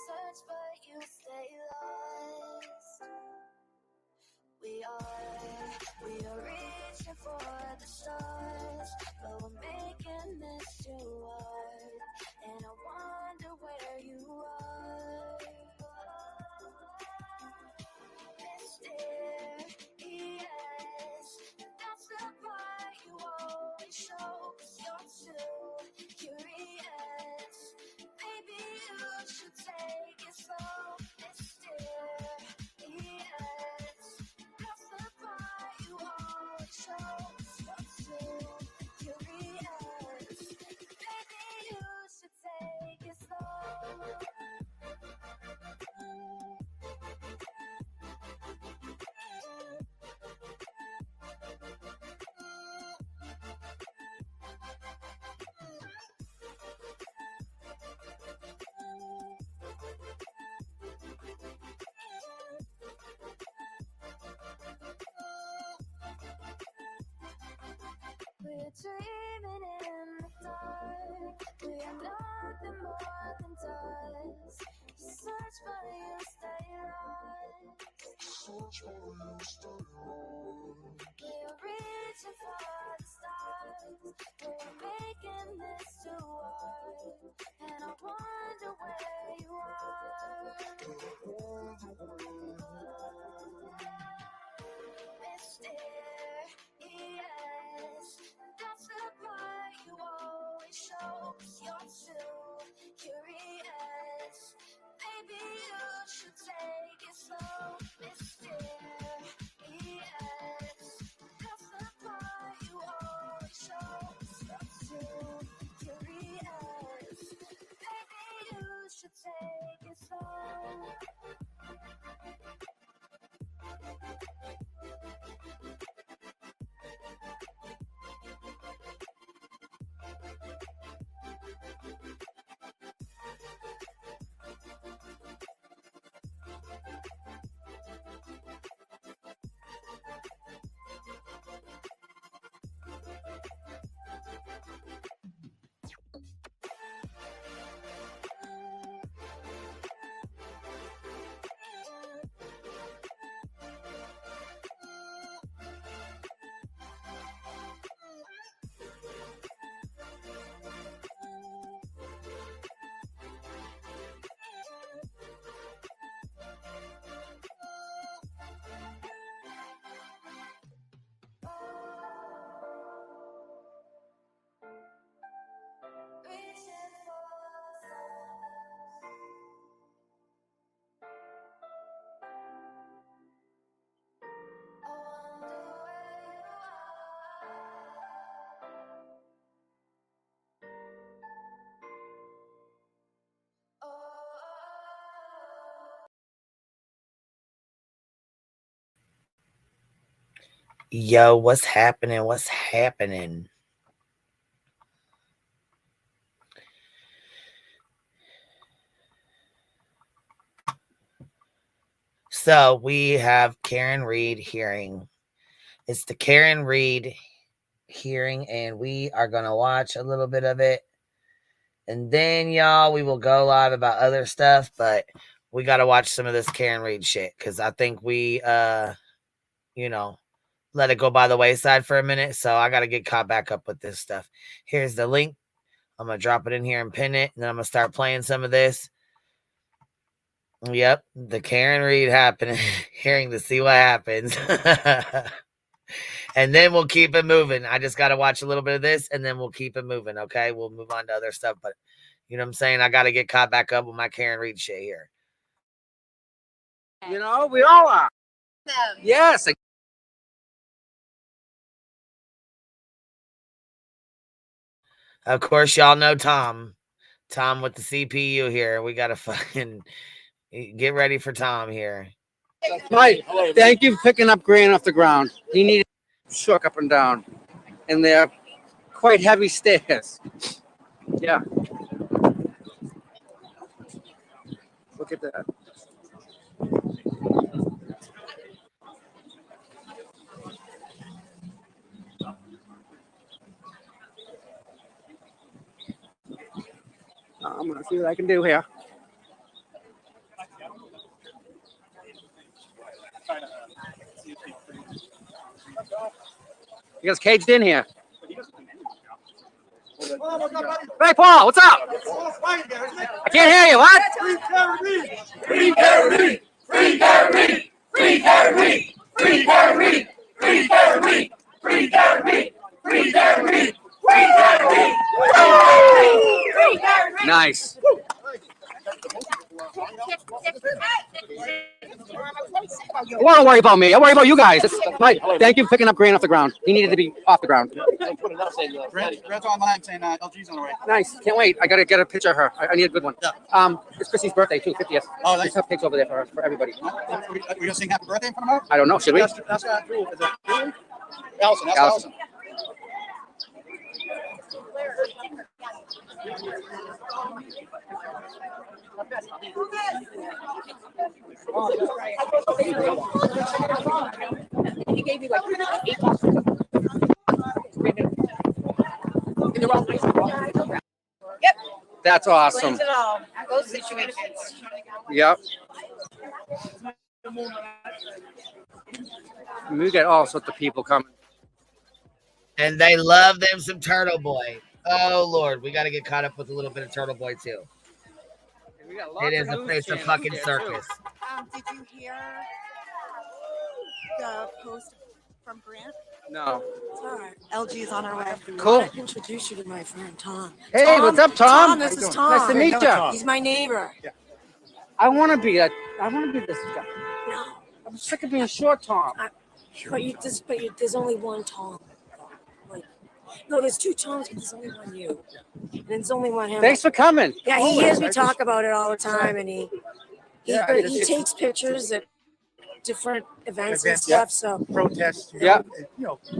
Search but you stay lost. We are reaching for the stars, but we're making this too hard. And I wonder where you are. Mysterious, that's the part you always show. 'Cause you're too curious. Maybe you should take it slow. Mysterious, that's the part you always show. 'Cause you're too curious. Maybe you should take it slow. We're dreaming in the dark. We are nothing more than dust. You search but you stay lost. We're reaching for the stars. We're making this too hard. And I wonder where you are. Mysterious, that's the part you always show. 'Cause you're too curious. Maybe you should take it slow. Mysterious, that's the part you always show. 'Cause you're too curious. Maybe you should take it slow. Reaching for the stars. I wonder where you are. Oh. Yo, what's happening? What's happening? So we have Karen Reed hearing. It's the Karen Reed hearing, and we are going to watch a little bit of it. And then, y'all, we will go live about other stuff, but we got to watch some of this Karen Reed shit because I think we, let it go by the wayside for a minute. So I got to get caught back up with this stuff. Here's the link. I'm going to drop it in here and pin it, and then I'm going to start playing some of this. Yep, the Karen Reed happening, hearing to see what happens. And then we'll keep it moving. I just got to watch a little bit of this, and then we'll keep it moving, okay? We'll move on to other stuff, but you know what I'm saying? I got to get caught back up with my Karen Reed shit here. You know, we all are. Yes. Of course, y'all know Tom. Tom with the CPU here. We got to fucking get ready for Tom here. Mike, thank you for picking up grain off the ground. He needed shook up and down. And they're quite heavy stairs. Yeah. Look at that. I'm going to see what I can do here. You guys caged in here. Hey, Paul, what's up? I can't hear you. What? Free Karen Reed! Free Karen Reed! Free Karen Reed! Free Karen Reed! Free Karen Reed! Free Karen Reed! Free Karen Reed! Free Karen Reed! Free Karen Reed! Nice. Well, don't worry about me. I worry about you guys. Mike, thank you for picking up Grant off the ground. He needed to be off the ground. Grant's online saying LG's on the way. Nice. Can't wait. I gotta get a picture of her. I need a good one. Yeah. It's Chrissy's birthday too, 50th. Oh, nice. Just have pics over there for everybody. Are we gonna sing happy birthday in front of her? I don't know. Should we? That's got to do. Is it Julie? Allison. That's Allison. Allison. He gave you like 8 bucks. Yep. That's awesome. Explains it all. Both situations. Yep. We got all sorts of people coming. And they love them some Turtle Boy. Oh Lord, we got to get caught up with a little bit of Turtle Boy too. It is it's a fucking circus. Did you hear the post from Grant? No. It's all right. LG is on our way. Cool. I want to introduce you to my friend Tom. Hey, Tom, what's up, Tom? Tom, this is Tom. Nice to meet you. He's my neighbor. I want to be this guy. No, I'm sick of being short, Tom. there's only one Tom. Like, no, there's two Toms, but there's only one you. And there's only one him. Thanks for coming. Yeah, he hears me talk about it all the time, and he takes pictures at different events and stuff. So Protests. Yeah.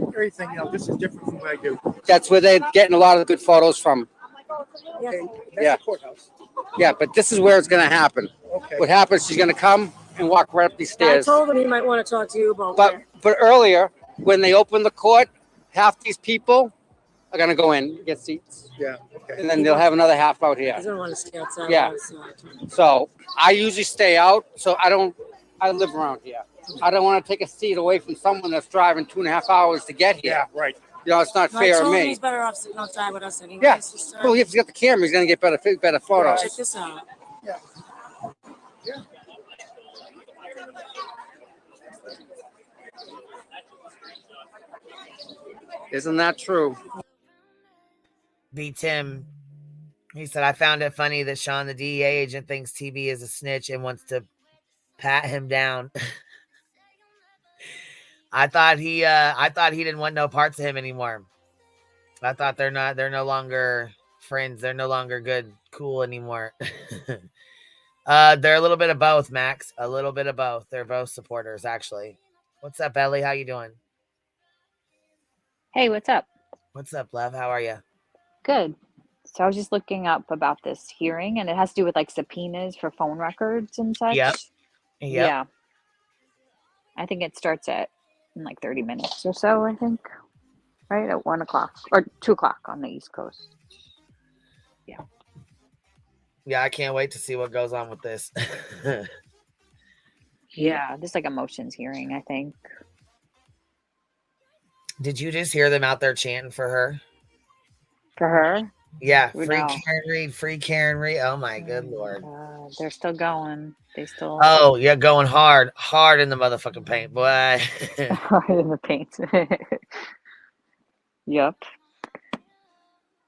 Everything. This is different from what I do. That's where they're getting a lot of good photos from. yeah. That's Yeah. the courthouse. Yeah, but this is where it's going to happen. Okay. What happens, she's going to come and walk right up these I stairs. told him he might want to talk to you about But earlier, when they open the court, half these people are going to go in, get seats, Yeah. Okay. and then they'll have another half out He here. doesn't want to stay outside. Yeah. So I usually stay out, so I live around here. I don't want to take a seat away from someone that's driving 2.5 hours to get here. Yeah. Right. It's not I fair to told him me. he's better off sitting outside with us anyway. Yeah. So Well, if he's got the camera, he's going to get better photos. check this out. Isn't that true? B. Tim, he said, I found it funny that Sean, the DEA agent, thinks TB is a snitch and wants to pat him down. I thought he didn't want no parts of him anymore. I thought they're no longer friends. They're no longer good, cool anymore. They're a little bit of both, Max. A little bit of both. They're both supporters, actually. What's up, Ellie? How you doing? Hey, what's up? What's up, love? How are you? Good. So I was just looking up about this hearing, and it has to do with like subpoenas for phone records and such. Yep. Yeah. I think it starts in like 30 minutes or so, I think. Right? At 1 o'clock or 2 o'clock on the East Coast. Yeah, I can't wait to see what goes on with this. Yeah. Just like a motions hearing, I think. Did you just hear them out there chanting for her? For her? Yeah, We free know. Karen Reed, free Karen Reed. Oh my good Lord. They're still going. They still Oh, yeah, going hard in the motherfucking paint, boy. are in the paint. Yep.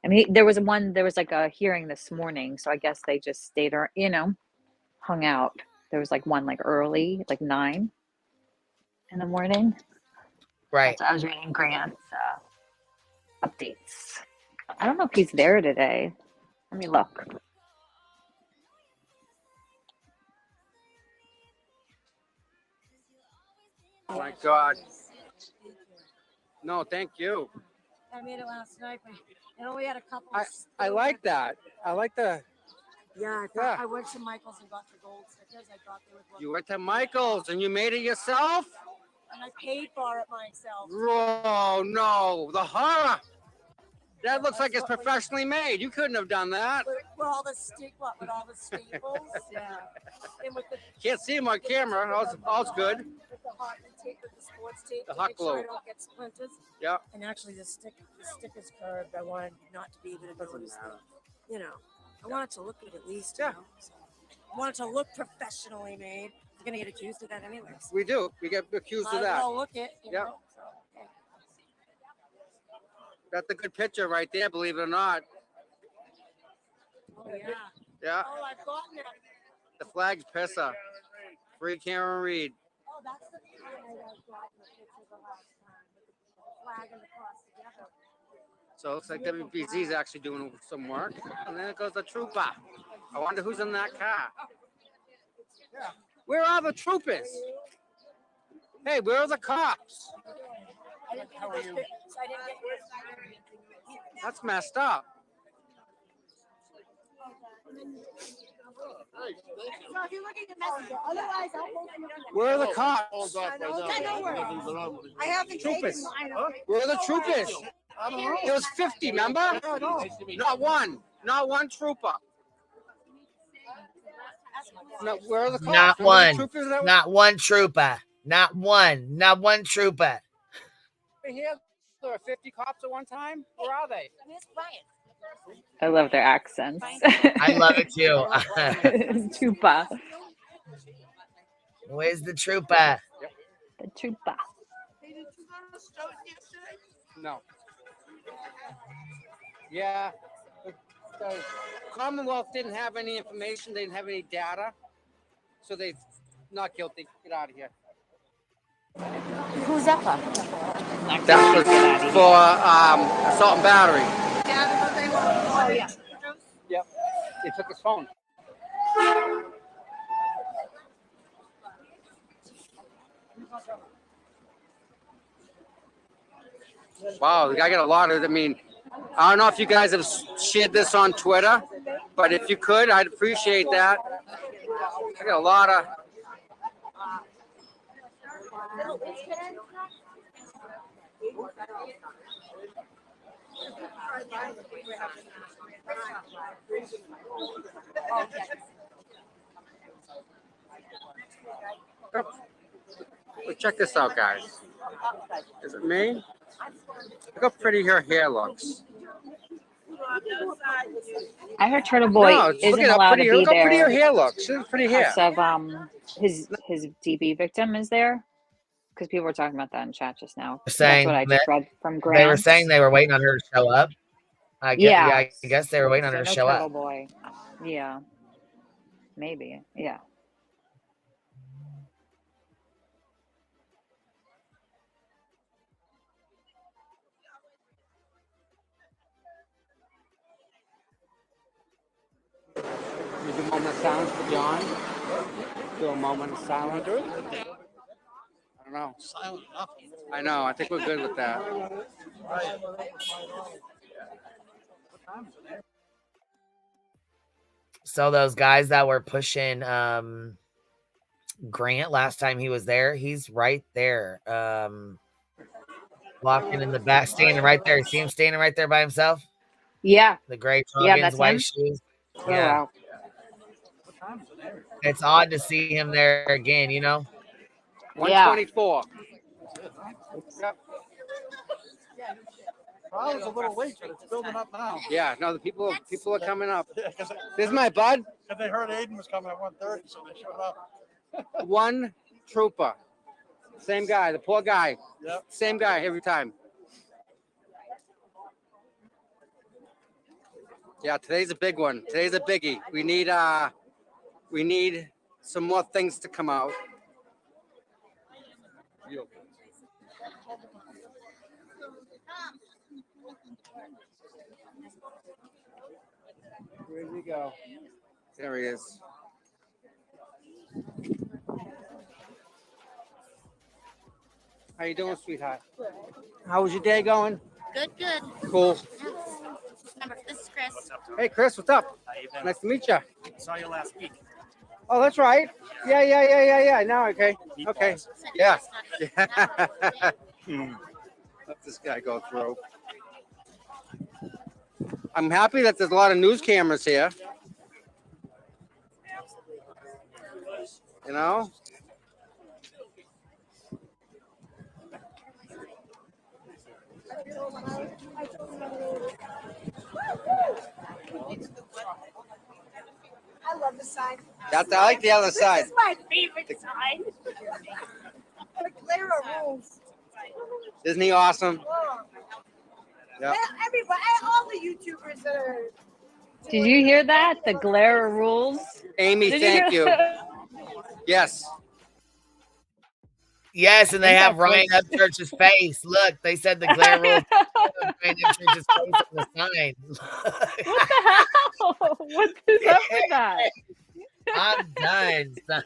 I mean, there was like a hearing this morning, so I guess they just stayed or hung out. There was like one like early, like 9 in the morning. Right. So I was reading Grant's updates. I don't know if he's there today. Let me look. Oh my God. No, thank you. I made it last night, but I only had a couple. I like that. I like the. Yeah, Yeah. I went to Michael's and got the gold stickers. I thought they would look. You went to Michael's and you made it yourself? And I paid for it myself. Oh no, the horror. That looks like it's professionally made. You couldn't have done that. With all the with all the staples, yeah. And with the Can't see him on camera. All's good. with the hot tape with the sports tape The to hot make sure I glue. don't get splinters. Yeah. And actually, the stick is curved. I wanted not to be able to notice that. You know, I want it to look good at least. Yeah. You know? So I want it to look professionally made. You're gonna get accused of that anyways. We do. We get accused Might of as that. well look it. You Yeah. know? So, okay. That's a good picture right there, believe it or not. Oh yeah. Yeah. Oh, I've gotten it. The flag's pisser. Free Karen Reed. Oh, that's the kind I've gotten the picture the last time with the flag and the cross together. So it looks like WBZ is actually doing some work. And then it goes the trooper. I wonder who's in that car. Where are the troopers? Hey, where are the cops? I didn't get this pic- so I didn't get That's messed up. So if you look at the messenger, otherwise I'll post you on that. Where are the cops? Don't worry. I haven't Troopers. taken mine. Where are the troopers? There was 50, remember? Not one. Not one trooper. No, where are the cops? Not Where are the one. troopers that Not one trooper. Not one. Not one trooper. were here? There were 50 cops at one time? Where are they? Where's Brian? I love their accents. I love it too. Tupa. Where's the trooper? The Tupa. No. Yeah. The Commonwealth didn't have any information. They didn't have any data. So they not guilty. Get out of here. Who's that for? That was for assault and battery. Oh yeah. Yep. They took his phone. Wow, I got a lot of. I mean, I don't know if you guys have shared this on Twitter, but if you could, I'd appreciate that. I got a lot of. Well, check this out, guys. Is it me? Look how pretty her hair looks. I heard Turtle Boy No, look isn't at how allowed pretty, to be look how pretty her there hair looks. She has pretty hair. because of his DB victim is there. Because people were talking about that in chat just now. That's Saying what I just read from Grant. They were saying they were waiting on her to show up. I guess they were waiting on So her to no show Turtle up. Boy. Yeah. Maybe. Yeah. You do a moment of silence for John. Do a moment of silence. I don't know. Silent enough. I know. I think we're good with that. So those guys that were pushing Grant last time he was there, he's right there. Walking in the back, standing right there. See him standing right there by himself? Yeah. The gray Yeah, Toggins, that's white him. shoes. Oh, Yeah. wow. It's odd to see him there again, you know? 124. Yep. I was a little late, but it's building up now. Yeah, no, the people are coming up. Because This is my bud. they heard Aiden was coming at 1:30, so they showed up. One trooper. Same guy, the poor guy. Yep. Same guy every time. Yeah, today's a big one. Today's a biggie. We need some more things to come out. Where did he go? There he is. How you doing, sweetheart? How was your day going? Good, good. Cool. This is Chris. Hey, Chris, what's up? How you been? Nice to meet you. Saw you last week. Oh, that's right. Yeah. Now, okay. Okay. Yeah. Let this guy go through. I'm happy that there's a lot of news cameras here. You know? I love the sign. I like the other side. This is my favorite sign. The Clara rules. Isn't he awesome? Yeah. Everybody, all the YouTubers that are. Did you hear that? The glare rules. Amy, Did thank hear you. that? Yes. Yes, and they think have that's Ryan what- Upchurch's face. Look, they said the glare rules. Ryan Upchurch's face on the sign. What the hell? What is up with that? I'm done. son.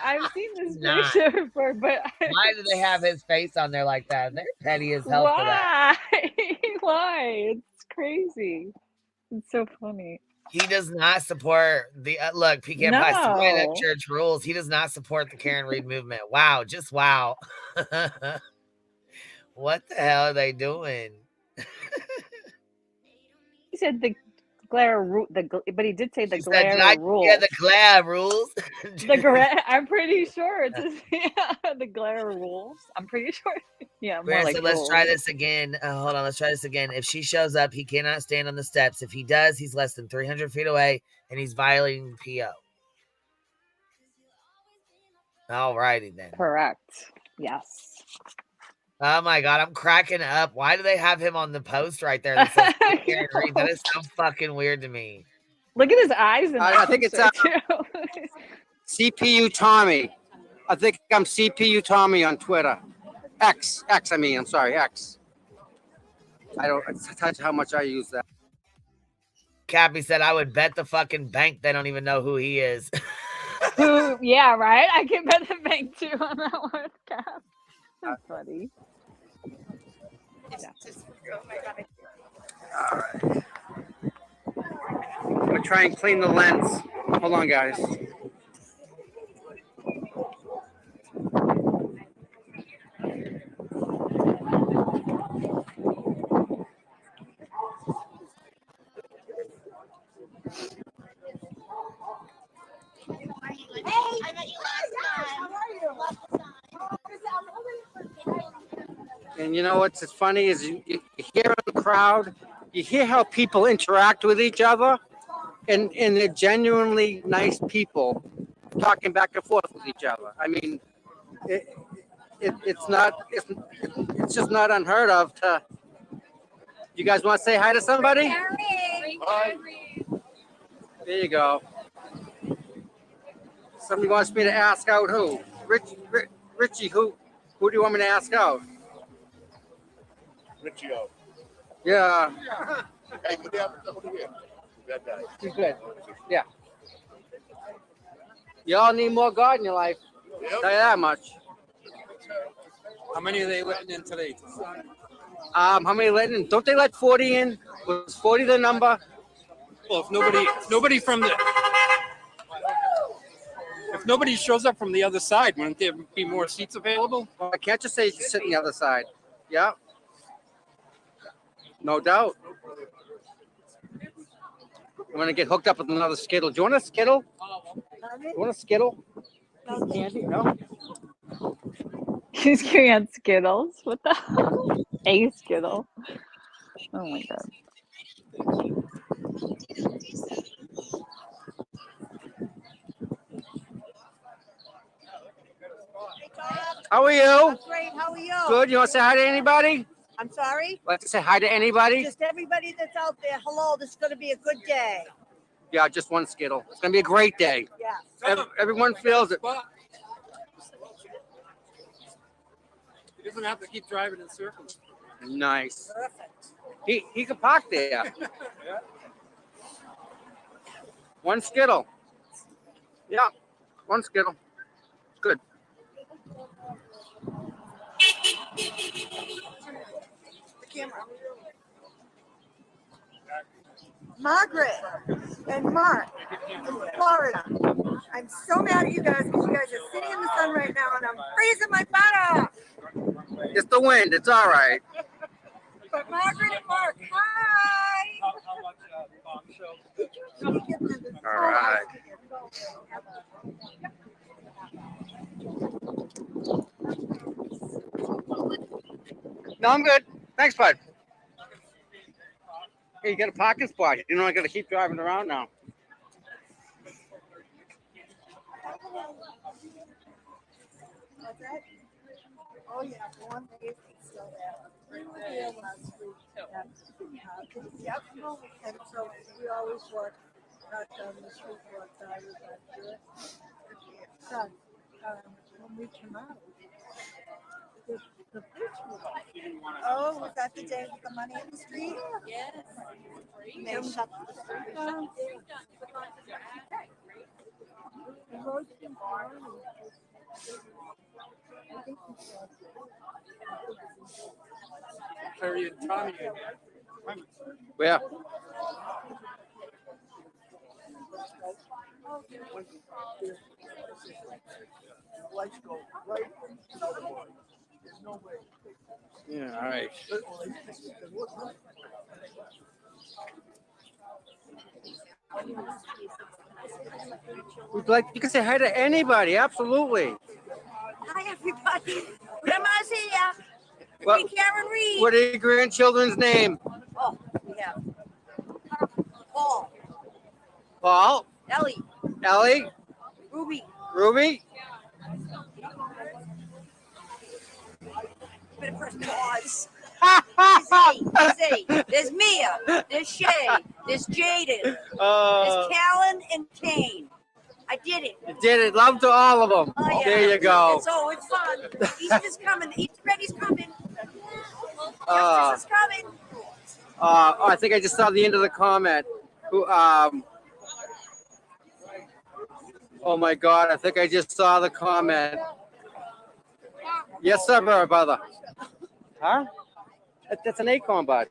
I've seen this Not. picture before, but Why do they have his face on there like that? They're petty as hell for that. why? Why? It's crazy. It's so funny. He does not support the look. Pecan Pie Ryan No. Upchurch rules. He does not support the Karen Reed movement. Wow, just wow. What the hell are they doing? He said the glare but he did say the She said, glare "Did I rules. get the glare rules?" The glare. I'm pretty sure it's the glare rules. I'm pretty sure. Yeah, more Grant like said, "Let's rules. try this again." Hold on, let's try this again. If she shows up, he cannot stand on the steps. If he does, he's less than 300 feet away, and he's violating PO. All righty then. Correct. Yes. Oh my god, I'm cracking up. Why do they have him on the post right there that says Karen Reed? That is so fucking weird to me. Look at his eyes. I think it's too. CPU Tommy. I think I'm CPU Tommy on Twitter. X. I mean, I'm sorry, X. I don't touch how much I use that. Cappy said, "I would bet the fucking bank they don't even know who he is." Who? Yeah, right. I can bet the bank too on that one. Cap. That's funny. All right. I'm gonna try and clean the lens. Hold on, guys. I met you last time. And you know what's funny is you hear in the crowd, you hear how people interact with each other, and they're genuinely nice people talking back and forth with each other. I mean, it's just not unheard of to. You guys want to say hi to somebody? Hi. There you go. Somebody wants me to ask out who? Richie, who do you want me to ask out? Richie. Yeah. Hey, what do you That guy. He's good. Yeah. You all need more God in your life. Yep. Tell you that much. How many are they letting in today? How many letting in? Don't they let 40 in? Was 40 the number? Well, if nobody shows up from the other side, wouldn't there be more seats available? Well, I can't just say you sit on the other side. Yeah. No doubt. I'm gonna get hooked up with another Skittle. Do you want a Skittle? You want a Skittle? Candy? No. He's carrying on Skittles. What the hell? A Skittle. Oh my god. How are you? Great. How are you? Good. You want to say hi to anybody? I'm sorry. Like to say hi to anybody? Just everybody that's out there. Hello. This is going to be a good day. Yeah, just one Skittle. It's gonna be a great day. Yeah. Everyone feels it. He doesn't have to keep driving in circles. Nice. He can park there. One Skittle. Yeah, one Skittle. Good. The camera. Margaret and Mark in Florida. I'm so mad at you guys because you guys are sitting in the sun right now and I'm freezing my butt off. It's the wind. It's all right. But Margaret and Mark, hi. All right. No, I'm good. Thanks, bud. Hey, you got a parking spot. You don't got to keep driving around now. What's that? Oh, yeah, one day it's still there. We were there last week. Yep. And so we always walk out down the street, walk by with that dirt. So, when we come out, the bridge was. Oh, was that the day with the money in the street? Yes. And they shut the street down. The road's been fine. I think we saw it. Harry and Tommy. Where? Yeah, all right. Would like you can say hi to anybody, absolutely. Hi, everybody. Grandma's here. What, Karen Reed. what are your grandchildren's name? Oh, we have Paul, Paul, Ellie, Ellie, Ruby. Ruby. Bit of first pause. There's Mia. There's Shay. There's Jaden. There's Callan and Kane. I did it. You did it. Love to all of them. Oh, yeah. There you go. So it's fun. Easter's coming. Easter Ready's coming. Uh, Justice is coming. I think I just saw the end of the comment. Who? Oh my God! I think I just saw the comment. Yes, sir, brother. Huh? That's an acorn, bud.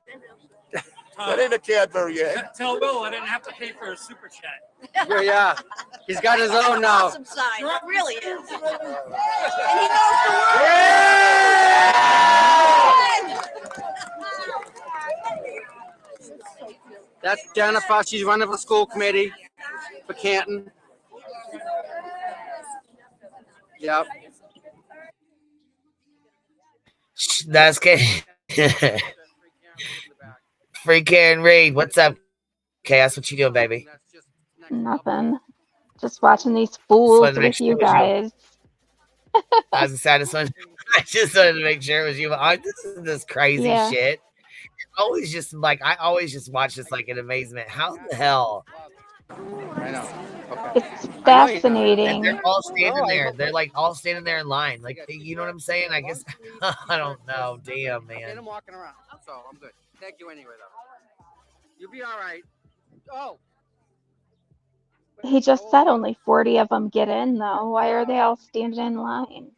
That ain't a Cadbury yet. Tell Will I didn't have to pay for a super chat. Yeah. He's got his own now. Awesome sign. It really is. And he knows the word. That's Jennifer. She's running for school committee for Canton. Yep. That's good. Free Karen Reed. What's up, Chaos? What you doing, baby? Nothing. Just watching these fools with you guys. I was excited. I just wanted to make sure it was you. This is this crazy shit. I always just watch this like in amazement. How the hell? I know. Okay. It's fascinating. And they're all standing there. They're like all standing there in line. Like, you know what I'm saying? I guess I don't know. Damn, man. I'm walking around, so I'm good. Thank you anyway, though. You'll be all right. Oh. He just said only 40 of them get in, though. Why are they all standing in line?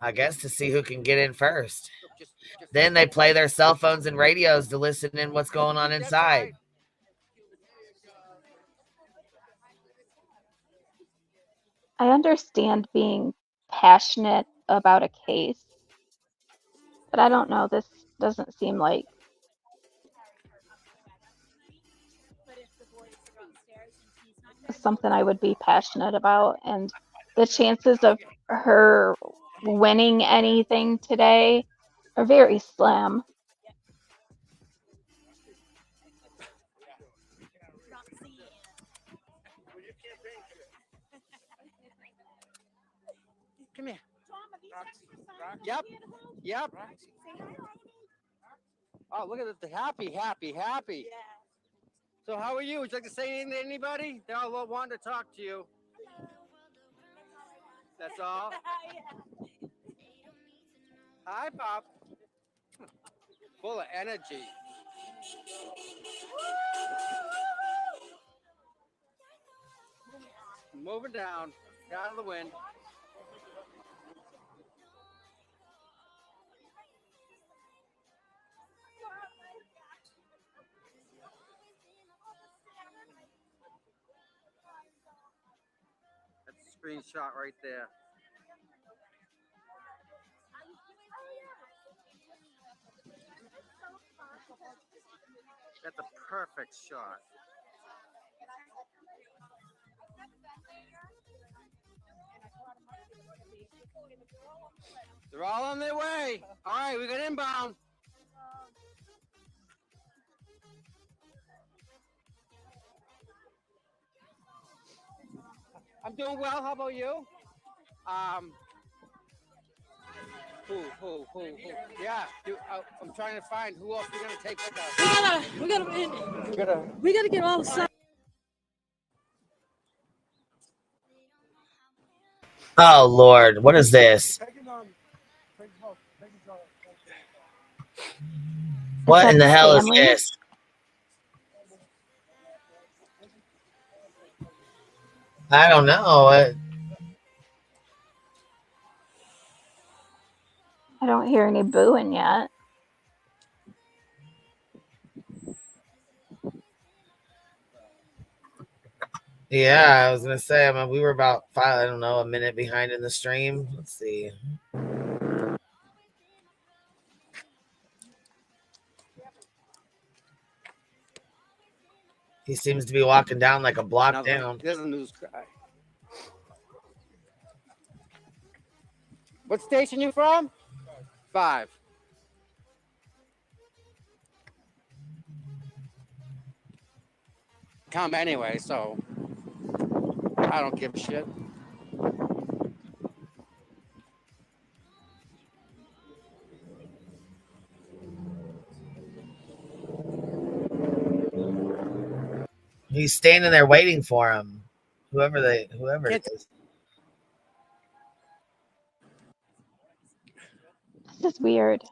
I guess to see who can get in first. Then they play their cell phones and radios to listen in what's going on inside. I understand being passionate about a case, but I don't know. This doesn't seem like something I would be passionate about. And the chances of her winning anything today are very slim. Come here. Yep. Yep. Oh, look at this. Happy. Yeah. So how are you? Would you like to say anything to anybody? They all wanting to talk to you. That's all. Hi, Pop. Full of energy. Moving down of the wind. That's a screenshot right there. That's a perfect shot. They're all on their way. All right, we got inbound. I'm doing well. How about you? Who? Yeah, I'm trying to find who else we're gonna take with us. We gotta get all the stuff. Oh Lord, what is this? What that in the his hell is family? this? I don't know. I don't hear any booing yet. Yeah, I was gonna say. I mean, we were about I don't know, a minute behind in the stream. Let's see. He seems to be walking down like a block down. There's a news cry. What station you from? 5. Come anyway, so I don't give a shit. He's standing there waiting for him. Whoever it is. This is weird.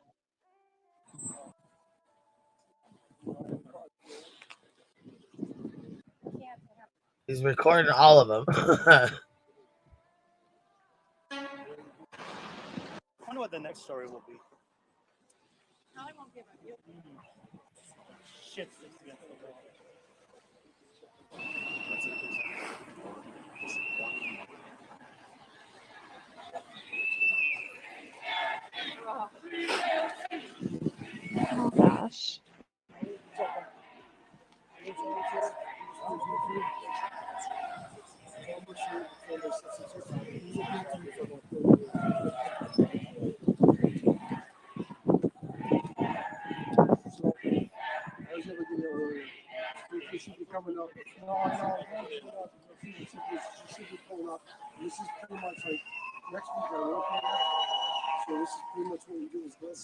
He's recording all of them. I wonder what the next story will be. Shit sticks against the wall. Oh gosh. She should be coming up. No, I know. She should be pulling up. This is pretty much like next week I work on it. So this is pretty much what we do is this.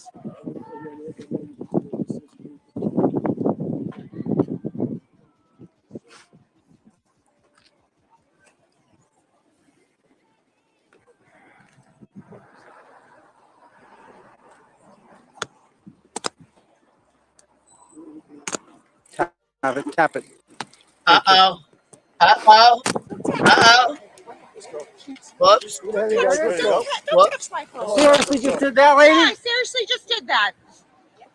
Tap it. Uh-oh. Whoops. Don't touch my phone. Seriously, just did that, lady? Yeah, I seriously just did that.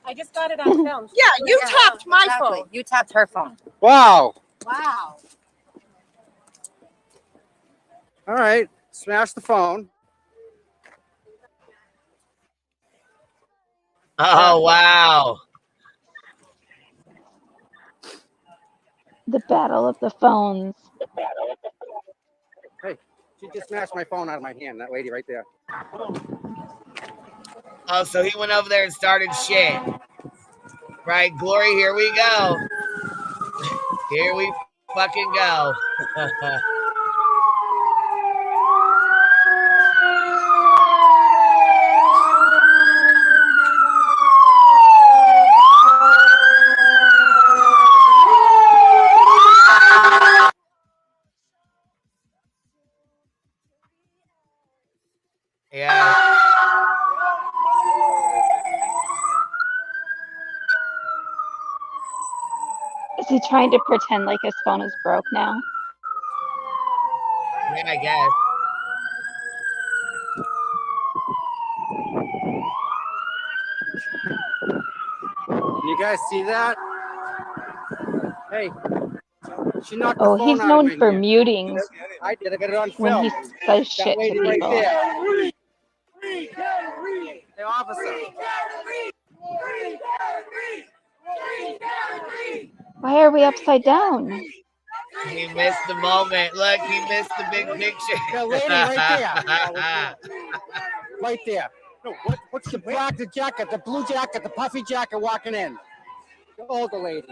I just got it on film. Yeah, you tapped my phone. You tapped her phone. Wow. Wow. All right. Smash the phone. Oh wow. The battle of the phones. Hey, she just smashed my phone out of my hand. That lady right there. Oh, so he went over there and started shit. Right, Glory, here we go. Here we fucking go. Yeah. Is he trying to pretend like his phone is broke now? Yeah, I guess. You guys see that? Hey, she knocked the Oh, phone he's out known of my for hand. muting I did. I got it on when film. he says That shit to lady right people. there. The officer. Why are we upside down? He missed the moment. Look, he missed the big picture. The lady right there. Right there. No, what's The black, the jacket, the blue jacket, the puffy jacket walking in. The older lady.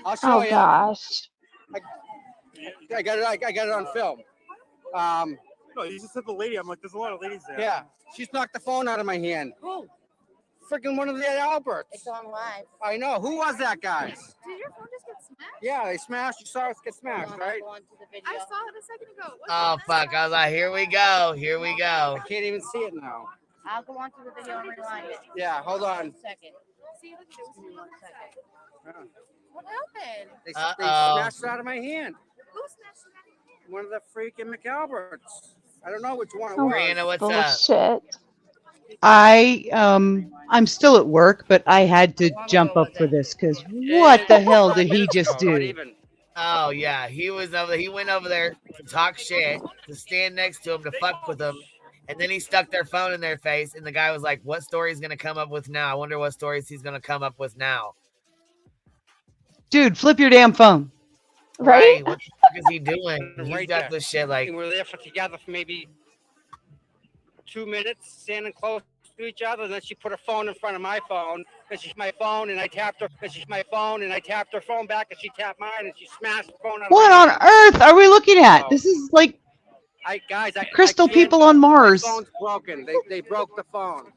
I'll show Oh you. gosh. I got it on film. No, you just said the lady. I'm like, there's a lot of ladies there. Yeah, she's knocked the phone out of my hand. Who? Freaking one of the Alberts. It's on live. I know. Who was that, guys? Did your phone just get smashed? Yeah, they smashed. You saw us get smashed, Hold on, right? I'll go on to the video. I saw it a second ago. What's Oh fuck! I was like, here we go, here we go. I can't even see it now. I'll go on to the video and rewind it. Yeah, hold on. Second. See, look, it was Give me 1 second. Yeah. What happened? They Uh-oh. smashed it out of my hand. Who smashed it? One of the freaking McAlberts. I don't know which one it Oh, was. Brianna, what's up? bullshit. I'm still at work, but I had to jump up for this because what the hell did he just Not do? even. Oh yeah, he was over. He went over there to talk shit, to stand next to him, to fuck with him, and then he stuck their phone in their face. And the guy was like, "What story he's gonna come up with now? I wonder what stories he's gonna come up with now." Dude, flip your damn phone. Right? What the fuck is he doing? He's Right got there. this shit like. And we're there together for maybe 2 minutes, standing close to each other. And then she put her phone in front of my phone, and she's my phone, and I tapped her. And she's my phone, and I tapped her phone back, and she tapped mine, and she smashed the phone out of What my on hand. earth are we looking at? This is like I crystal can't- people on Mars. My phone's broken. They broke the phone.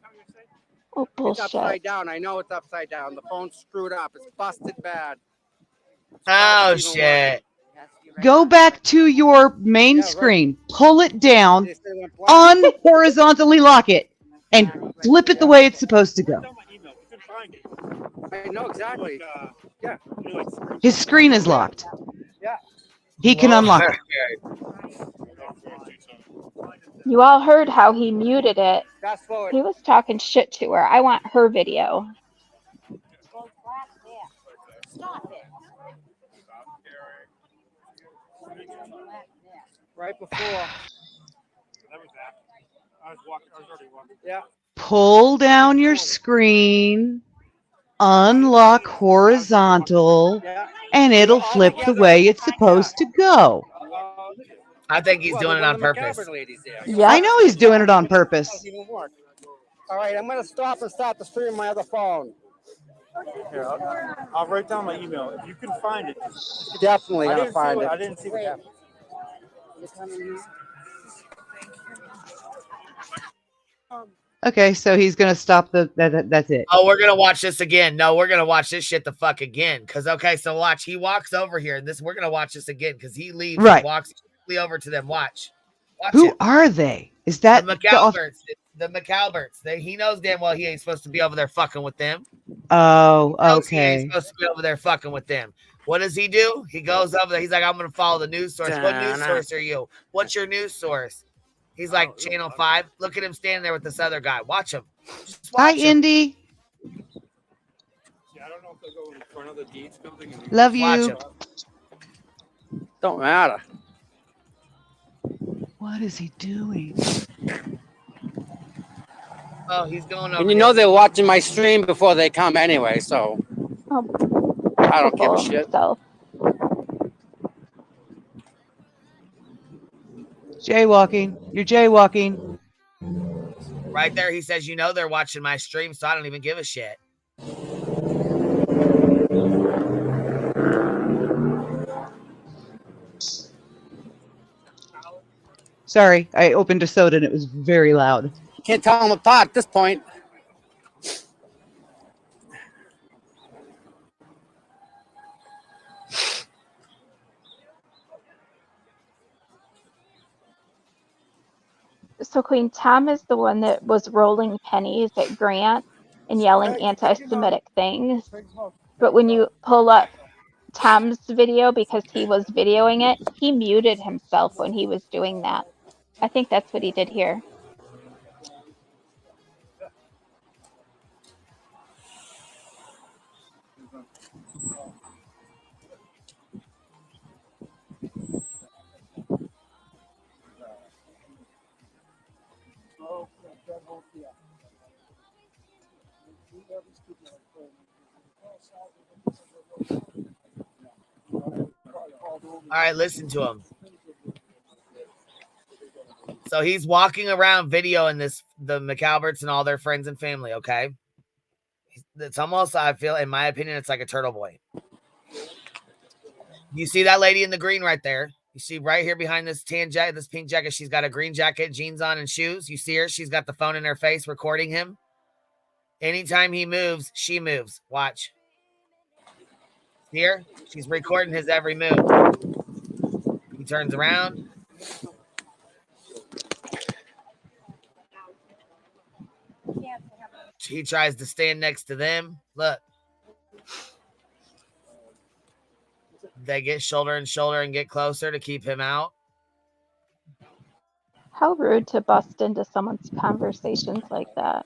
Oh, It's bullshit. upside down. I know it's upside down. The phone's screwed up. It's busted bad. Oh Even shit! Go back to your main Yeah, right. screen, pull it down, They said it went black. unhorizontally lock it, and flip it the way it's supposed to go. I know exactly. Yeah. His screen is locked. Yeah. He can unlock it. You all heard how he muted it. Fast forward. He was talking shit to her. I want her video. Goes black there. Stop it. Black there. Right before. I was already walking. Yeah. Pull down your screen, unlock horizontal, Yeah. and it'll flip the way it's supposed to go. I think he's Well, doing it one on of the purpose. McAlbert ladies there. Yep. I know he's doing it on purpose. Doesn't even work. All right, I'm gonna stop and start the stream on my other phone. Here, I'll write down my email. If you can find it. Definitely I gonna didn't find see it. I didn't see what happened. Okay, so he's gonna stop that's it. Oh, we're gonna watch this again. No, we're gonna watch this shit the fuck again. Cause okay, so watch. He walks over here, and we're gonna watch this again because he leaves. Right. And walks quickly over to them. Watch. Who it. are they? Is that The McAlberts. The McAlberts. He knows damn well he ain't supposed to be over there fucking with them. Oh, He ain't okay. supposed to be over there fucking with them. What does he do? He goes over there. He's like, I'm gonna follow the news source. What news source are you? What's your news source? He's like, Channel 5. Look at him standing there with this other guy. Watch him. Just Hi, watch him. Indy. Yeah, I don't know if they'll go in front of the Deeds building. And Love Watch you. him. Don't matter. What is he doing? Oh, he's going over And you know they're watching my stream before they come anyway, so Oh, I don't give full a of shit. himself. Jaywalking. You're jaywalking. right there. He says, you know, they're watching my stream, so I don't even give a shit. Sorry, I opened a soda and it was very loud. Can't tell them apart at this point. So Queen Tom is the one that was rolling pennies at Grant and yelling anti-Semitic things. But when you pull up Tom's video, because he was videoing it, he muted himself when he was doing that. I think that's what he did here. All right, listen to him. So he's walking around videoing the McAlberts and all their friends and family, okay? It's almost, I feel, in my opinion, it's like a turtle boy. You see that lady in the green right there? You see right here behind this tan jacket, this pink jacket, she's got a green jacket, jeans on, and shoes. You see her? She's got the phone in her face recording him. Anytime he moves, she moves. Watch. See her? She's recording his every move. He turns around. He tries to stand next to them. Look. They get shoulder and shoulder and get closer to keep him out. How rude to bust into someone's conversations like that.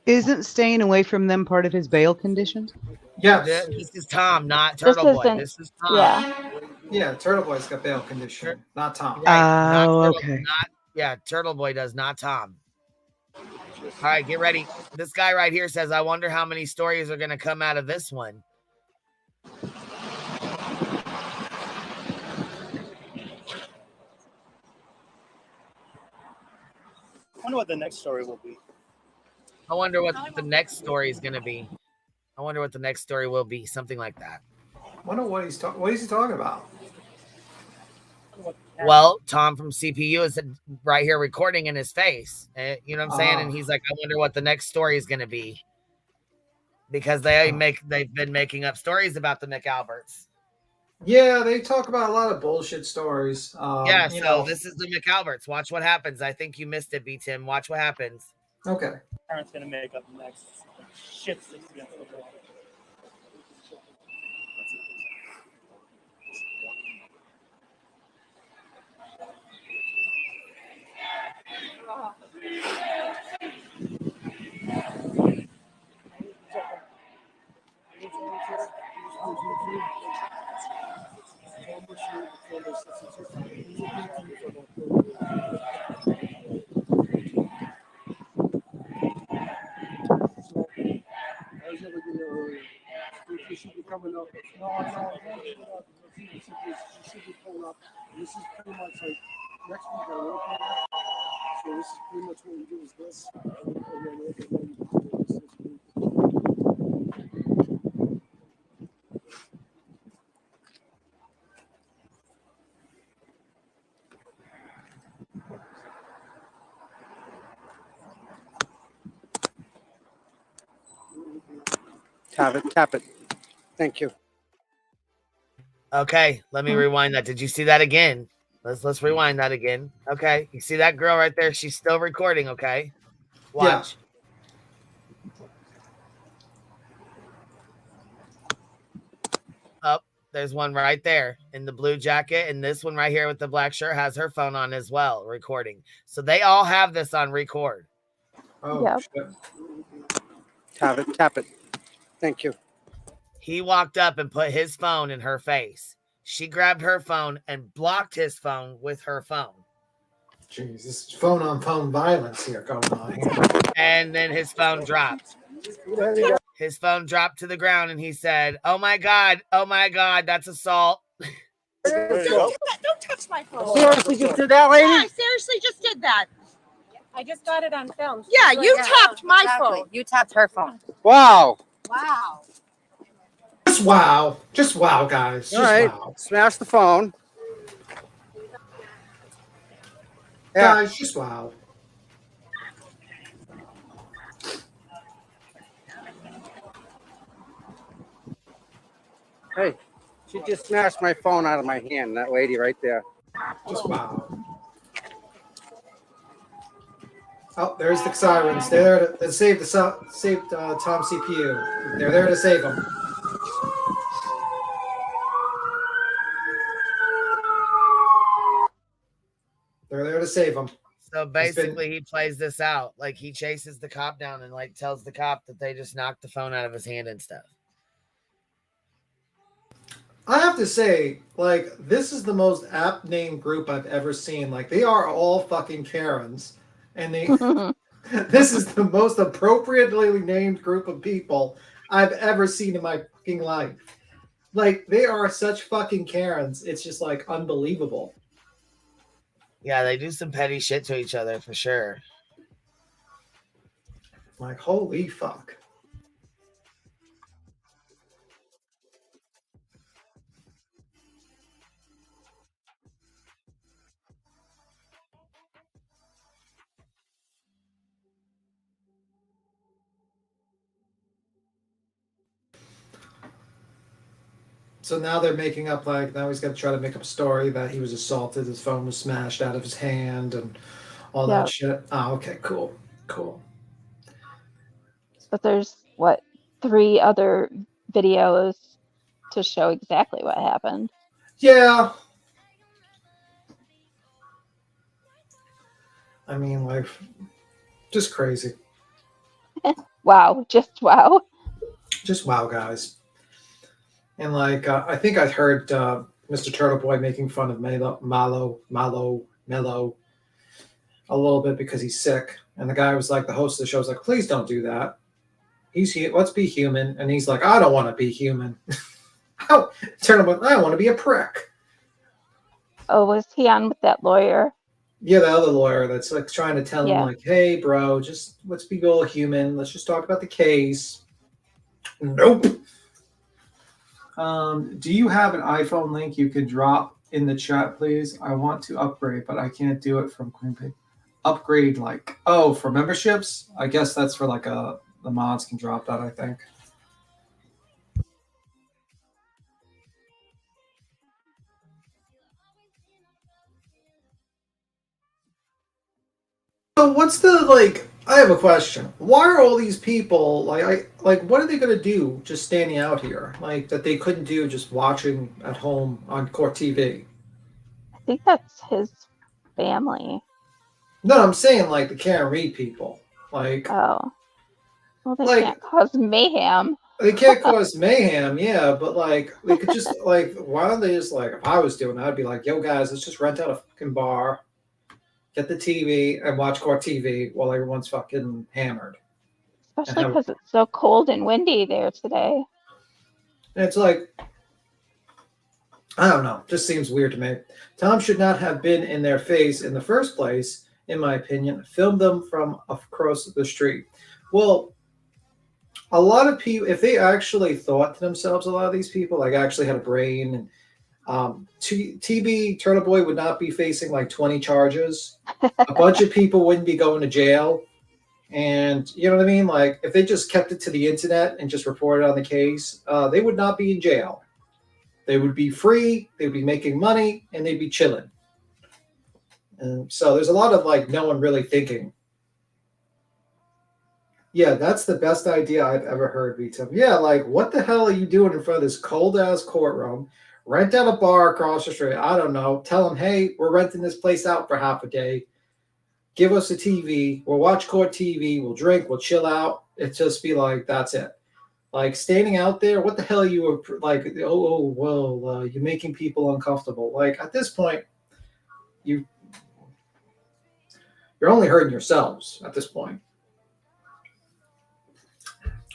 Isn't staying away from them part of his bail condition? Yes. This is Tom, not This Turtle Boy. isn't. This is Tom. Yeah. Yeah, Turtle Boy's got bail condition, not Tom. Right. Okay. Turtle Boy does, not Tom. All right, get ready. This guy right here says, I wonder how many stories are going to come out of this one. I wonder what the next story will be. I wonder what the next story is going to be. I wonder what the next story will be. Something like that. I wonder what he's talking. What is he talking about? Well, Tom from CPU is right here recording in his face. You know what I'm saying? And he's like, I wonder what the next story is going to be. Because they've been making up stories about the McAlberts. Yeah, they talk about a lot of bullshit stories. This is the McAlberts. Watch what happens. I think you missed it, B. Tim. Watch what happens. Okay. Parents gonna make up next shit sticks against the wall. Coming up. No, I know. She should be pulling up. This is pretty much like next week I work on it. So this is pretty much what we do is this. Tap it. Thank you. Okay, let me rewind that. Did you see that again? Let's rewind that again. Okay, you see that girl right there? She's still recording. Okay, watch. Up, there's one right there in the blue jacket, and this one right here with the black shirt has her phone on as well, recording. So they all have this on record. Oh, Yep. shit. Tap it. Thank you. He walked up and put his phone in her face. She grabbed her phone and blocked his phone with her phone. Jeez, this is phone on phone violence here going on here. And then his phone dropped. His phone dropped to the ground, and he said, "Oh my God, that's assault." Don't touch my phone. Seriously, just did that, lady? Yeah, I seriously just did that. I just got it on film. Yeah, you tapped my phone. You tapped her phone. Wow. Wow. Just wow, guys. All right. Wow. Smash the phone. Yeah. Guys, just wow. Hey, she just smashed my phone out of my hand, that lady right there. Just wow. Oh, there's the sirens. They're there to save Tom CPU. They're there to save him. They're there to save him. So basically, he plays this out. Like, he chases the cop down and, like, tells the cop that they just knocked the phone out of his hand and stuff. I have to say, like, this is the most apt named group I've ever seen. Like, they are all fucking Karens. And they This is the most appropriately named group of people I've ever seen in my fucking life. Like, they are such fucking Karens. It's just like unbelievable. Yeah, they do some petty shit to each other for sure. Like, holy fuck. So now they're making up, like, now he's got to try to make up a story that he was assaulted, his phone was smashed out of his hand, and all that Yep. shit. Oh, okay, cool. Cool. But there's what, 3 other videos to show exactly what happened. Yeah. I mean, like, just crazy. Wow, just wow. Just wow, guys. And like, I think I heard Mr. Turtle Boy making fun of Mello a little bit because he's sick. And the guy was like, the host of the show was like, please don't do that. Let's be human. And he's like, I don't want to be human. Turtle Boy, I want to be a prick. Oh, was he on with that lawyer? Yeah, the other lawyer that's like trying to tell him, Yeah. like, hey, bro, just let's be all human. Let's just talk about the case. Nope. Do you have an iPhone link you could drop in the chat, please? I want to upgrade, but I can't do it from QueenPay. Upgrade, like, oh, for memberships? I guess that's for like the mods can drop that, I think. So what's the, like, I have a question. Why are all these people like what are they gonna do just standing out here? Like that they couldn't do just watching at home on Court TV? I think that's his family. No, I'm saying like the Karen Reed people. Like, Oh. Well, they like, can't cause mayhem. they can't cause mayhem, yeah, but like they could just like why don't they just like if I was doing that, I'd be like, yo guys, let's just rent out a fucking bar, get the TV and watch Court TV while everyone's fucking hammered. Especially because it's so cold and windy there today. And it's like, I don't know, just seems weird to me. Tom should not have been in their face in the first place, in my opinion. Film them from across the street. Well, a lot of people, if they actually thought to themselves, a lot of these people, like actually had a brain, and TB Turtle Boy would not be facing like 20 charges. A bunch of people wouldn't be going to jail. And you know what I mean? Like if they just kept it to the internet and just reported on the case, they would not be in jail. They would be free, they'd be making money, and they'd be chilling. And so there's a lot of like no one really thinking. Yeah, that's the best idea I've ever heard, Vita. Yeah, like what the hell are you doing in front of this cold ass courtroom? Rent out a bar across the street. I don't know. Tell them, hey, we're renting this place out for half a day. Give us a TV. We'll watch Court TV. We'll drink. We'll chill out. It just be like, that's it. Like standing out there, what the hell are you like? Well, you're making people uncomfortable. Like at this point, you're only hurting yourselves at this point.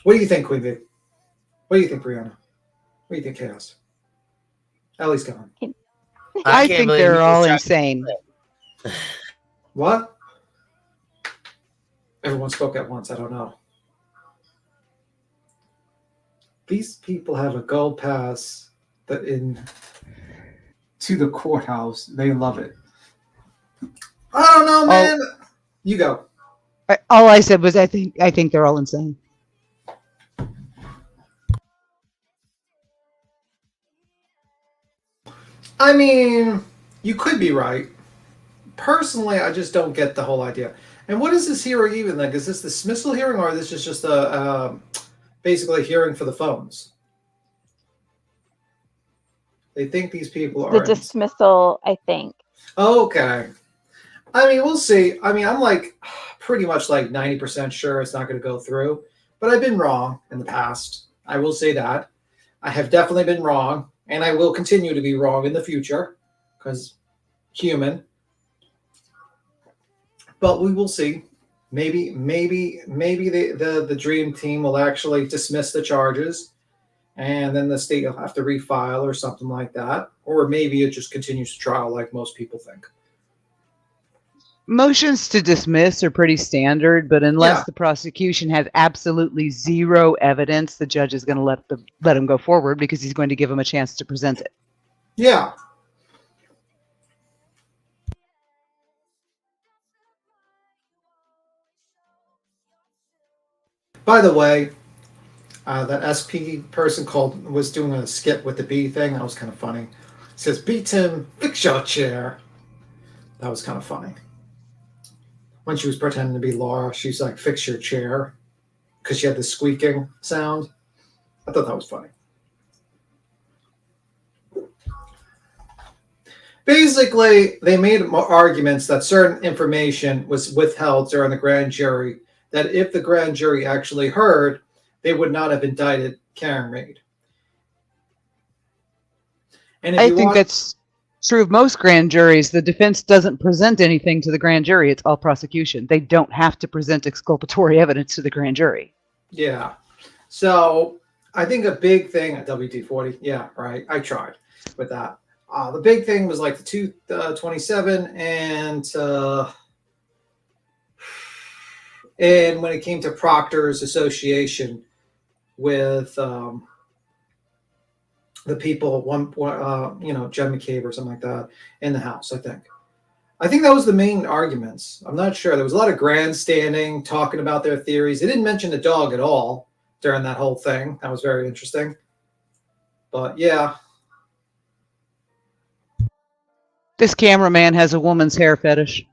What do you think, Queen V? What do you think, Brianna? What do you think, Chaos? Ellie's gone. I think they're all insane. What? Everyone spoke at once. I don't know. These people have a gold pass that to the courthouse. They love it. I don't know, man. You go. All I said was I think they're all insane. I mean, you could be right. Personally, I just don't get the whole idea. And what is this hearing even like? Is this the dismissal hearing, or is this just a basically a hearing for the phones? They think these people are the dismissal, I think. Okay. I mean, we'll see. I mean, I'm like pretty much like 90% sure it's not going to go through, but I've been wrong in the past. I will say that. I have definitely been wrong, and I will continue to be wrong in the future because human. But we will see. maybe the dream team will actually dismiss the charges, and then the state will have to refile or something like that, or maybe it just continues to trial like most people think. Motions to dismiss are pretty standard, but unless Yeah. the prosecution has absolutely zero evidence, the judge is going to let him go forward because he's going to give him a chance to present it. Yeah. By the way, that SP person was doing a skit with the bee thing. That was kind of funny. It says, "Beat him, fix your chair." That was kind of funny. When she was pretending to be Laura, she's like, "Fix your chair," because she had the squeaking sound. I thought that was funny. Basically, they made arguments that certain information was withheld during the grand jury, that if the grand jury actually heard, they would not have indicted Karen Read. And I think that's true of most grand juries. The defense doesn't present anything to the grand jury. It's all prosecution. They don't have to present exculpatory evidence to the grand jury. Yeah. So I think a big thing at WD-40, yeah, right. I tried with that. The big thing was like the 227 and when it came to Proctor's association with the people, Jen McCabe or something like that in the House, I think that was the main arguments. I'm not sure. There was a lot of grandstanding, talking about their theories. They didn't mention the dog at all during that whole thing. That was very interesting. But yeah. This cameraman has a woman's hair fetish.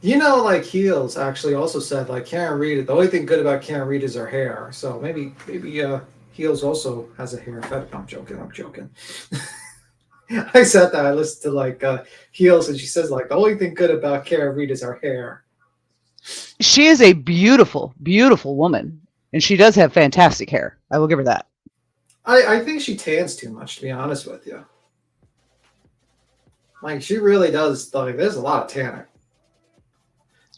Like Heels actually also said, like, Karen Read, the only thing good about Karen Read is her hair. So maybe Heels also has a hair fetish. No, I'm joking. I said that. I listened to like Heels, and she says like the only thing good about Karen Read is her hair. She is a beautiful, beautiful woman, and she does have fantastic hair. I will give her that. I think she tans too much, to be honest with you. Like, she really does. Like, there's a lot of tanning.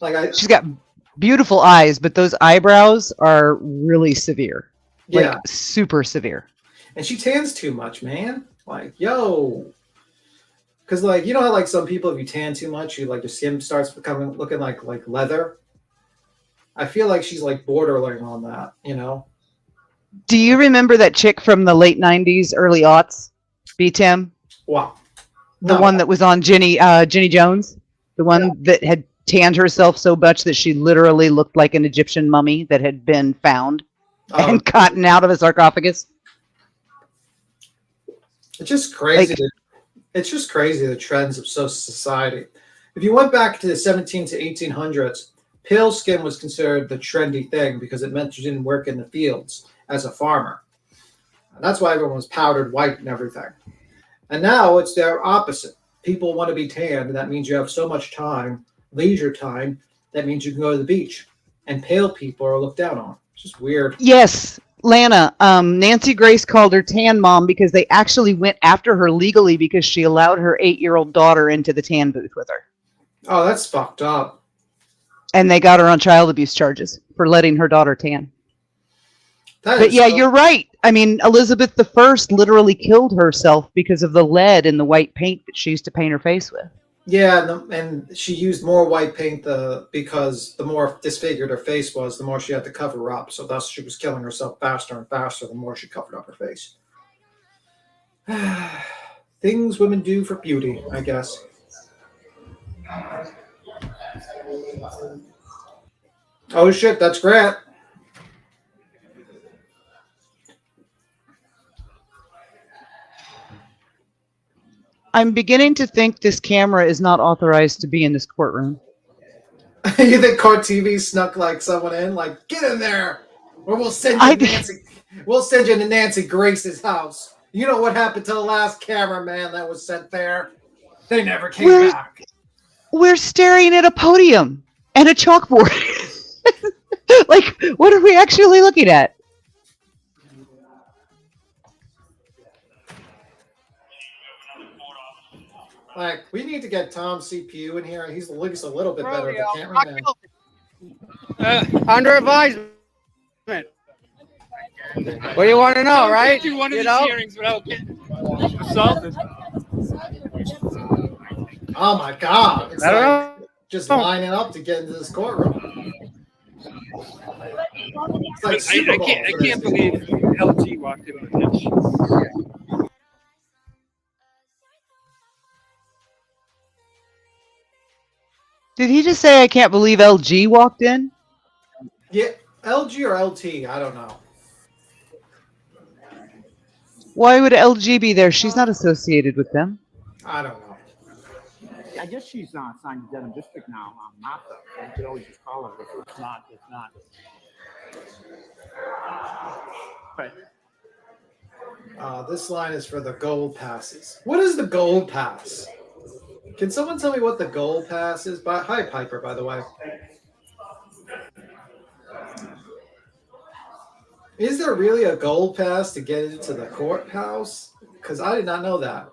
Like, she's got beautiful eyes, but those eyebrows are really severe. Like, super severe. And she tans too much, man. Like, yo. Because, like, you know how, like, some people, if you tan too much, your skin starts looking like leather? I feel like she's, like, borderline on that, Do you remember that chick from the late 90s, early aughts? B-Tim? Wow. The one that was on Jenny Jones? The one that had tanned herself so much that she literally looked like an Egyptian mummy that had been found and gotten out of a sarcophagus? It's just crazy. It's just crazy, the trends of society. If you went back to the 17 to 1800s, pale skin was considered the trendy thing because it meant you didn't work in the fields as a farmer. And that's why everyone was powdered white and everything. And now it's their opposite. People want to be tanned, and that means you have so much time, leisure time, that means you can go to the beach. And pale people are looked down on. It's just weird. Yes, Lana. Nancy Grace called her tan mom because they actually went after her legally because she allowed her 8-year-old daughter into the tan booth with her. Oh, that's fucked up. And they got her on child abuse charges for letting her daughter tan. But yeah, you're right. I mean, Elizabeth I literally killed herself because of the lead in the white paint that she used to paint her face with. Yeah, and she used more white paint because the more disfigured her face was, the more she had to cover up. So thus she was killing herself faster and faster the more she covered up her face. Things women do for beauty, I guess. Oh shit, that's Grant. I'm beginning to think this camera is not authorized to be in this courtroom. You think Court TV snuck like someone in? Like, get in there, or we'll send you to Nancy. We'll send you to Nancy Grace's house. You know what happened to the last cameraman that was sent there? They never came back. We're staring at a podium and a chalkboard. Like, what are we actually looking at? Like, we need to get Tom CPU in here. He's at least a little bit better Rodeo. of a cameraman. Under advisement. What do you want to know, right? Do one of You these know? hearings without getting assaulted. Oh my God! It's I don't like know. just lining up to get into this courtroom. It's like Super Bowl I for this can't dude. believe LG walked in with this. Did he just say I can't believe LG walked in? Yeah, LG or LT, I don't know. Why would LG be there? She's not associated with them. I don't know. I guess she's not signed to Denim District now. Not though. You could always just call her if it's not. If not. But This line is for the gold passes. What is the gold pass? Can someone tell me what the gold pass is? Hi, Piper, by the way. Is there really a gold pass to get into the courthouse? Because I did not know that.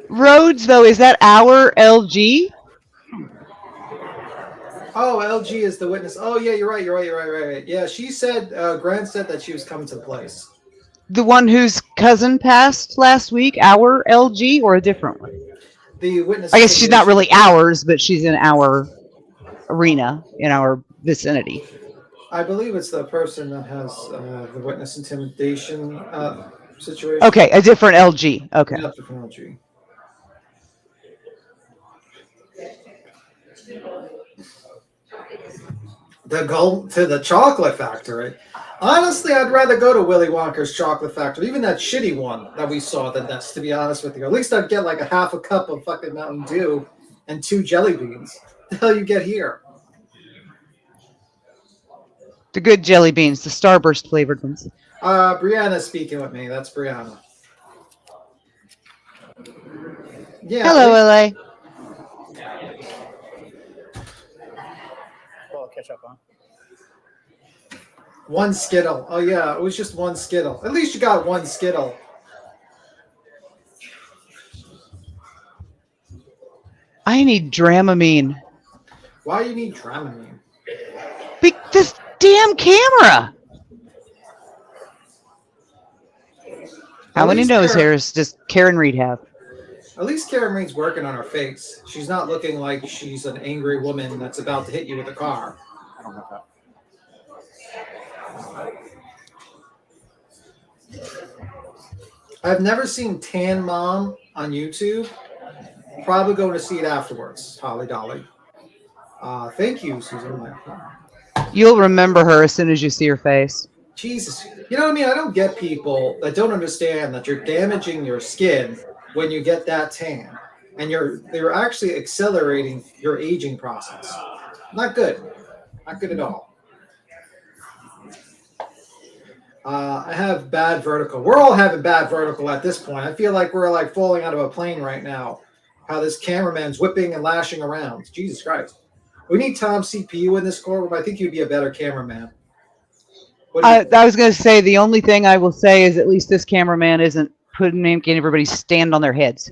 Rhodes, though, is that our LG? Oh, LG is the witness. Oh, yeah, you're right. Yeah, she said, Grant said that she was coming to the place. The one whose cousin passed last week, our LG, or a different one? The witness. I guess she's not really ours, but she's in our arena, in our vicinity. I believe it's the person that has the witness intimidation situation. Okay, a different LG. Okay. Yeah, different LG. The go to the chocolate factory. Honestly, I'd rather go to Willy Wonka's chocolate factory, even that shitty one that we saw, than this, to be honest with you. At least I'd get like a half a cup of fucking Mountain Dew and 2 jelly beans. What the hell you get here? The good jelly beans, the Starburst flavored ones. Brianna's speaking with me. That's Brianna. Yeah. Hello, LA. I'll catch up on. 1 Skittle. Oh, yeah. It was just 1 Skittle. At least you got 1 Skittle. I need Dramamine. Why do you need Dramamine? This damn camera. How many nose hairs does Karen Reed have? At least Karen Reed's working on her face. She's not looking like she's an angry woman that's about to hit you with a car. I don't have that. I've never seen Tan Mom on YouTube. Probably going to see it afterwards, Holly Dolly. Thank you, Susan. You'll remember her as soon as you see her face. Jesus. You know what I mean? I don't get people that don't understand that you're damaging your skin when you get that tan. And they're actually accelerating your aging process. Not good. Not good at all. I have bad vertical. We're all having bad vertical at this point. I feel like we're like falling out of a plane right now. How this cameraman's whipping and lashing around. Jesus Christ. We need Tom CPU in this courtroom. I think he'd be a better cameraman. I was going to say, the only thing I will say is at least this cameraman isn't making everybody stand on their heads.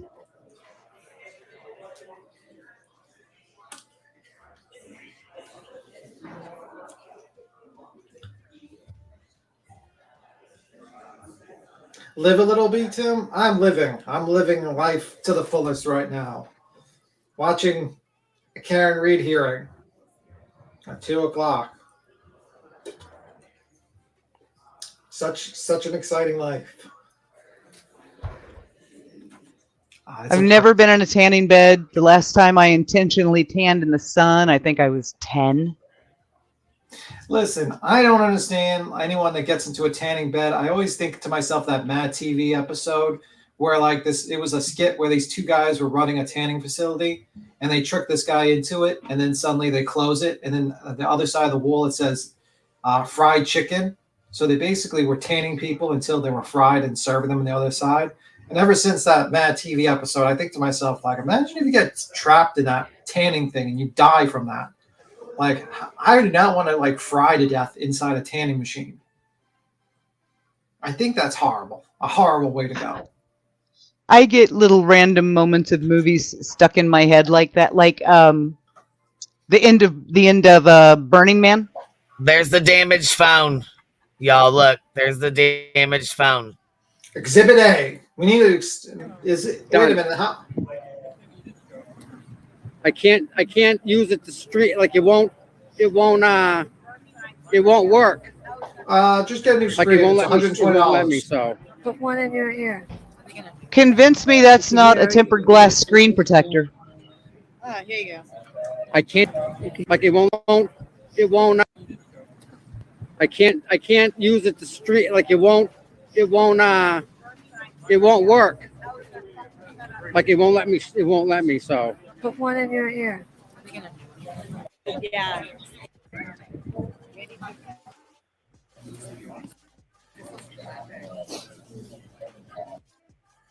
Live a little bit, Tim. I'm living life to the fullest right now. Watching a Karen Reed hearing at 2:00. Such an exciting life. I've never been in a tanning bed. The last time I intentionally tanned in the sun, I think I was 10. Listen, I don't understand anyone that gets into a tanning bed. I always think to myself that Mad TV episode where it was a skit where these 2 guys were running a tanning facility and they tricked this guy into it, and then suddenly they close it, and then on the other side of the wall it says fried chicken. So they basically were tanning people until they were fried and serving them on the other side. And ever since that Mad TV episode, I think to myself, like, imagine if you get trapped in that tanning thing and you die from that. Like, I do not want to, like, fry to death inside a tanning machine. I think that's horrible. A horrible way to go. I get little random moments of movies stuck in my head like that, like the end of Burning Man. There's the damage found. Y'all look, there's the damage found. Exhibit A. We need to. Is it? Wait a minute. How? I can't use it to stream. Like it won't work. Just get a new Like screen. it won't It's let me. It won't let me. $120. So Put one in your ear. Convince me that's not a tempered glass screen protector. Here you go. I can't. Like it won't. I can't use it to stream. Like it won't work. Like it won't let me. It won't let me. So Put one in your ear. Yeah.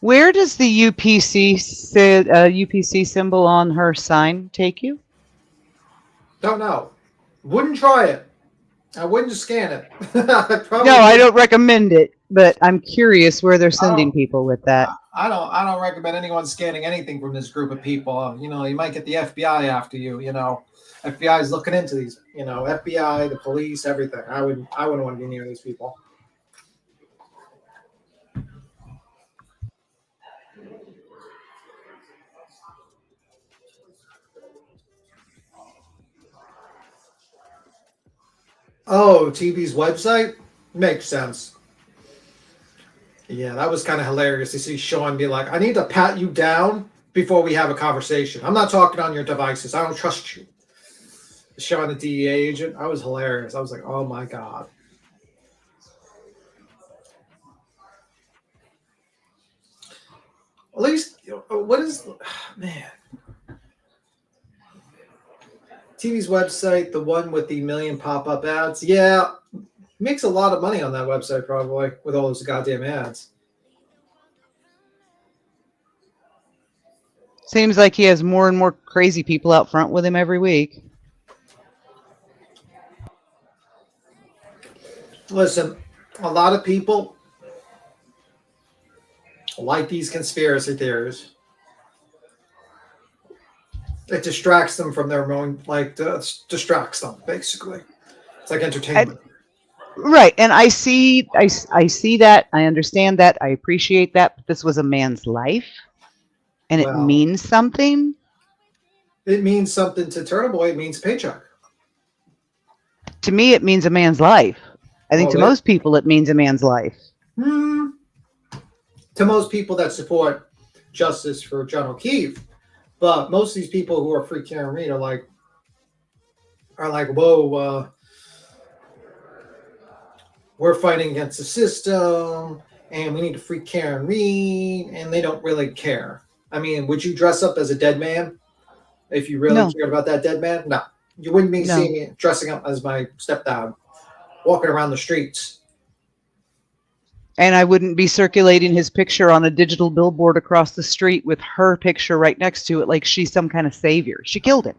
Where does the UPC symbol on her sign take you? Don't know. Wouldn't try it. I wouldn't scan it. No, I don't recommend it, but I'm curious where they're sending people with that. I don't recommend anyone scanning anything from this group of people. You know, you might get the FBI after you. You know, FBI is looking into these. You know, FBI, the police, everything. I wouldn't want to be near these people. Oh, TV's website? Makes sense. Yeah, that was kind of hilarious to see Sean be like, I need to pat you down before we have a conversation. I'm not talking on your devices. I don't trust you. Sean, the DEA agent, I was hilarious. I was like, oh my God. At least, what is, man. TV's website, the one with the million pop-up ads. Yeah, makes a lot of money on that website probably with all those goddamn ads. Seems like he has more and more crazy people out front with him every week. Listen, a lot of people like these conspiracy theories. It distracts them from their own, distracts them, basically. It's like entertainment. Right, and I see that. I understand that. I appreciate that. But this was a man's life, and it means something. It means something to Turtle Boy. It means paycheck. To me, it means a man's life. I think to most people, it means a man's life. To most people that support justice for John O'Keefe, but most of these people who are free Karen Reed are like, whoa, we're fighting against the system, and we need to free Karen Reed, and they don't really care. I mean, would you dress up as a dead man if you really cared about that dead man? No. You wouldn't be seeing me dressing up as my stepdad, walking around the streets. And I wouldn't be circulating his picture on a digital billboard across the street with her picture right next to it like she's some kind of savior. She killed him.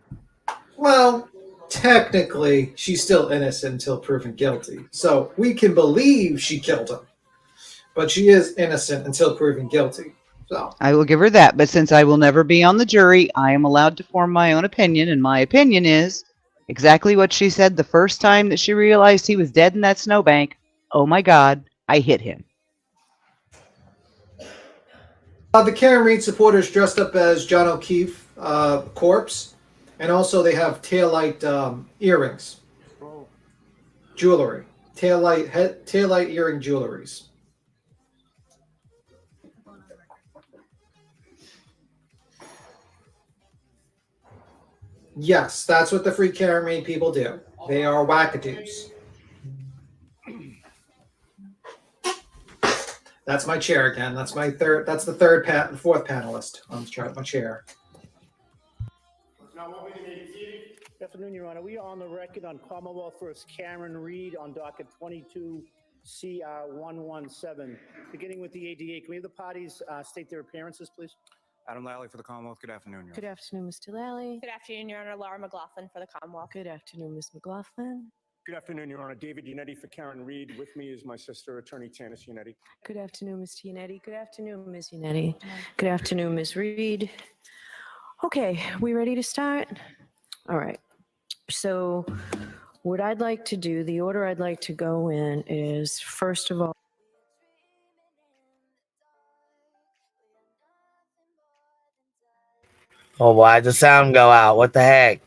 Well, technically, she's still innocent until proven guilty. So we can believe she killed him. But she is innocent until proven guilty. So I will give her that. But since I will never be on the jury, I am allowed to form my own opinion. And my opinion is exactly what she said the first time that she realized he was dead in that snowbank. Oh my God, I hit him. The Karen Reed supporters dressed up as John O'Keefe corpse. And also they have taillight earrings. Jewelry. Taillight earring jewelries. Yes, that's what the free Karen Reed people do. They are wackadoos. That's my chair again. That's my third. That's the fourth panelist on my chair. Good afternoon, Your Honor. We are on the record on Commonwealth vs. Karen Reed on docket 22 CR 117. Beginning with the ADA, can we have the parties state their appearances, please? Adam Lally for the Commonwealth. Good afternoon, Your Honor. Good afternoon, Mr. Lally. Good afternoon, Your Honor. Laura McLaughlin for the Commonwealth. Good afternoon, Ms. McLaughlin. Good afternoon, Your Honor. David Unetti for Karen Reed. With me is my sister, Attorney Tanis Unetti. Good afternoon, Mr. Unetti. Good afternoon, Ms. Unetti. Good afternoon, Ms. Reed. Okay, we ready to start? All right. So what I'd like to do, the order I'd like to go in is, first of all, Oh, why'd the sound go out? What the heck?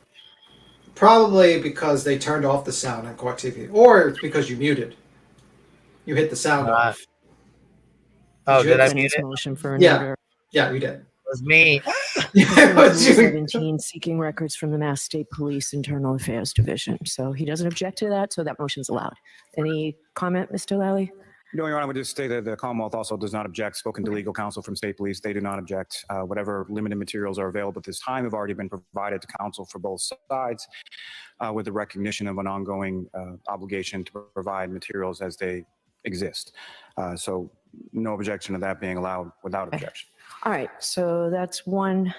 Probably because they turned off the sound on Court TV, or it's because you muted. You hit the sound off. Oh, did I mute defendant's it? motion for an Yeah. order. Yeah, you did. It was me. It was Rule you. 17, seeking records from the Mass State Police Internal Affairs Division. So he doesn't object to that, so that motion's allowed. Any comment, Mr. Lally? No, Your Honor, I would just say that the Commonwealth also does not object. Spoken to legal counsel from State Police, they do not object. Whatever limited materials are available at this time have already been provided to counsel for both sides with the recognition of an ongoing obligation to provide materials as they exist. So no objection to that being allowed without objection. All right, so that's one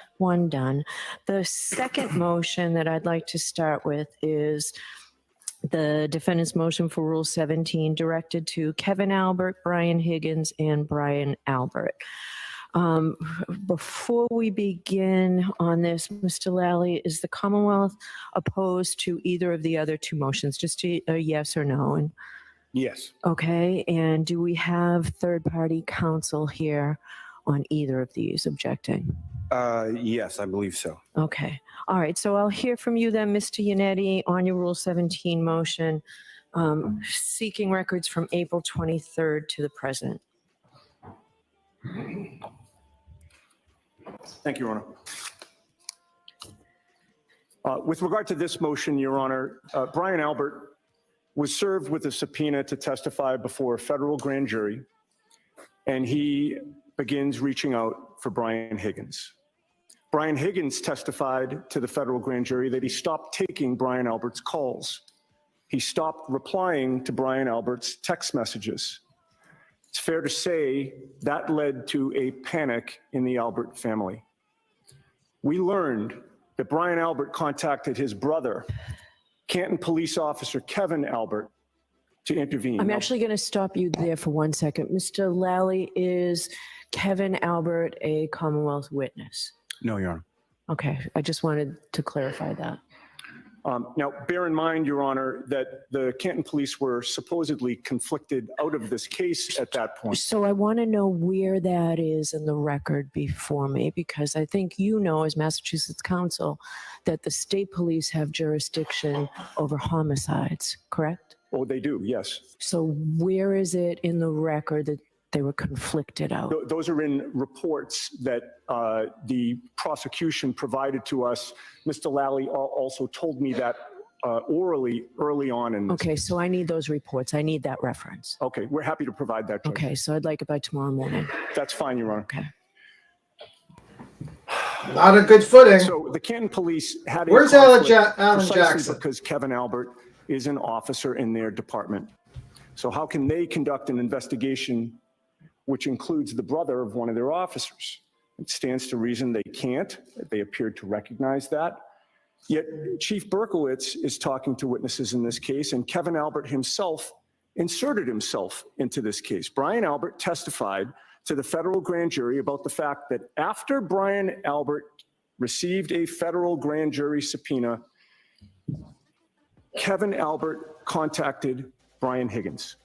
done. The second motion that I'd like to start with is the defendant's motion for Rule 17 directed to Kevin Albert, Brian Higgins, and Brian Albert. Before we begin on this, Mr. Lally, is the Commonwealth opposed to either of the other two motions? Just a yes or no? And Yes. okay, and do we have third-party counsel here on either of these objecting? Yes, I believe so. Okay, all right, so I'll hear from you then, Mr. Unetti, on your Rule 17 motion, seeking records from April 23rd to the present. Thank you, Your Honor. With regard to this motion, Your Honor, Brian Albert was served with a subpoena to testify before a federal grand jury, and he begins reaching out for Brian Higgins. Brian Higgins testified to the federal grand jury that he stopped taking Brian Albert's calls. He stopped replying to Brian Albert's text messages. It's fair to say that led to a panic in the Albert family. We learned that Brian Albert contacted his brother, Canton Police Officer Kevin Albert, to intervene. I'm actually going to stop you there for 1 second. Mr. Lally, is Kevin Albert a Commonwealth witness? No, Your Honor. Okay, I just wanted to clarify that. Now, bear in mind, Your Honor, that the Canton police were supposedly conflicted out of this case at that point. So I want to know where that is in the record before me, because I think you know, as Massachusetts counsel, that the state police have jurisdiction over homicides, correct? Oh, they do, yes. So where is it in the record that they were conflicted out? Those are in reports that the prosecution provided to us. Mr. Lally also told me that orally early on in this. Okay, so I need those reports. I need that reference. Okay, we're happy to provide that, Judge. Okay, so I'd like it by tomorrow morning. That's fine, Your Honor. Okay. Not a good footing. So the Canton police had a Where's Alan precisely Jackson? because Kevin Albert is an officer in their department. So how can they conduct an investigation which includes the brother of one of their officers? It stands to reason they can't. They appeared to recognize that. Yet Chief Berkowitz is talking to witnesses in this case, and Kevin Albert himself inserted himself into this case. Brian Albert testified to the federal grand jury about the fact that after Brian Albert received a federal grand jury subpoena, Kevin Albert contacted Brian Higgins.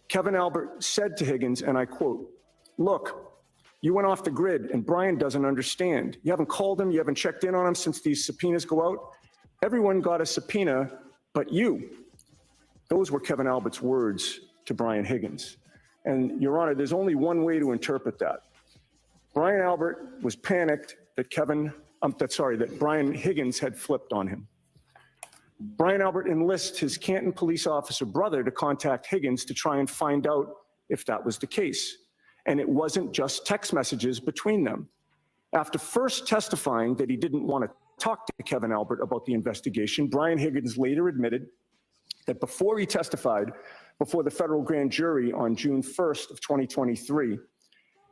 Kevin Albert said to Higgins, and I quote, "Look, you went off the grid and Brian doesn't understand. You haven't called him, you haven't checked in on him since these subpoenas go out. Everyone got a subpoena, but you." Those were Kevin Albert's words to Brian Higgins. And Your Honor, there's only one way to interpret that. Brian Albert was panicked that that Brian Higgins had flipped on him. Brian Albert enlists his Canton police officer brother to contact Higgins to try and find out if that was the case. And it wasn't just text messages between them. After first testifying that he didn't want to talk to Kevin Albert about the investigation, Brian Higgins later admitted that before he testified before the federal grand jury on June 1st of 2023,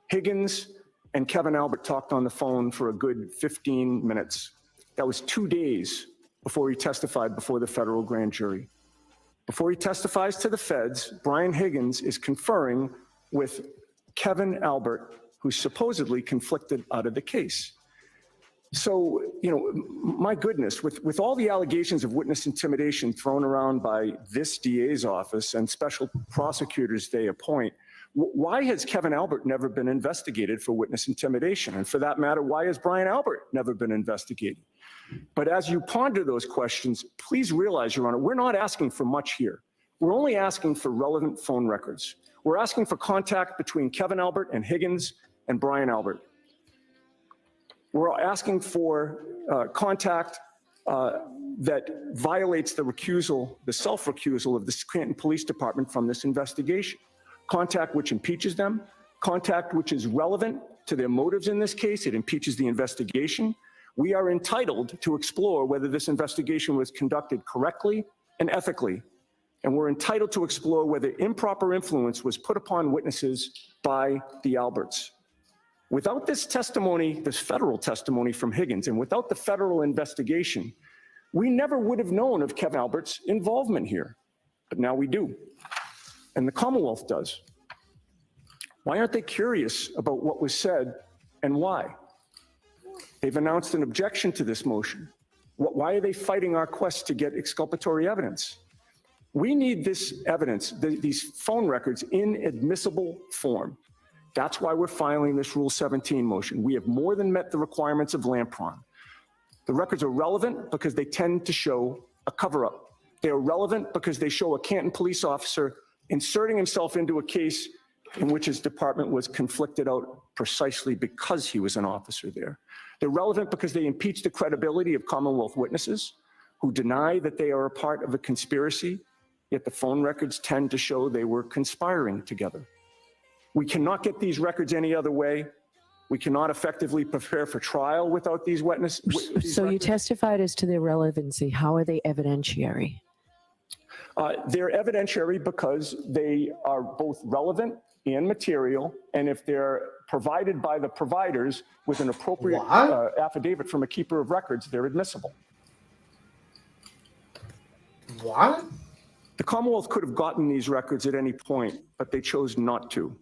Higgins and Kevin Albert talked on the phone for a good 15 minutes. That was 2 days before he testified before the federal grand jury. Before he testifies to the feds, Brian Higgins is conferring with Kevin Albert, who's supposedly conflicted out of the case. So, you know, my goodness, with all the allegations of witness intimidation thrown around by this DA's office and special prosecutors they appoint, why has Kevin Albert never been investigated for witness intimidation? And for that matter, why has Brian Albert never been investigated? But as you ponder those questions, please realize, Your Honor, we're not asking for much here. We're only asking for relevant phone records. We're asking for contact between Kevin Albert and Higgins and Brian Albert. We're asking for contact that violates the recusal, the self-recusal of the Scranton Police Department from this investigation. Contact which impeaches them, contact which is relevant to their motives in this case. It impeaches the investigation. We are entitled to explore whether this investigation was conducted correctly and ethically. And we're entitled to explore whether improper influence was put upon witnesses by the Alberts. Without this testimony, this federal testimony from Higgins, and without the federal investigation, we never would have known of Kevin Albert's involvement here. But now we do. And the Commonwealth does. Why aren't they curious about what was said and why? They've announced an objection to this motion. Why are they fighting our quest to get exculpatory evidence? We need this evidence, these phone records, in admissible form. That's why we're filing this Rule 17 motion. We have more than met the requirements of Lampron. The records are relevant because they tend to show a cover-up. They are relevant because they show a Canton police officer inserting himself into a case in which his department was conflicted out precisely because he was an officer there. They're relevant because they impeach the credibility of Commonwealth witnesses who deny that they are a part of a conspiracy, yet the phone records tend to show they were conspiring together. We cannot get these records any other way. We cannot effectively prepare for trial without these witnesses. So you testified as to their relevancy. How are they evidentiary? They're evidentiary because they are both relevant and material, and if they're provided by the providers with an appropriate affidavit from a keeper of records, they're admissible. What? The Commonwealth could have gotten these records at any point, but they chose not to.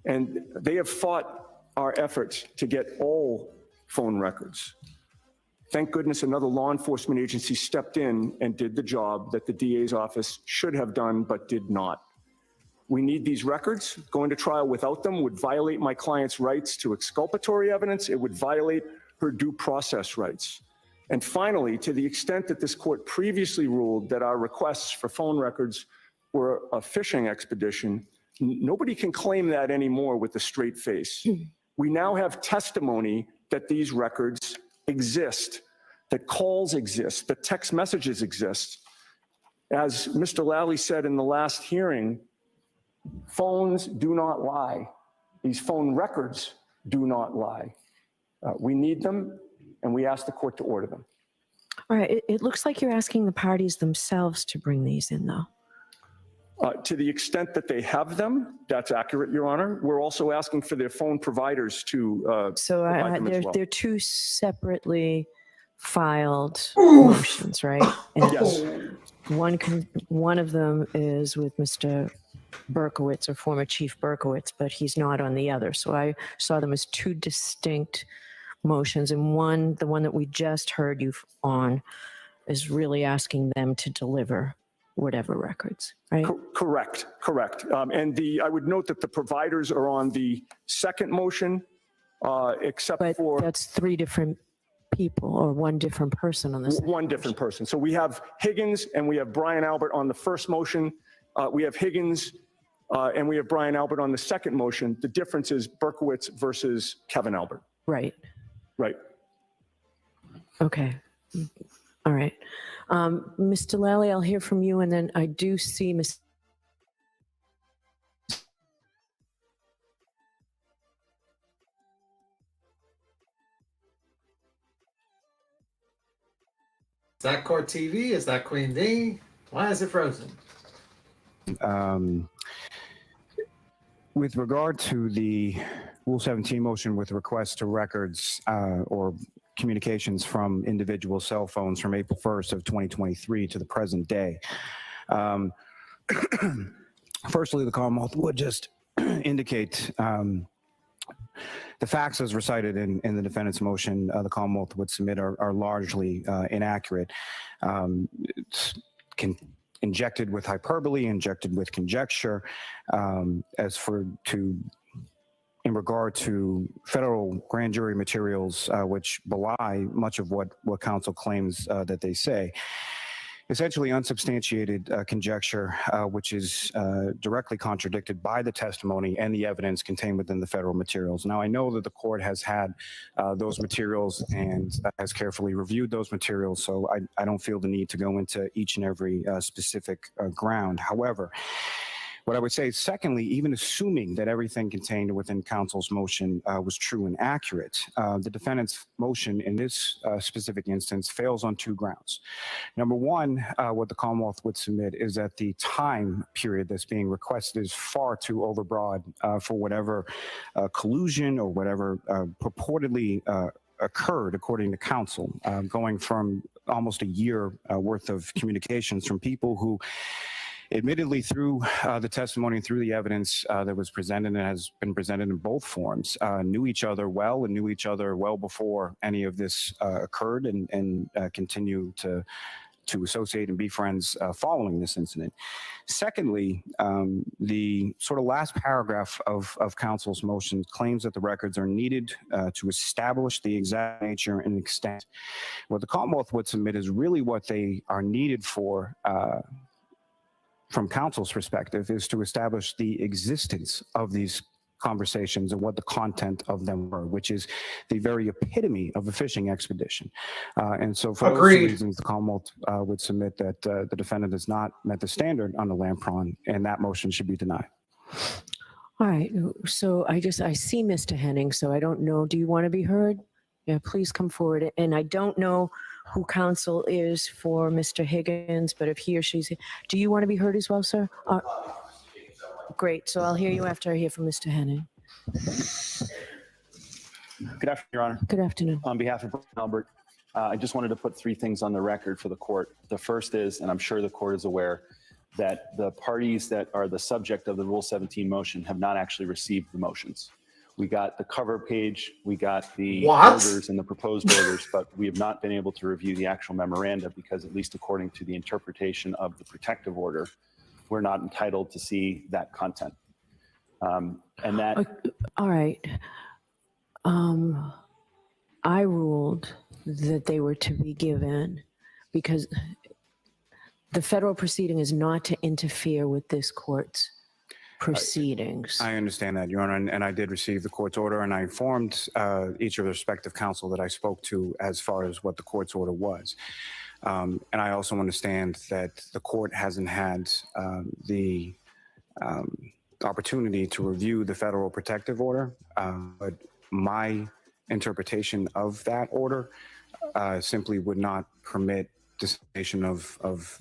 And they have fought our efforts to get all phone records. Thank goodness another law enforcement agency stepped in and did the job that the DA's office should have done but did not. We need these records. Going to trial without them would violate my client's rights to exculpatory evidence. It would violate her due process rights. And finally, to the extent that this court previously ruled that our requests for phone records were a fishing expedition, nobody can claim that anymore with a straight face. We now have testimony that these records exist, that calls exist, that text messages exist. As Mr. Lally said in the last hearing, phones do not lie. These phone records do not lie. We need them, and we ask the court to order them. All right. It looks like you're asking the parties themselves to bring these in, though. To the extent that they have them, that's accurate, Your Honor. We're also asking for their phone providers to provide them as well. They're two separately filed motions, right? And yes. One of them is with Mr. Berkowitz, or former Chief Berkowitz, but he's not on the other. So I saw them as two distinct motions, and the one that we just heard you on, is really asking them to deliver whatever records, right? Correct. And I would note that the providers are on the second motion, except for... that's three different people, or one different person on this. One different person. So we have Higgins and we have Brian Albert on the first motion. We have Higgins and we have Brian Albert on the second motion. The difference is Berkowitz versus Kevin Albert. Right. Right. Okay. All right. Mr. Lally, I'll hear from you, and then I do see Ms. Is that Court TV? Is that Queen D? Why is it frozen? With regard to the Rule 17 motion with request to records or communications from individual cell phones from April 1st of 2023 to the present day, Firstly, the Commonwealth would just indicate the facts as recited in the defendant's motion the Commonwealth would submit are largely inaccurate. It's injected with hyperbole, injected with conjecture, in regard to federal grand jury materials, which belie much of what counsel claims that they say. Essentially unsubstantiated conjecture, which is directly contradicted by the testimony and the evidence contained within the federal materials. Now, I know that the court has had those materials and has carefully reviewed those materials, so I don't feel the need to go into each and every specific ground. However, what I would say is, secondly, even assuming that everything contained within counsel's motion was true and accurate, the defendant's motion in this specific instance fails on two grounds. Number one, what the Commonwealth would submit is that the time period that's being requested is far too overbroad for whatever collusion or whatever purportedly occurred, according to counsel, going from almost a year worth of communications from people who admittedly, through the testimony and through the evidence that was presented and has been presented in both forms, knew each other well and knew each other well before any of this occurred and continue to associate and be friends following this incident. Secondly, the sort of last paragraph of counsel's motion claims that the records are needed to establish the exact nature and extent. What the Commonwealth would submit is really what they are needed for from counsel's perspective, is to establish the existence of these conversations and what the content of them were, which is the very epitome of a fishing expedition. And so for those two reasons, the Commonwealth would submit that the defendant has not met the standard on the Lampron, and that motion should be denied. All right, so I see Mr. Henning, so I don't know, do you want to be heard? Yeah, please come forward. And I don't know who counsel is for Mr. Higgins, but if he or she's, do you want to be heard as well, sir? Great, so I'll hear you after I hear from Mr. Henning. Good afternoon, Your Honor. Good afternoon. On behalf of Brian Albert, I just wanted to put three things on the record for the court. The first is, and I'm sure the court is aware, that the parties that are the subject of the Rule 17 motion have not actually received the motions. We got the cover page, we got the orders and the proposed orders, but we have not been able to review the actual memoranda because, at least according to the interpretation of the protective order, we're not entitled to see that content. And that... All right. I ruled that they were to be given because the federal proceeding is not to interfere with this court's proceedings. I understand that, Your Honor, and I did receive the court's order, and I informed each of the respective counsel that I spoke to as far as what the court's order was. And I also understand that the court hasn't had the opportunity to review the federal protective order, but my interpretation of that order simply would not permit dissemination of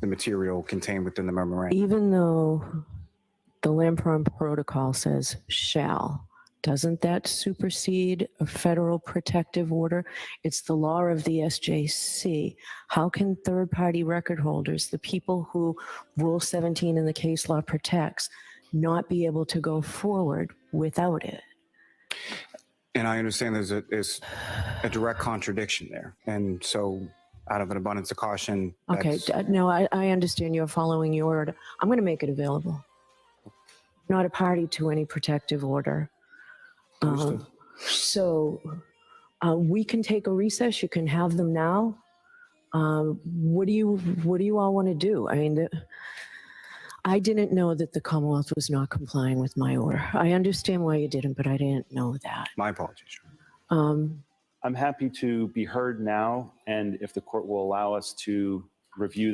the material contained within the memorandum. Even though the Lampron Protocol says shall, doesn't that supersede a federal protective order? It's the law of the SJC. How can third-party record holders, the people who Rule 17 in the case law protects, not be able to go forward without it? And I understand there's a direct contradiction there. And so out of an abundance of caution. Okay, no, I understand you're following your order. I'm going to make it available. Not a party to any protective order. So we can take a recess. You can have them now. What do you all want to do? I mean, I didn't know that the Commonwealth was not complying with my order. I understand why you didn't, but I didn't know that. My apologies. I'm happy to be heard now, and if the court will allow us to review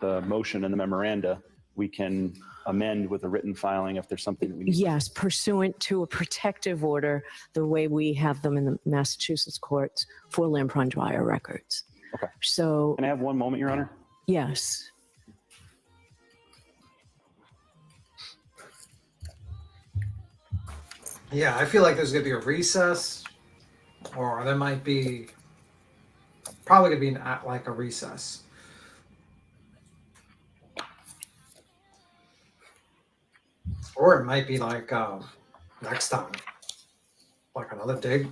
the motion and the memoranda, we can amend with a written filing if there's something that we need. Yes, pursuant to a protective order, the way we have them in the Massachusetts courts for Lampron Dwyer records. Okay. So. Can I have one moment, Your Honor? Yes. Yeah, I feel like there's going to be a recess, or there might be probably going to be like a recess. Or it might be like next time, like another dig.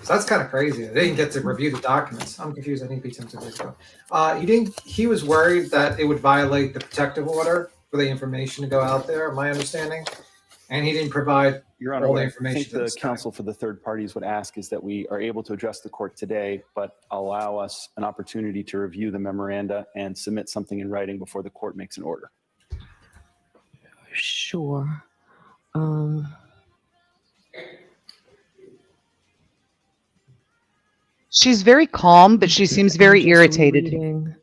So that's kind of crazy. They didn't get to review the documents. I'm confused. I think beat him 2 days ago. He didn't. He was worried that it would violate the protective order for the information to go out there. My understanding, and he didn't provide Your Honor, all what the I information. think the counsel for the third parties would ask is that we are able to address the court today, but allow us an opportunity to review the memoranda and submit something in writing before the court makes an order. Sure. She's very calm, but she seems very I'm just irritated. Reading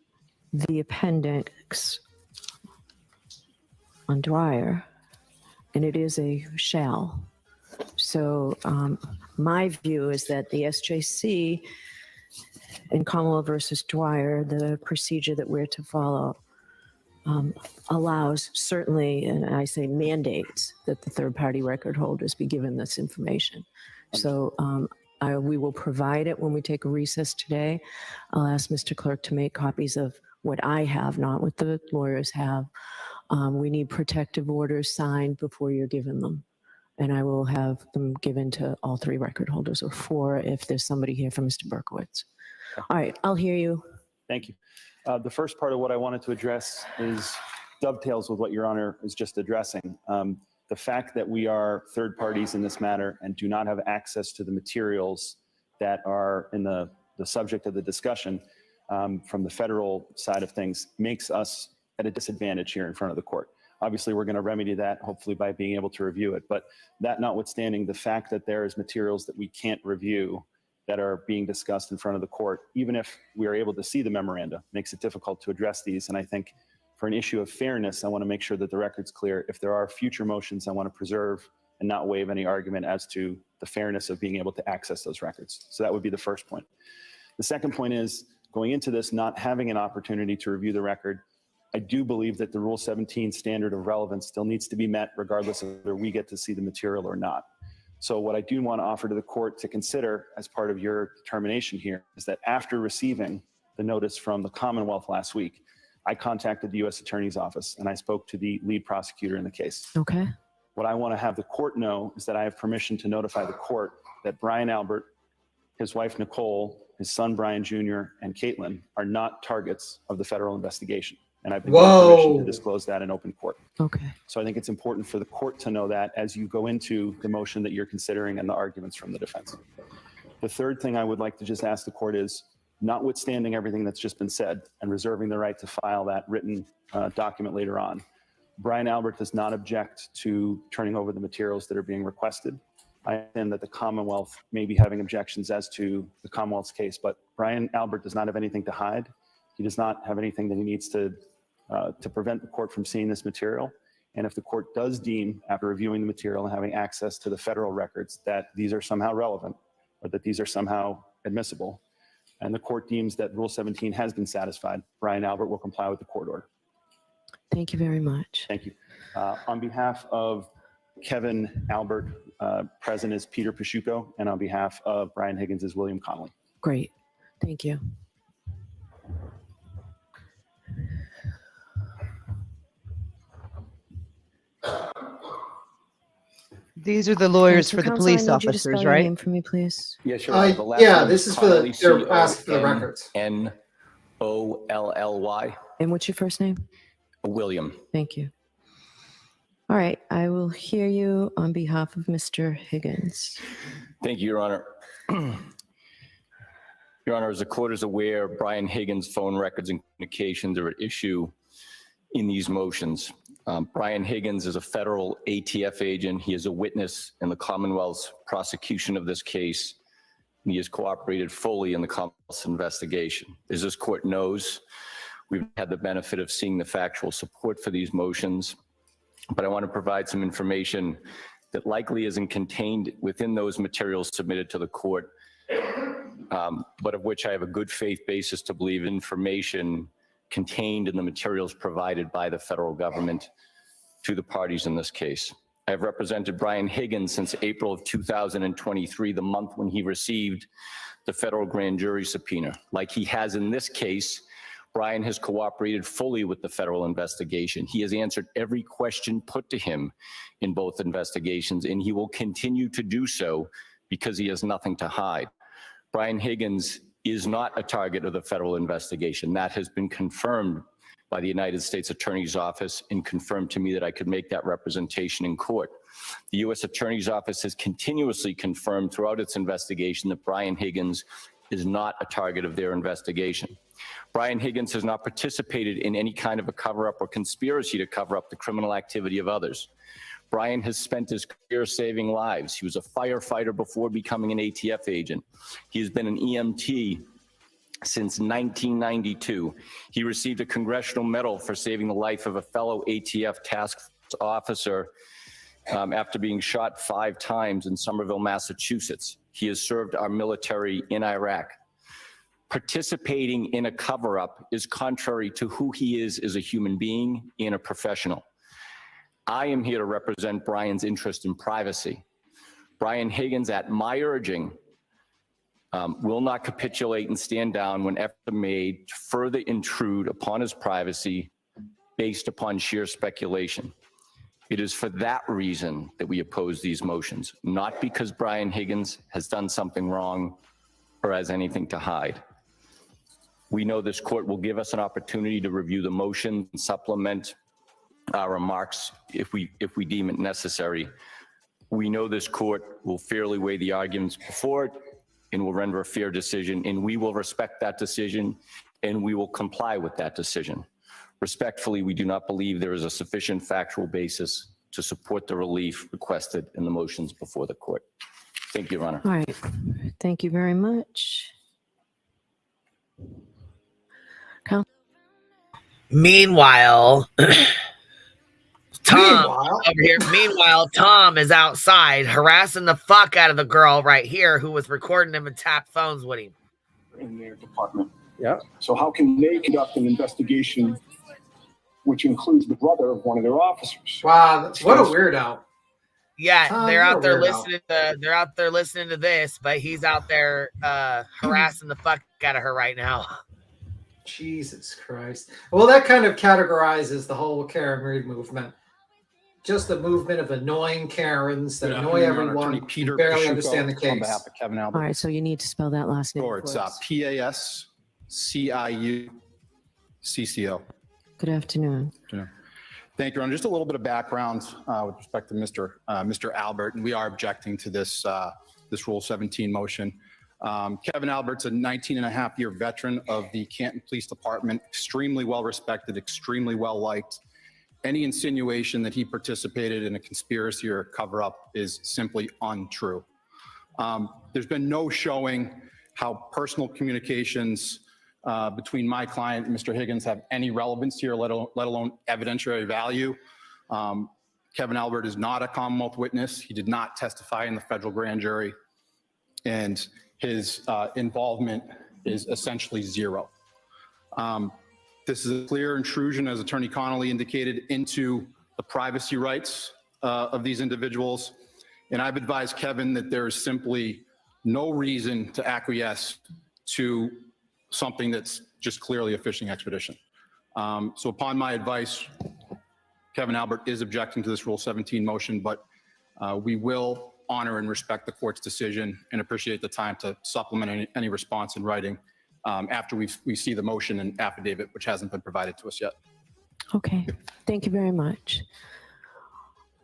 the appendix on Dwyer, and it is a shall. So my view is that the SJC in Commonwealth versus Dwyer, the procedure that we're to follow, allows certainly, and I say mandates, that the third party record holders be given this information. So we will provide it when we take a recess today. I'll ask Mr. Clerk to make copies of what I have, not what the lawyers have. We need protective orders signed before you're given them. And I will have them given to all 3 record holders, or 4 if there's somebody here from Mr. Berkowitz. All right, I'll hear you. Thank you. The first part of what I wanted to address is dovetails with what Your Honor is just addressing. The fact that we are third parties in this matter and do not have access to the materials that are in the subject of the discussion from the federal side of things makes us at a disadvantage here in front of the court. Obviously, we're going to remedy that, hopefully, by being able to review it. But that notwithstanding, the fact that there is materials that we can't review that are being discussed in front of the court, even if we are able to see the memoranda, makes it difficult to address these. And I think for an issue of fairness, I want to make sure that the record's clear. If there are future motions, I want to preserve and not waive any argument as to the fairness of being able to access those records. So that would be the first point. The second point is, going into this, not having an opportunity to review the record, I do believe that the Rule 17 standard of relevance still needs to be met regardless of whether we get to see the material or not. So what I do want to offer to the court to consider as part of your determination here is that after receiving the notice from the Commonwealth last week, I contacted the U.S. Attorney's Office and I spoke to the lead prosecutor in the case. Okay. What I want to have the court know is that I have permission to notify the court that Brian Albert, his wife Nicole, his son Brian Jr., and Caitlin are not targets of the federal investigation. And I've been given permission to disclose that in open court. Okay. So I think it's important for the court to know that as you go into the motion that you're considering and the arguments from the defense. The third thing I would like to just ask the court is, notwithstanding everything that's just been said and reserving the right to file that written document later on, Brian Albert does not object to turning over the materials that are being requested. I understand that the Commonwealth may be having objections as to the Commonwealth's case, but Brian Albert does not have anything to hide. He does not have anything that he needs to prevent the court from seeing this material. And if the court does deem, after reviewing the material and having access to the federal records, that these are somehow relevant or that these are somehow admissible, and the court deems that Rule 17 has been satisfied, Brian Albert will comply with the court order. Thank you very much. Thank you. On behalf of Kevin Albert, present is Peter Paschuko, and on behalf of Brian Higgins is William Connolly. Great. Thank you. These are the lawyers for the Counsel, police I need you to spell officers, your right? name for me, please. Yeah, sure. The last Yeah, name this is for Connolly, the, they're asking for the Connolly. records. And what's your first name? William. Thank you. All right, I will hear you on behalf of Mr. Higgins. Thank you, Your Honor. Your Honor, as the court is aware, Brian Higgins' phone records and communications are at issue in these motions. Brian Higgins is a federal ATF agent. He is a witness in the Commonwealth's prosecution of this case. And he has cooperated fully in the Commonwealth's investigation. As this court knows, we've had the benefit of seeing the factual support for these motions, but I want to provide some information that likely isn't contained within those materials submitted to the court, but of which I have a good faith basis to believe information contained in the materials provided by the federal government to the parties in this case. I have represented Brian Higgins since April of 2023, the month when he received the federal grand jury subpoena. Like he has in this case, Brian has cooperated fully with the federal investigation. He has answered every question put to him in both investigations, and he will continue to do so because he has nothing to hide. Brian Higgins is not a target of the federal investigation. That has been confirmed by the United States Attorney's Office and confirmed to me that I could make that representation in court. The U.S. Attorney's Office has continuously confirmed throughout its investigation that Brian Higgins is not a target of their investigation. Brian Higgins has not participated in any kind of a cover-up or conspiracy to cover up the criminal activity of others. Brian has spent his career saving lives. He was a firefighter before becoming an ATF agent. He has been an EMT since 1992. He received a congressional medal for saving the life of a fellow ATF task force officer after being shot 5 times in Somerville, Massachusetts. He has served our military in Iraq. Participating in a cover-up is contrary to who he is as a human being and a professional. I am here to represent Brian's interest in privacy. Brian Higgins, at my urging, will not capitulate and stand down when efforts are made to further intrude upon his privacy based upon sheer speculation. It is for that reason that we oppose these motions, not because Brian Higgins has done something wrong or has anything to hide. We know this court will give us an opportunity to review the motion and supplement our remarks if we deem it necessary. We know this court will fairly weigh the arguments before it and will render a fair decision, and we will respect that decision and we will comply with that decision. Respectfully, we do not believe there is a sufficient factual basis to support the relief requested in the motions before the court. Thank you, Your Honor. All right. Thank you very much. Meanwhile, Meanwhile, Tom is outside harassing the fuck out of the girl right here who was recording him and tapped phones with him. In their department. Yeah. So how can they conduct an investigation which includes the brother of one of their officers? Wow, what a weirdo. Yeah, Tom, they're out there weirdo. listening to this, but he's out there harassing the fuck out of her right now. Jesus Christ. Well, that kind of categorizes the whole Karen Reed movement. Just a movement of annoying Karens that annoy everyone, Peter barely Paschuko understand the case. On behalf of Kevin Albert. All right, so you need to spell that last name. Sure, it's Pasciucco. Good afternoon. Thank you, Ron. Just a little bit of background with respect to Mr. Albert, and we are objecting to this Rule 17 motion. Kevin Albert's a 19-and-a-half-year veteran of the Canton Police Department, extremely well-respected, extremely well-liked. Any insinuation that he participated in a conspiracy or a cover-up is simply untrue. There's been no showing how personal communications between my client and Mr. Higgins have any relevance here, let alone evidentiary value. Kevin Albert is not a Commonwealth witness. He did not testify in the federal grand jury, and his involvement is essentially zero. This is a clear intrusion, as Attorney Connolly indicated, into the privacy rights of these individuals. And I've advised Kevin that there is simply no reason to acquiesce to something that's just clearly a fishing expedition. So upon my advice, Kevin Albert is objecting to this Rule 17 motion, but we will honor and respect the court's decision and appreciate the time to supplement any response in writing after we see the motion and affidavit, which hasn't been provided to us yet. Okay, thank you very much.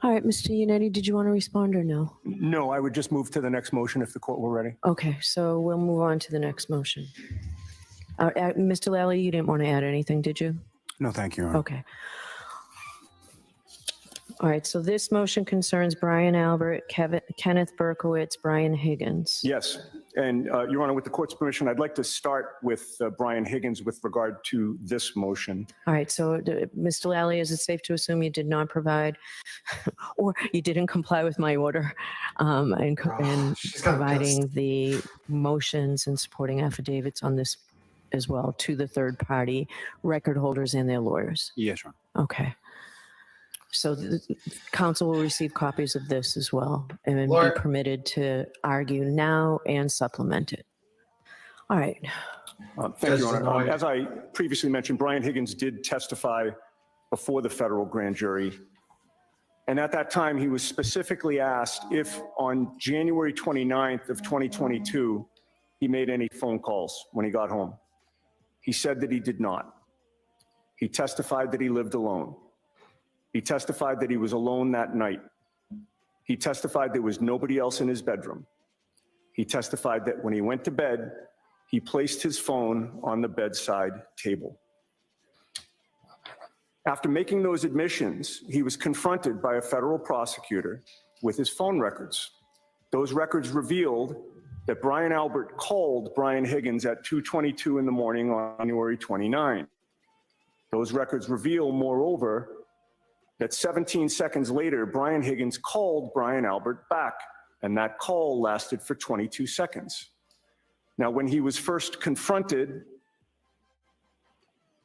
All right, Mr. Yannetti, did you want to respond or no? No, I would just move to the next motion if the court were ready. Okay, so we'll move on to the next motion. Mr. Lally, you didn't want to add anything, did you? No, thank you, Your Honor. Okay. All right, so this motion concerns Brian Albert, Kenneth Berkowitz, Brian Higgins. Yes, and Your Honor, with the court's permission, I'd like to start with Brian Higgins with regard to this motion. All right, so Mr. Lally, is it safe to assume you did not provide or you didn't comply with my order in providing the motions and supporting affidavits on this as well to the third party record holders and their lawyers? Yes, Your Honor. Okay. So the council will receive copies of this as well and Laura. be permitted to argue now and supplement it. All right. Thank you, Your Judge Honor. Denoy. As I previously mentioned, Brian Higgins did testify before the federal grand jury. And at that time, he was specifically asked if on January 29th of 2022, he made any phone calls when he got home. He said that he did not. He testified that he lived alone. He testified that he was alone that night. He testified there was nobody else in his bedroom. He testified that when he went to bed, he placed his phone on the bedside table. After making those admissions, he was confronted by a federal prosecutor with his phone records. Those records revealed that Brian Albert called Brian Higgins at 2:22 in the morning on January 29. Those records reveal, moreover, that 17 seconds later, Brian Higgins called Brian Albert back, and that call lasted for 22 seconds. Now, when he was first confronted,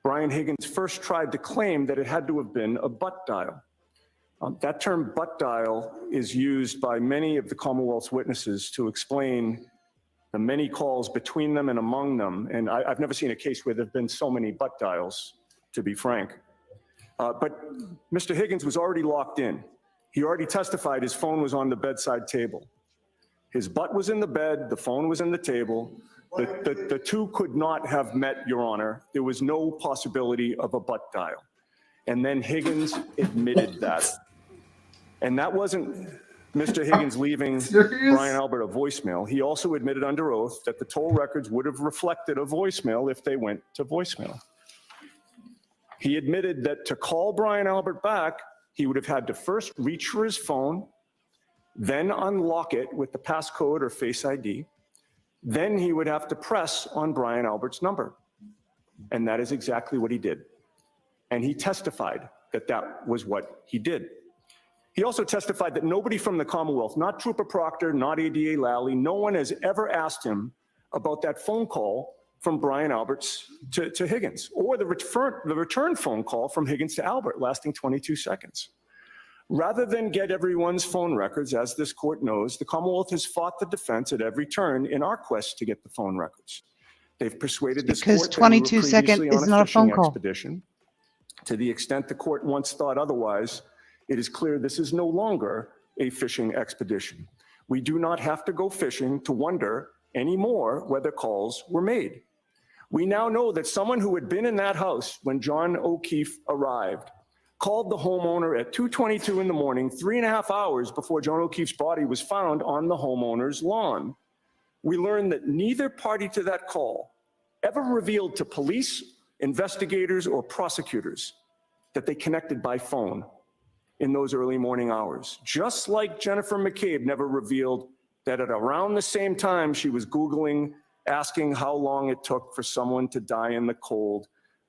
Brian Higgins first tried to claim that it had to have been a butt dial. That term butt dial is used by many of the Commonwealth's witnesses to explain the many calls between them and among them. And I've never seen a case where there have been so many butt dials, to be frank. But Mr. Higgins was already locked in. He already testified his phone was on the bedside table. His butt was in the bed, the phone was in the table. The two could not have met, Your Honor. There was no possibility of a butt dial. And then Higgins admitted that. And that wasn't Mr. Higgins leaving Brian Albert a voicemail. He also admitted under oath that the toll records would have reflected a voicemail if they went to voicemail. He admitted that to call Brian Albert back, he would have had to first reach for his phone, then unlock it with the passcode or Face ID. Then he would have to press on Brian Albert's number. And that is exactly what he did. And he testified that that was what he did. He also testified that nobody from the Commonwealth, not Trooper Proctor, not ADA Lally, no one has ever asked him about that phone call from Brian Alberts to Higgins, or the return phone call from Higgins to Albert lasting 22 seconds. Rather than get everyone's phone records, as this court knows, the Commonwealth has fought the defense at every turn in our quest to get the phone records. They've persuaded this court that we were 22 seconds previously is on not a phone fishing call. expedition. To the extent the court once thought otherwise, it is clear this is no longer a fishing expedition. We do not have to go fishing to wonder anymore whether calls were made. We now know that someone who had been in that house when John O'Keefe arrived called the homeowner at 2:22 in the morning, 3.5 hours before John O'Keefe's body was found on the homeowner's lawn. We learned that neither party to that call ever revealed to police, investigators, or prosecutors that they connected by phone in those early morning hours. Just like Jennifer McCabe never revealed that at around the same time she was Googling, asking how long it took for someone to die in the cold,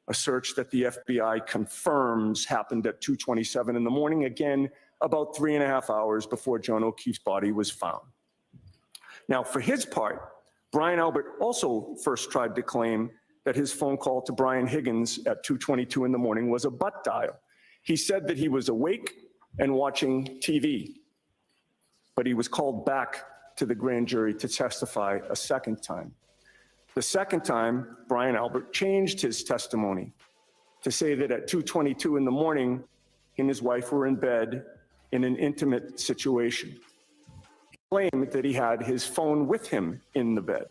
a search that the FBI confirms happened at 2:27 in the morning, again, about 3.5 hours before John O'Keefe's body was found. Now, for his part, Brian Albert also first tried to claim that his phone call to Brian Higgins at 2:22 in the morning was a butt dial. He said that he was awake and watching TV, but he was called back to the grand jury to testify a second time. The second time, Brian Albert changed his testimony to say that at 2:22 in the morning, he and his wife were in bed in an intimate situation. He claimed that he had his phone with him in the bed.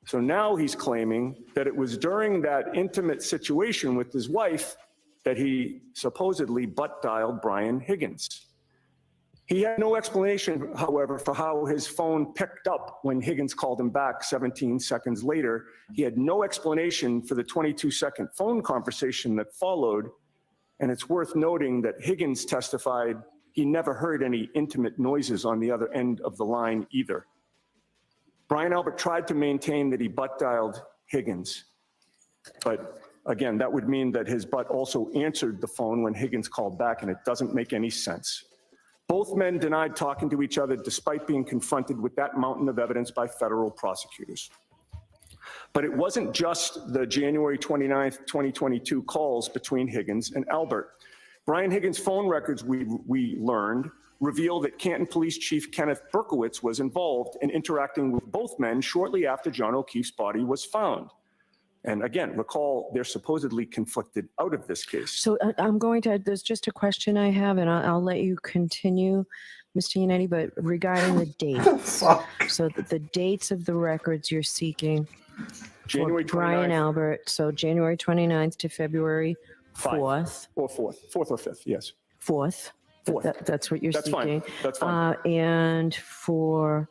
So now he's claiming that it was during that intimate situation with his wife that he supposedly butt dialed Brian Higgins. He had no explanation, however, for how his phone picked up when Higgins called him back 17 seconds later. He had no explanation for the 22-second phone conversation that followed. And it's worth noting that Higgins testified he never heard any intimate noises on the other end of the line either. Brian Albert tried to maintain that he butt dialed Higgins. But again, that would mean that his butt also answered the phone when Higgins called back, and it doesn't make any sense. Both men denied talking to each other despite being confronted with that mountain of evidence by federal prosecutors. But it wasn't just the January 29th, 2022 calls between Higgins and Albert. Brian Higgins' phone records, we learned, reveal that Canton Police Chief Kenneth Berkowitz was involved in interacting with both men shortly after John O'Keefe's body was found. And again, recall they're supposedly conflicted out of this case. So there's just a question I have, and I'll let you continue, Mr. Yannetti, but regarding the dates. So the dates of the records you're seeking January for Brian 29th. Albert, so January 29th to February 4th. Or 4th or 5th, yes. 4th. That's what you're That's seeking. fine. That's fine. And for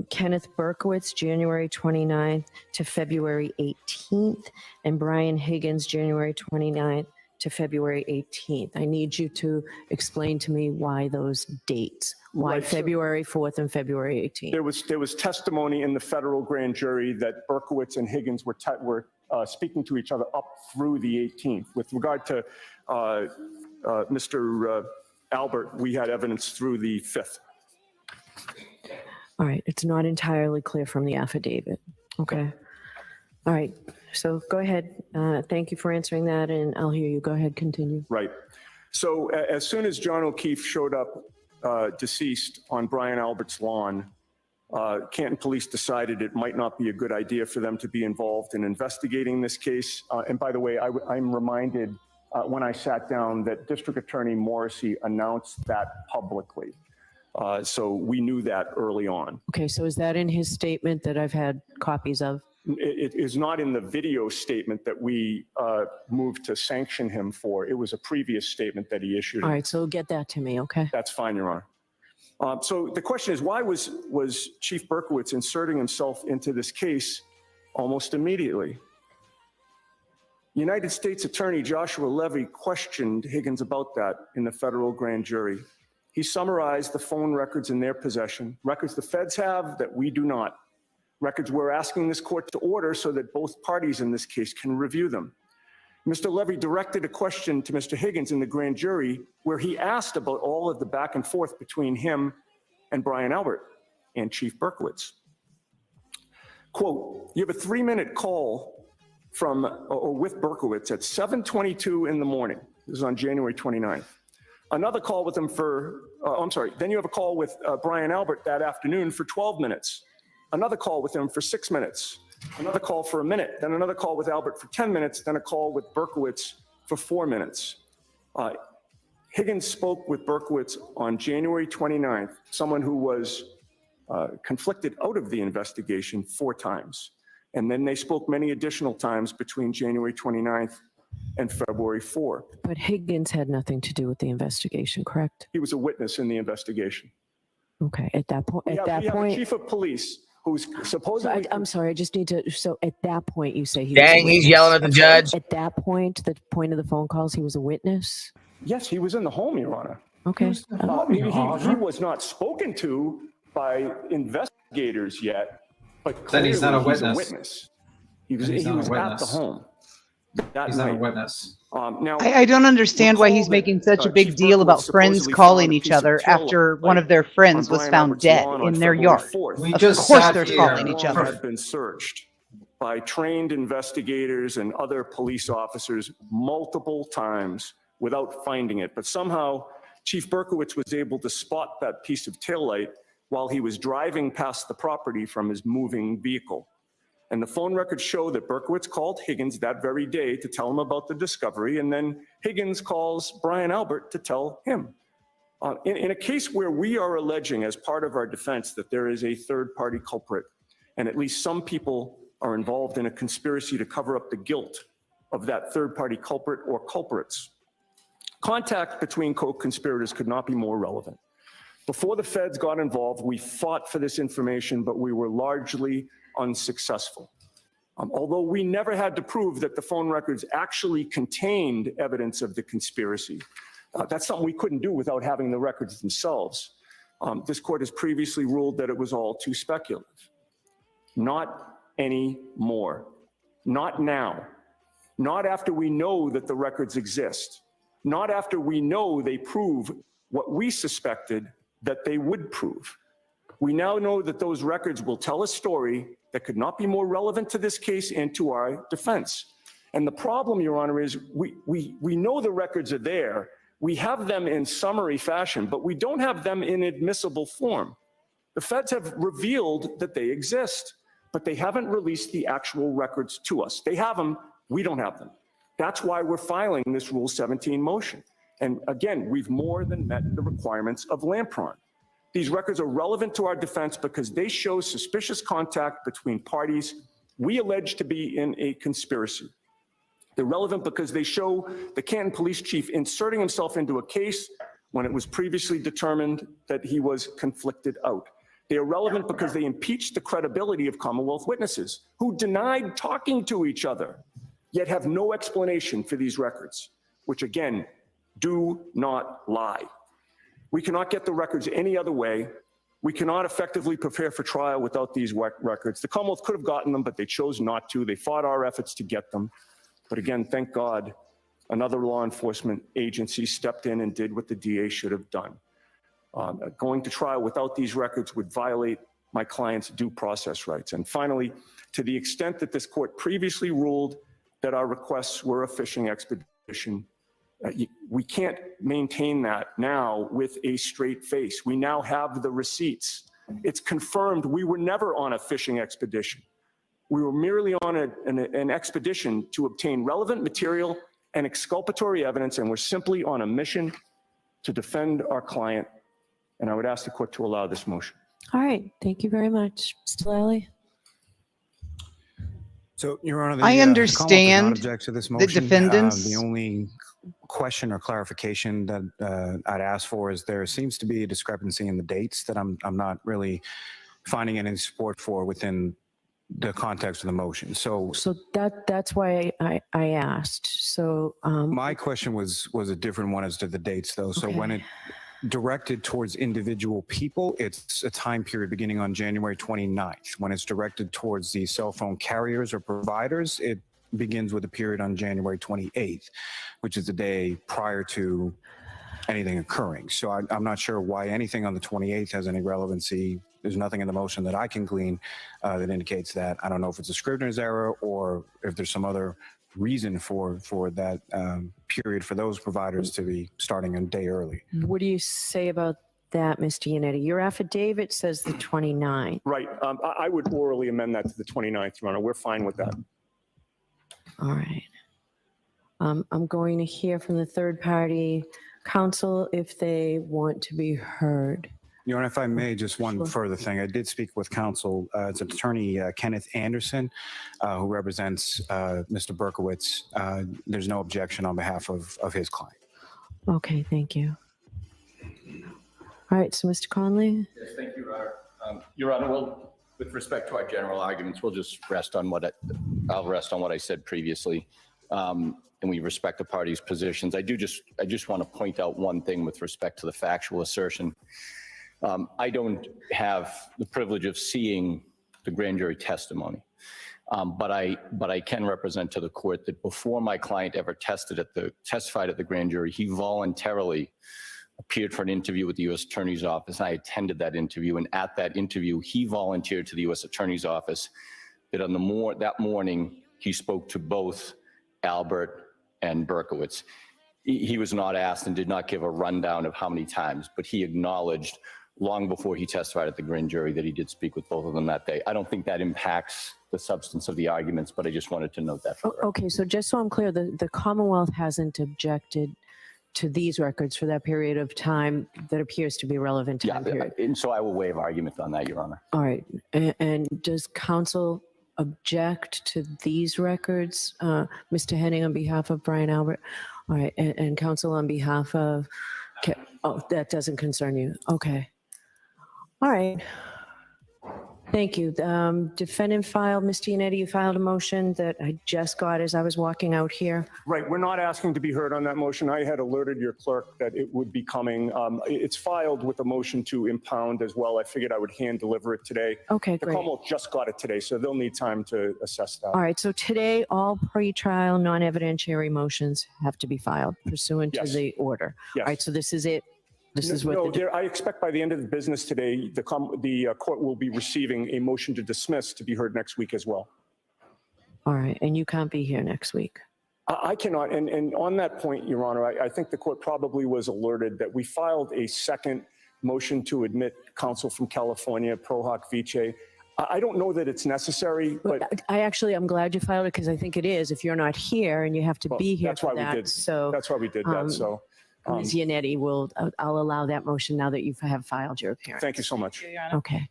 Kenneth Berkowitz, January 29th to February 18th, and Brian Higgins, January 29th to February 18th. I need you to explain to me why those dates, why Right, so- February 4th and February 18th. There was testimony in the federal grand jury that Berkowitz and Higgins were speaking to each other up through the 18th. With regard to Mr. Albert, we had evidence through the 5th. All right, it's not entirely clear from the affidavit. Okay. All right, so go ahead. Thank you for answering that, and I'll hear you. Go ahead, continue. Right. So as soon as John O'Keefe showed up deceased on Brian Albert's lawn, Canton Police decided it might not be a good idea for them to be involved in investigating this case. And by the way, I'm reminded when I sat down that District Attorney Morrissey announced that publicly. So we knew that early on. Okay, so is that in his statement that I've had copies of? It is not in the video statement that we moved to sanction him for. It was a previous statement that he issued. All right, so get that to me, okay? That's fine, Your Honor. So the question is, why was Chief Berkowitz inserting himself into this case almost immediately? United States Attorney Joshua Levy questioned Higgins about that in the federal grand jury. He summarized the phone records in their possession, records the feds have that we do not, records we're asking this court to order so that both parties in this case can review them. Mr. Levy directed a question to Mr. Higgins in the grand jury where he asked about all of the back and forth between him and Brian Albert and Chief Berkowitz. Quote, you have a 3-minute call from or with Berkowitz at 7:22 in the morning. This is on January 29th. Another call with him then you have a call with Brian Albert that afternoon for 12 minutes. Another call with him for 6 minutes. Another call for a minute. Then another call with Albert for 10 minutes. Then a call with Berkowitz for 4 minutes. Higgins spoke with Berkowitz on January 29th, someone who was conflicted out of the investigation 4 times. And then they spoke many additional times between January 29th and February 4. But Higgins had nothing to do with the investigation, correct? He was a witness in the investigation. Okay, at that point, We have a chief of police who's supposedly. I'm sorry, I just need to. So at that point, you say he. Dang, was a he's witness. yelling at the judge. At that point, the point of the phone calls, he was a witness. Yes, he was in the home, Your Honor. Okay. He was not spoken to by investigators yet, but Then he's not a clearly witness. He was He's not a at the witness. home. That He's not a night. witness. Now, I don't understand why he's making such a big deal about friends calling each other after one of their friends was found dead in their yard. Of course they're calling each other. Had been searched by trained investigators and other police officers multiple times without finding it. But somehow Chief Berkowitz was able to spot that piece of taillight while he was driving past the property from his moving vehicle. And the phone records show that Berkowitz called Higgins that very day to tell him about the discovery, and then Higgins calls Brian Albert to tell him. In a case where we are alleging as part of our defense that there is a third-party culprit, and at least some people are involved in a conspiracy to cover up the guilt of that third-party culprit or culprits, contact between co-conspirators could not be more relevant. Before the feds got involved, we fought for this information, but we were largely unsuccessful. Although we never had to prove that the phone records actually contained evidence of the conspiracy. That's something we couldn't do without having the records themselves. This court has previously ruled that it was all too speculative. Not anymore. Not now. Not after we know that the records exist. Not after we know they prove what we suspected that they would prove. We now know that those records will tell a story that could not be more relevant to this case and to our defense. And the problem, Your Honor, is we know the records are there, We have them in summary fashion, but we don't have them in admissible form. The feds have revealed that they exist, but they haven't released the actual records to us. They have them, we don't have them. That's why we're filing this Rule 17 motion. And again, we've more than met the requirements of Lampron. These records are relevant to our defense because they show suspicious contact between parties we allege to be in a conspiracy. They're relevant because they show the Canton police chief inserting himself into a case when it was previously determined that he was conflicted out. They are relevant because they impeach the credibility of Commonwealth witnesses who denied talking to each other, yet have no explanation for these records, which again, do not lie. We cannot get the records any other way. We cannot effectively prepare for trial without these records. The Commonwealth could have gotten them, but they chose not to. They fought our efforts to get them. But again, thank God, another law enforcement agency stepped in and did what the DA should have done. Going to trial without these records would violate my client's due process rights. And finally, to the extent that this court previously ruled that our requests were a fishing expedition, we can't maintain that now with a straight face. We now have the receipts. It's confirmed we were never on a fishing expedition. We were merely on an expedition to obtain relevant material and exculpatory evidence, and we're simply on a mission to defend our client. And I would ask the court to allow this motion. All right. Thank you very much. Mr. Lally? So, Your Honor, I understand not object to this the motion. defendants. The only question or clarification that I'd ask for is there seems to be a discrepancy in the dates that I'm not really finding any support for within the context of the motion. So that's why I asked. So my question was a different one as to the dates, though. So when it directed towards individual people, it's a time period beginning on January 29th. When it's directed towards the cell phone carriers or providers, it begins with a period on January 28th, which is the day prior to anything occurring. So I'm not sure why anything on the 28th has any relevancy. There's nothing in the motion that I can glean that indicates that. I don't know if it's a Scrivener's error or if there's some other reason for that period for those providers to be starting a day early. What do you say about that, Mr. Yannetti? Your affidavit says the 29th. Right. I would orally amend that to the 29th, Your Honor. We're fine with that. All right. I'm going to hear from the third party counsel if they want to be heard. Your Honor, if I may, just one further thing. I did speak with counsel. It's attorney Kenneth Anderson, who represents Mr. Berkowitz. There's no objection on behalf of his client. Okay, thank you. All right, so Mr. Conley? Yes, thank you, Your Honor. Your Honor, well, with respect to our general arguments, we'll just rest on what I'll rest on what I said previously. And we respect the parties' positions. I just want to point out one thing with respect to the factual assertion. I don't have the privilege of seeing the grand jury testimony, but I can represent to the court that before my client ever testified at the grand jury, he voluntarily appeared for an interview with the U.S. Attorney's Office. I attended that interview, and at that interview, he volunteered to the U.S. Attorney's Office that that morning he spoke to both Albert and Berkowitz. He was not asked and did not give a rundown of how many times, but he acknowledged long before he testified at the grand jury that he did speak with both of them that day. I don't think that impacts the substance of the arguments, but I just wanted to note that. Okay, so just so I'm clear, the Commonwealth hasn't objected to these records for that period of time that appears to be relevant time period. And so I will waive argument on that, Your Honor. All right, and does counsel object to these records? Mr. Henning on behalf of Brian Albert. All right, and counsel on behalf of, oh, that doesn't concern you. Okay. All right. Thank you. Defendant filed, Mr. Yannetti, you filed a motion that I just got as I was walking out here. Right. We're not asking to be heard on that motion. I had alerted your clerk that it would be coming. It's filed with a motion to impound as well. I figured I would hand deliver it today. Okay, the great. Commonwealth just got it today, so they'll need time to assess that. All right. So today, all pre-trial non-evidentiary motions have to be filed pursuant to the order. Yes. All right. So this is it. This is what I expect by the end of the business today, the court will be receiving a motion to dismiss to be heard next week as well. All right. And you can't be here next week. I cannot, and on that point, Your Honor, I think the court probably was alerted that we filed a second motion to admit counsel from California, pro hoc vice. I don't know that it's necessary, but I'm glad you filed it because I think it is. If you're not here and you have to be here that's for why that, we did. so That's why we did that. So, Ms. Yannetti will. I'll allow that motion now that you have filed your appearance. thank you so much. Okay.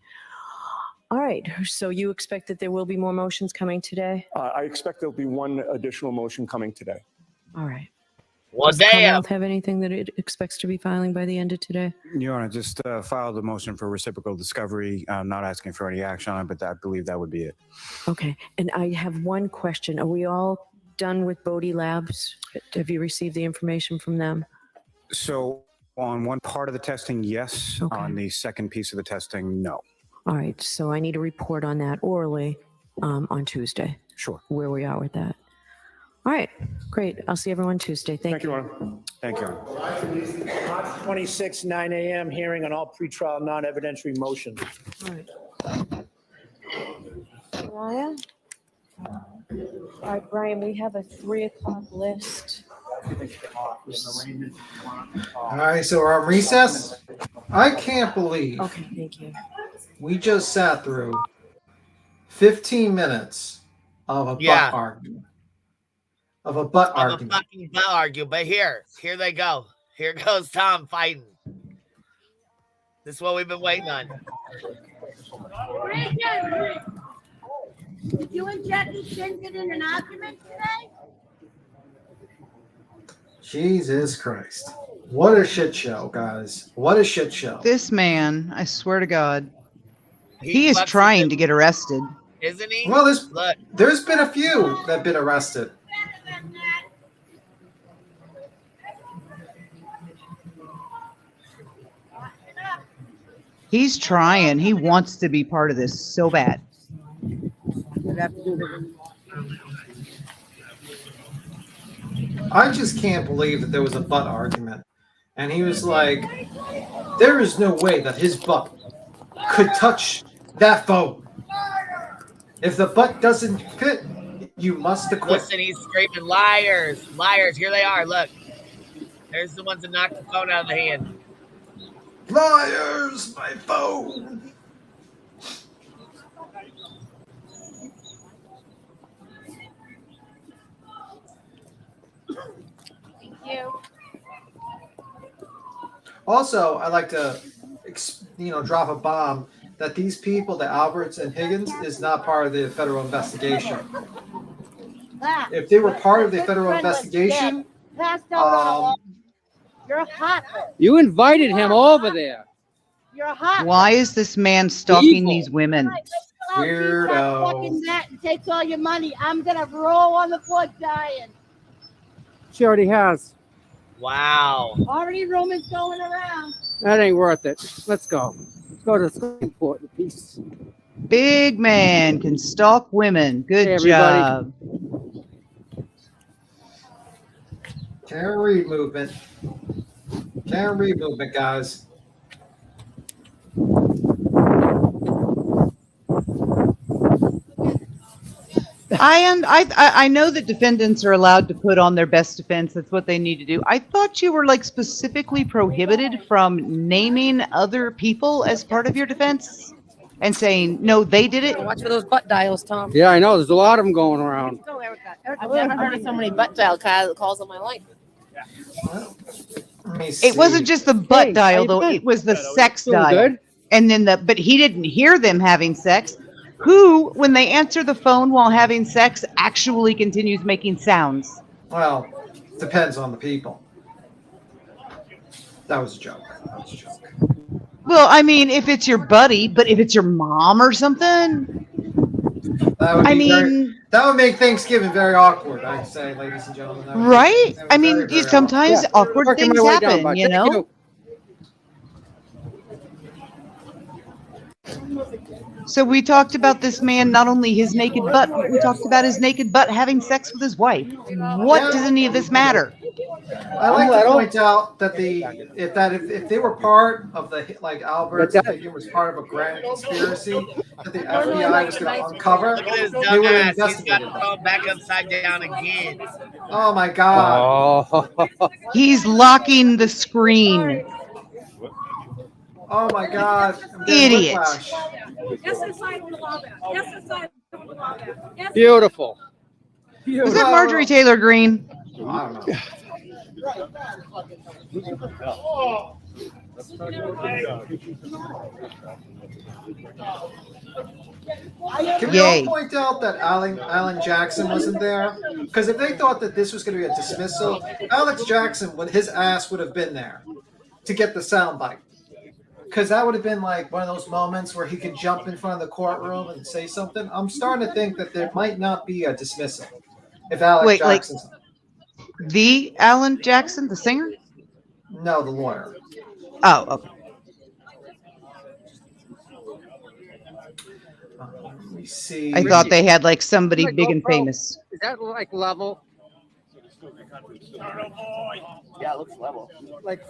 All right. So you expect that there will be more motions coming today? I expect there'll be one additional motion coming today. All right. Well, Does the damn. Commonwealth have anything that it expects to be filing by the end of today? Your Honor, just filed a motion for reciprocal discovery. I'm not asking for any action on it, but I believe that would be it. Okay. And I have one question. Are we all done with Bodie Labs? Have you received the information from them? So on one part of the testing, yes. Okay. On the second piece of the testing, no. All right. So I need a report on that orally on Tuesday. Sure. Where we are with that. All right. Great. I'll see everyone Tuesday. Thank you. Your Honor. Thank you, Your Honor. March 26, 9 a.m. hearing on all pretrial non-evidentiary motions. All right. Brian? All right, Brian, we have a 3 o'clock list. All right, so we're on recess. I can't believe Okay, thank you. we just sat through 15 minutes of a butt argument. Of a butt argument. A fucking butt argument. But here they go. Here goes Tom fighting. This is what we've been waiting on. Did you and Jackie Chin get in an argument today? Jesus Christ. What a shit show, guys. What a shit show. This man, I swear to God, he is trying to get arrested. Isn't he? Well, Look. there's been a few that have been arrested. He's trying. He wants to be part of this so bad. I just can't believe that there was a butt argument. And he was like, there is no way that his butt could touch that phone. If the butt doesn't fit, you must acquit. Listen, he's screaming, liars, liars. Here they are. Look. There's the ones that knocked the phone out of the hand. Liars, my phone. Thank you. Also, I like to, drop a bomb that these people, the Alberts and Higgins, is not part of the federal investigation. If they were part of the federal investigation, You're hot. You invited him over there. You're hot. Why is this man stalking these women? Weirdo. Fucking that and takes all your money. I'm gonna roll on the floor dying. She already has. Wow. Already rumors going around. That ain't worth it. Let's go. Let's go to the Supreme Court. Peace. Big man can stalk women. Good Hey, everybody. job. Karen Reed movement. Karen Reed movement, guys. I know that defendants are allowed to put on their best defense. That's what they need to do. I thought you were like specifically prohibited from naming other people as part of your defense and saying, no, they did it. Watch for those butt dials, Tom. Yeah, I know. There's a lot of them going around. Go, Erica. I've never heard of so many butt dial calls in my life. It wasn't just the butt dial though. It was the sex dial. Good. And then but he didn't hear them having sex. Who, when they answer the phone while having sex, actually continues making sounds? Well, depends on the people. That was a joke. Well, I mean, if it's your buddy, but if it's your mom or something, that would make Thanksgiving very awkward, I'd say, ladies and gentlemen. Right? I mean, sometimes awkward Working things my way happen, down, you know? So we talked about this man, not only his naked butt, but we talked about his naked butt having sex with his wife. What does any of this matter? I like to point out that if they were part of the like Alberts and Higgins was part of a grand conspiracy that the FBI was going to uncover, Look at his they would dumbass. have He's got investigated the that. phone back upside down again. Oh my God! He's locking the screen. Oh my God! I'm getting Idiot. whiplash. Beautiful. Was that Marjorie Taylor Greene? I don't know. Can we all point out that Alan Jackson wasn't there? Because if they thought that this was going to be a dismissal, Alex Jackson, his ass would have been there to get the soundbite. Because that would have been like one of those moments where he could jump in front of the courtroom and say something. I'm starting to think that there might not be a dismissal if Alex Jackson's like the Alan Jackson, the singer? No, the lawyer. Oh, okay. Let me see. I thought they had like somebody big and famous. Is that like level? Yeah, it looks level. Like.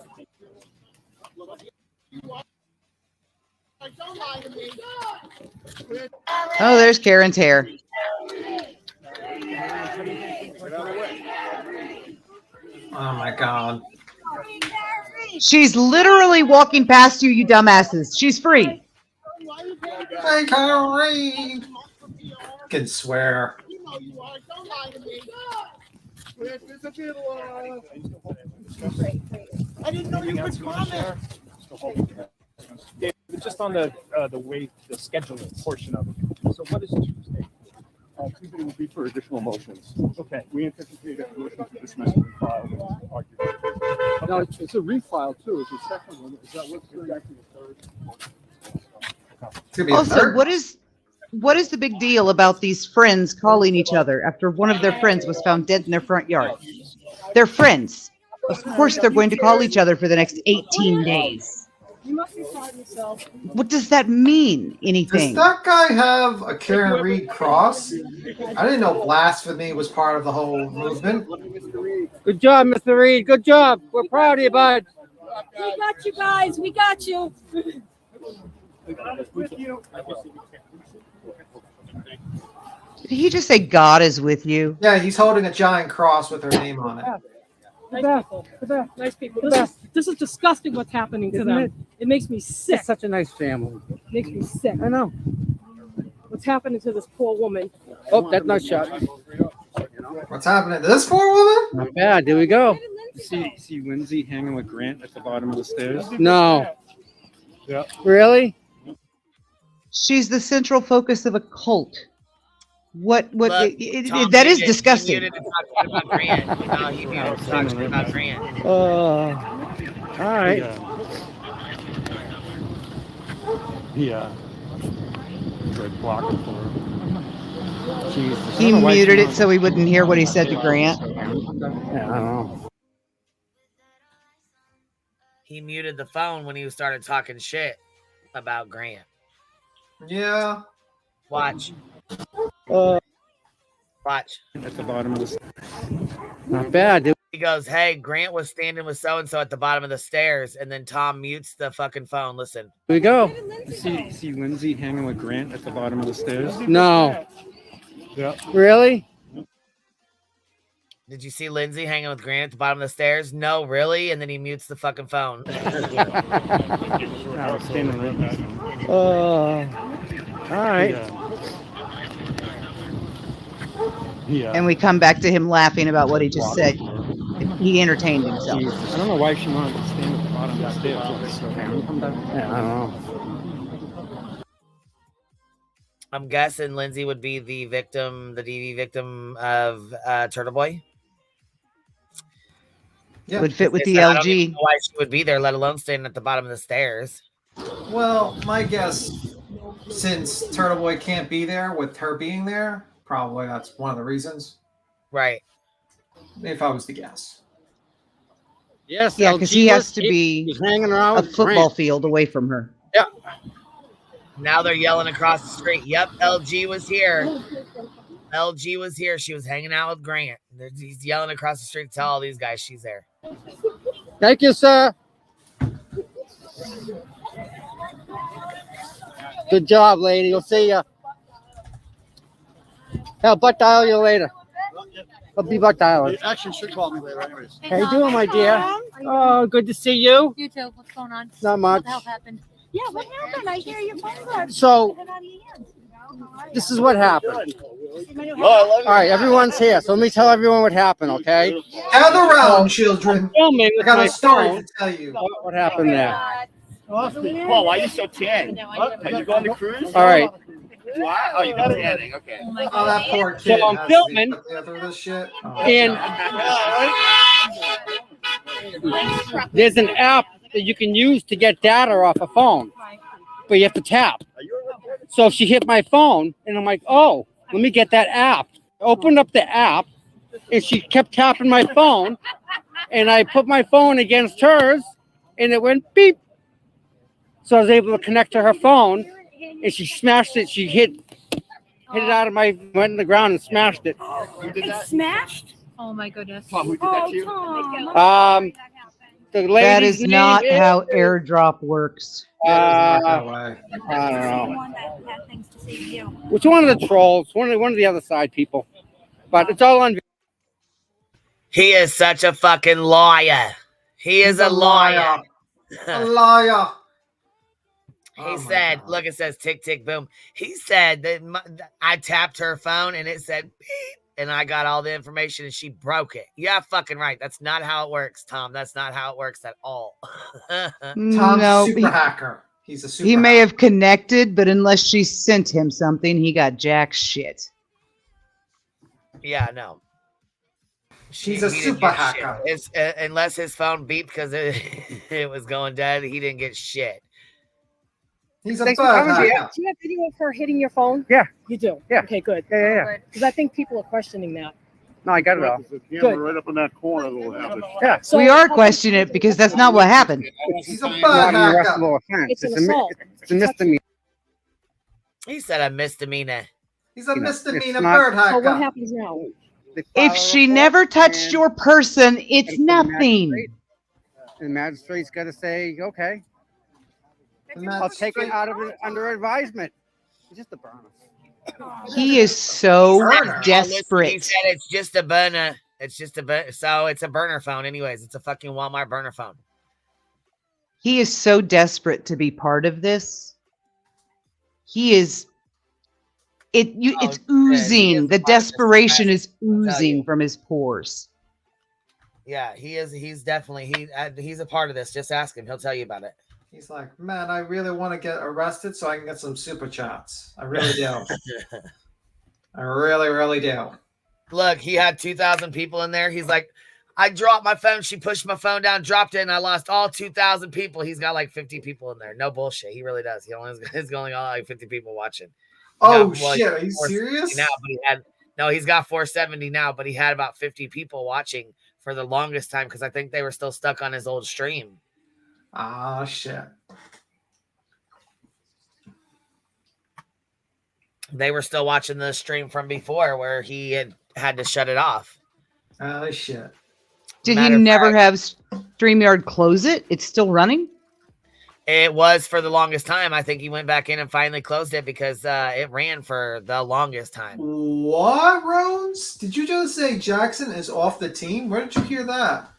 Oh, there's Karen's hair. Oh my God. She's literally walking past you, you dumbasses. She's free. I can't read. Can swear. I didn't know you could comment. David, just on the scheduling portion of it. So what is Tuesday? Tuesday will be for additional motions. Okay. We anticipate a motion to dismiss and refile argument. No, it's a refile too. It's a second one. Is that what's actually the third? Also, what is the big deal about these friends calling each other after one of their friends was found dead in their front yard? They're friends. Of course they're going to call each other for the next 18 days. You must be proud of yourself. What does that mean? Anything? Does that guy have a Karen Reed cross? I didn't know blasphemy was part of the whole movement. Good job, Mr. Reed. Good job. We're proud of you, bud. We got you guys. We got you. Did he just say God is with you? Yeah, he's holding a giant cross with her name on it. Nice people. This is disgusting what's happening to them. It makes me sick. It's such a nice family. It makes me sick. I know. What's happening to this poor woman? Oh, that's nice shot. What's happening to this poor woman? Not bad. There we go. See Lindsay hanging with Grant at the bottom of the stairs? No. Yeah. Really? She's the central focus of a cult. What? Look, That is disgusting. He muted to talk about Grant. No, he muted to talk about Grant. All right. Yeah. Red block for her. Jesus. He muted it so he wouldn't hear what he said to Grant. Yeah, I don't know. He muted the phone when he started talking shit about Grant. Yeah. Watch. Watch. At the bottom of the Not bad. Dude. He goes, hey, Grant was standing with so-and-so at the bottom of the stairs, and then Tom mutes the fucking phone. Listen. Here we go. See Lindsay hanging with Grant at the bottom of the stairs? No. Yeah. Really? Did you see Lindsay hanging with Grant at the bottom of the stairs? No, really? And then he mutes the fucking phone. All right. Yeah. And we come back to him laughing about what he just said. He entertained himself. I don't know why she wanted to stand at the bottom of the stairs. Yeah, I don't know. I'm guessing Lindsay would be the victim, the DV victim of Turtle Boy. Yeah. Would fit with the I don't even LG. know why she would be there, let alone standing at the bottom of the stairs. Well, my guess, since Turtle Boy can't be there with her being there, probably that's one of the reasons. Right. If I was to guess. Yes. Yeah, because he has to be he's hanging around a with football Grant. field away from her. Yeah. Now they're yelling across the street. Yep, LG was here. LG was here. She was hanging out with Grant. He's yelling across the street to tell all these guys she's there. Thank you, sir. Good job, lady. We'll see ya. I'll butt dial you later. I'll be butt dialing. You actually should call me later anyways. How you doing, my dear? Oh, good to see you. You too. What's going on? Not much. What the hell happened? Yeah, what happened? I hear your phone got So, out of your hand. this is what happened. All right, everyone's here, so let me tell everyone what happened, okay? Gather around, children. Filming I with got my a story phone. to tell you. What happened there? Paul, why are you so tan? Are you going to cruise? All right. Why? Oh, you got tanning. Okay. Oh, that poor kid. So I'm has to be filming, put through this shit. Oh, and there's an app that you can use to get data off a phone, but you have to tap. So she hit my phone, and I'm like, oh, let me get that app. Opened up the app, and she kept tapping my phone, and I put my phone against hers, and it went beep. So I was able to connect to her phone, and she smashed it. She hit it out of went in the ground and smashed it. It smashed? Oh my goodness. Tom, who did that to you? Tom. The That lady's is not name how airdrop works. I don't know. It's one of the trolls, one of the other side people, but it's all on. He is such a fucking liar. He is a liar. A liar. He said, look, it says tick, tick, boom. He said that I tapped her phone and it said beep, and I got all the information and she broke it. Yeah, fucking right. That's not how it works, Tom. That's not how it works at all. Tom's a super hacker. He's a super He may have connected, but unless she sent him something, he got jack shit. Yeah, no. He's a He didn't super get hacker. shit. Unless his phone beeped because it was going dead, he didn't get shit. He's a Thanks for bird coming. Do you hacker. have video of her hitting your phone? Yeah. You do? Yeah. Okay, good. Yeah. Because I think people are questioning that. No, I got it all. There's a camera right up in that corner that'll have it. Yeah. So we are questioning it because that's not what happened. He's a bird Not an hacker. arrestable offense. It's an assault. It's a misdemeanor. He said a misdemeanor. He's a misdemeanor it's not- bird hacker. So what happens now? If she never touched your person, it's nothing. The magistrate's got to say, okay, I'll take it out of under advisement. It's just a burner. He is so He desperate. said it's just a burner. It's just a burner. So it's a burner phone, anyways. It's a fucking Walmart burner phone. He is so desperate to be part of this. He is. It's oozing. The desperation is oozing from his pores. Yeah, he is. He's definitely he's a part of this. Just ask him; he'll tell you about it. He's like, man, I really want to get arrested so I can get some super chats. I really do. I really, really do. Look, he had 2,000 people in there. He's like, I dropped my phone. She pushed my phone down, dropped it, and I lost all 2,000 people. He's got like 50 people in there. No bullshit. He really does. He's only got like 50 people watching. Oh, Well, shit. Are you serious? Now, but he's got 470 now, but he had about 50 people watching for the longest time because I think they were still stuck on his old stream. Ah, shit. They were still watching the stream from before where he had to shut it off. Oh, shit. Did he never have StreamYard close it? It's still running? It was for the longest time. I think he went back in and finally closed it because it ran for the longest time. What, Rhodes? Did you just say Jackson is off the team? Where did you hear that?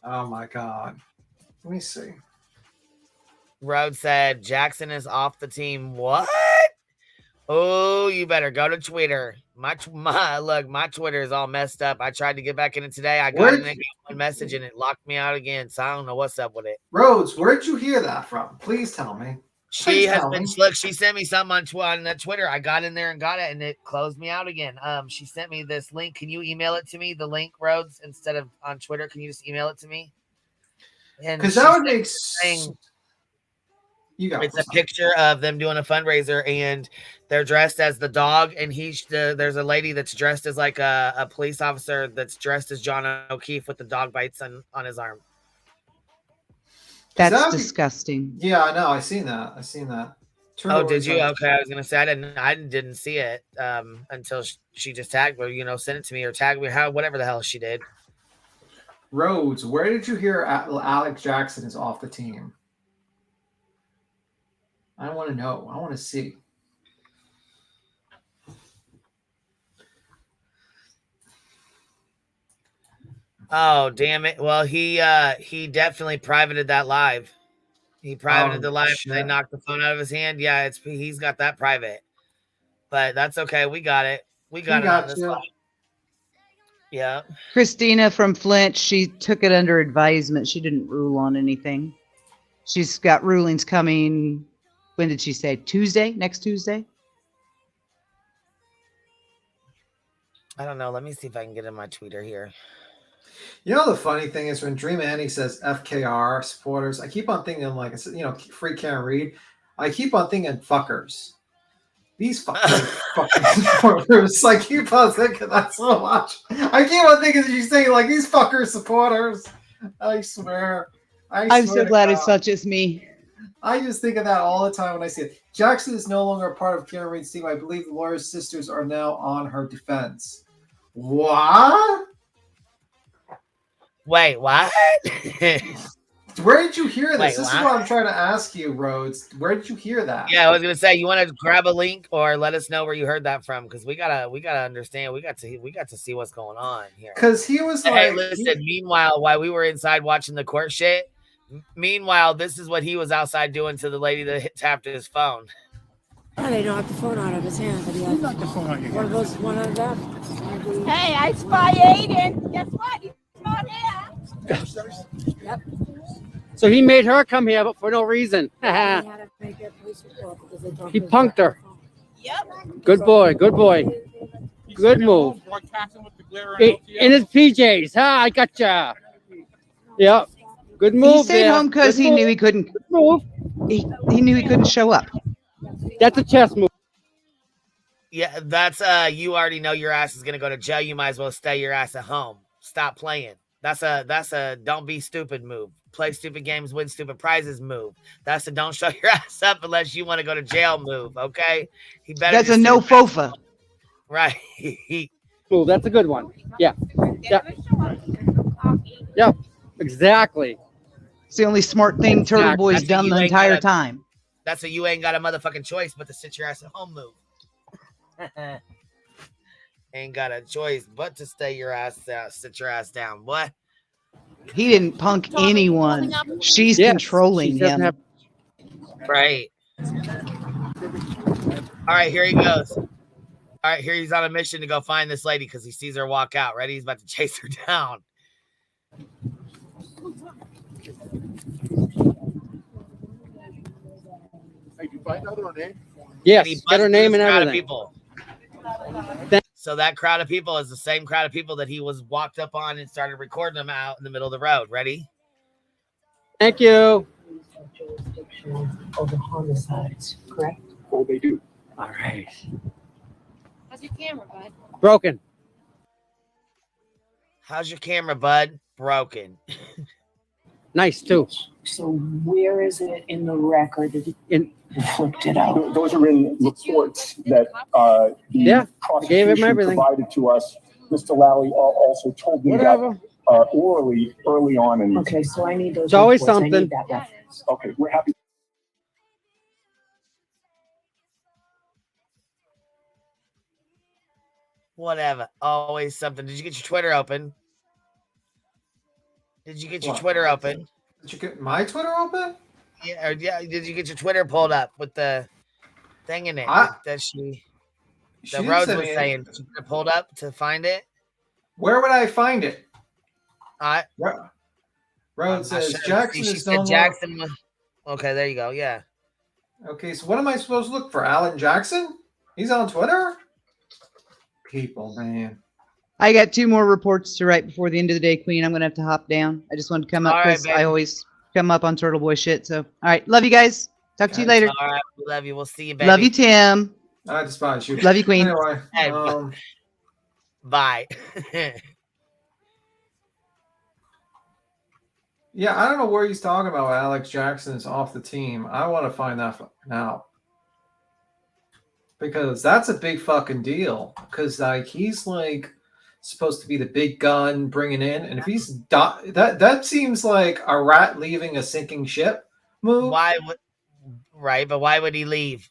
Oh, my God. Let me see. Rhodes said Jackson is off the team. What? Oh, you better go to Twitter. My Twitter is all messed up. I tried to get back in it today. I got in and got one message and it locked me out again. So I don't know what's up with it. Rhodes, where'd you hear that from? Please tell me. She sent me something on Twitter. I got in there and got it and it closed me out again. She sent me this link. Can you email it to me? The link, Rhodes, instead of on Twitter. Can you just email it to me? Because that would make sense. It's a picture of them doing a fundraiser and they're dressed as the dog. And there's a lady that's dressed as like a police officer that's dressed as John O'Keefe with the dog bites on his arm. That's disgusting. Yeah, I know. I seen that. Oh, did you? Okay, I was gonna say I didn't see it until she just tagged me, sent it to me or tagged me, whatever the hell she did. Rhodes, where did you hear Alex Jackson is off the team? I want to know. I want to see. Oh, damn it. Well, he definitely privated that live. He privated the live. They knocked the phone out of his hand. Yeah, he's got that private. But that's okay. We got it. We got it on this live. Yeah. Christina from Flint, she took it under advisement. She didn't rule on anything. She's got rulings coming. When did she say? Tuesday? Next Tuesday? I don't know. Let me see if I can get in my tweeter here. You know, the funny thing is when Dream Annie says FKR supporters, I keep on thinking like, free Karen Reed. I keep on thinking fuckers. These fucking supporters. I keep on thinking that so much. I keep on thinking that she's saying like these fucker supporters. I swear. I'm so glad it's not just me. I just think of that all the time when I see it. Jackson is no longer a part of Karen Reed's team. I believe the lawyer's sisters are now on her defense. What? Wait, what? Where did you hear this? Wait, This is what I'm trying to ask you, Rhodes. Where did you hear that? Yeah, I was gonna say, you want to grab a link or let us know where you heard that from, because we gotta understand. We got to see what's going on here. Because he was like, hey, listen. Meanwhile, while we were inside watching the court shit, meanwhile, this is what he was outside doing to the lady that tapped his phone. Oh, they knocked the phone out of his hand, but he had knocked the phone out of your hand. One of them. Hey, I spy Aiden. Guess what? He's not here. Yep. So he made her come here, but for no reason. He punked her. Yep. Good boy. Good boy. Good move. In his PJs. I gotcha. Yep. Good move. He stayed home because he knew he couldn't. Move. He knew he couldn't show up. That's a chess move. Yeah, that's you already know your ass is gonna go to jail. You might as well stay your ass at home. Stop playing. That's a don't be stupid move. Play stupid games, win stupid prizes move. That's a don't show your ass up unless you want to go to jail move. Okay, he better. That's a no fofa. Right. Move. That's a good one. Yeah. Yeah. Exactly. It's the only smart thing Turtle Boy's done the entire time. That's a you ain't got a motherfucking choice but to sit your ass at home move. Ain't got a choice but to stay your ass out, sit your ass down. What? He didn't punk anyone. She's controlling him. Right. All right, here he goes. All right, here he's on a mission to go find this lady because he sees her walk out. Ready? He's about to chase her down. Hey, you find out her name? Yes, get her name and everything. People. So that crowd of people is the same crowd of people that he was walked up on and started recording them out in the middle of the road. Ready? Thank you. Over homicides, correct? Oh, they do. All right. How's your camera, bud? Broken. How's your camera, bud? Broken. Nice, too. So where is it in the record that you flipped it out? Those are in reports that the prosecution provided to us. Mr. Lally also told me that orally early on. In Okay, so I need those. It's always reports. I something. need that reference. Okay, we're happy. Whatever. Always something. Did you get your Twitter open? Did you get your What? Twitter open? Did you get my Twitter open? Yeah. Did you get your Twitter pulled up with the thing in it that She the didn't Rhodes send was me saying? Did you get it pulled up to find it? Where would I find it? Rhodes says Jackson is no Jackson was, okay, there you go. Yeah. Okay, so what am I supposed to look for? Alan Jackson? He's on Twitter? People, man. I got 2 more reports to write before the end of the day, Queen. I'm going to have to hop down. I just wanted to come up because I always come up on Turtle Boy shit. So, all right. Love you guys. Talk to you later. All right. We love you. We'll see you, baby. Love you, Tim. I despise you. Love you, Queen. Anyway, Hey, bye. yeah, I don't know where he's talking about. Alex Jackson is off the team. I want to find that out. Because that's a big fucking deal. Because like he's like supposed to be the big gun bringing in, and if he's that seems like a rat leaving a sinking ship move. Why would right? But why would he leave?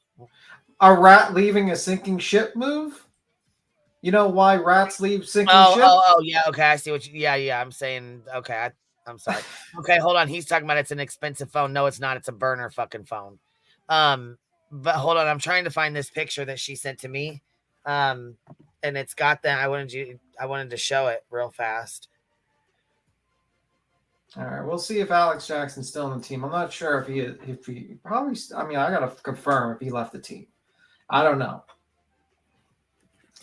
A rat leaving a sinking ship move? You know why rats leave sinking ships? Yeah. Okay, I see what you. Yeah. I'm saying. Okay, I'm sorry. Okay, hold on. He's talking about it's an expensive phone. No, it's not. It's a burner fucking phone. But hold on. I'm trying to find this picture that she sent to me. And it's got that. I wanted to show it real fast. All right, we'll see if Alex Jackson's still on the team. I'm not sure if he probably. I mean, I gotta confirm if he left the team. I don't know.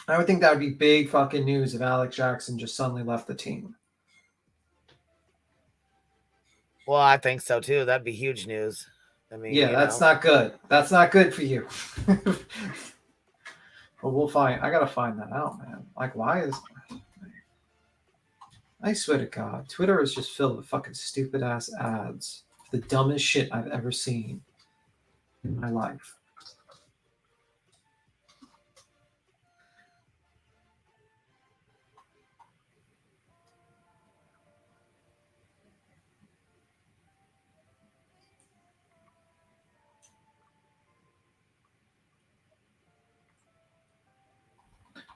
I would think that would be big fucking news if Alex Jackson just suddenly left the team. Well, I think so too. That'd be huge news. I mean, yeah, that's not good. That's not good for you. But we'll find. I gotta find that out, man. Like, why is? I swear to God, Twitter is just filled with fucking stupid ass ads. The dumbest shit I've ever seen in my life.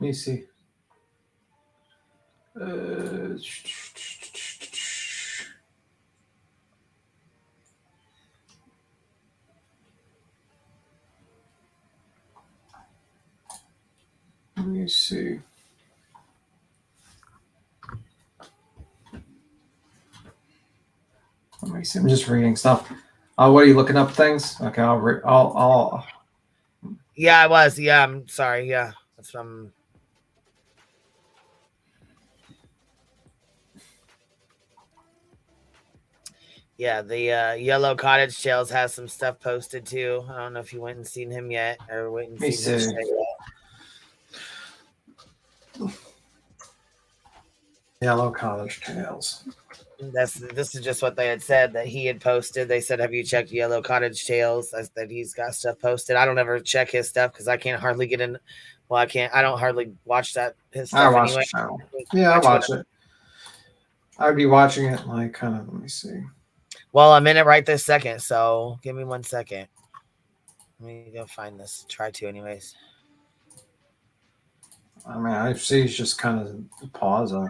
Let me see. Let me see. Let me see. I'm just reading stuff. What are you looking up things? Okay, I'll. Yeah, I was. Yeah, I'm sorry. Yeah, that's from. Yeah, the Yellow Cottage Tales has some stuff posted too. I don't know if you went and seen him yet or went and seen him yet. Yellow Cottage Tales. This is just what they had said that he had posted. They said, "Have you checked Yellow Cottage Tales?" That he's got stuff posted. I don't ever check his stuff because I can't hardly get in. Well, I can't. I don't hardly watch his stuff I watch anyway. the channel. Yeah, I watch it. I'd be watching it like kind of. Let me see. Well, I'm in it right this second, so give me 1 second. Let me go find this. Try to, anyways. I mean, I see he's just kind of pause on.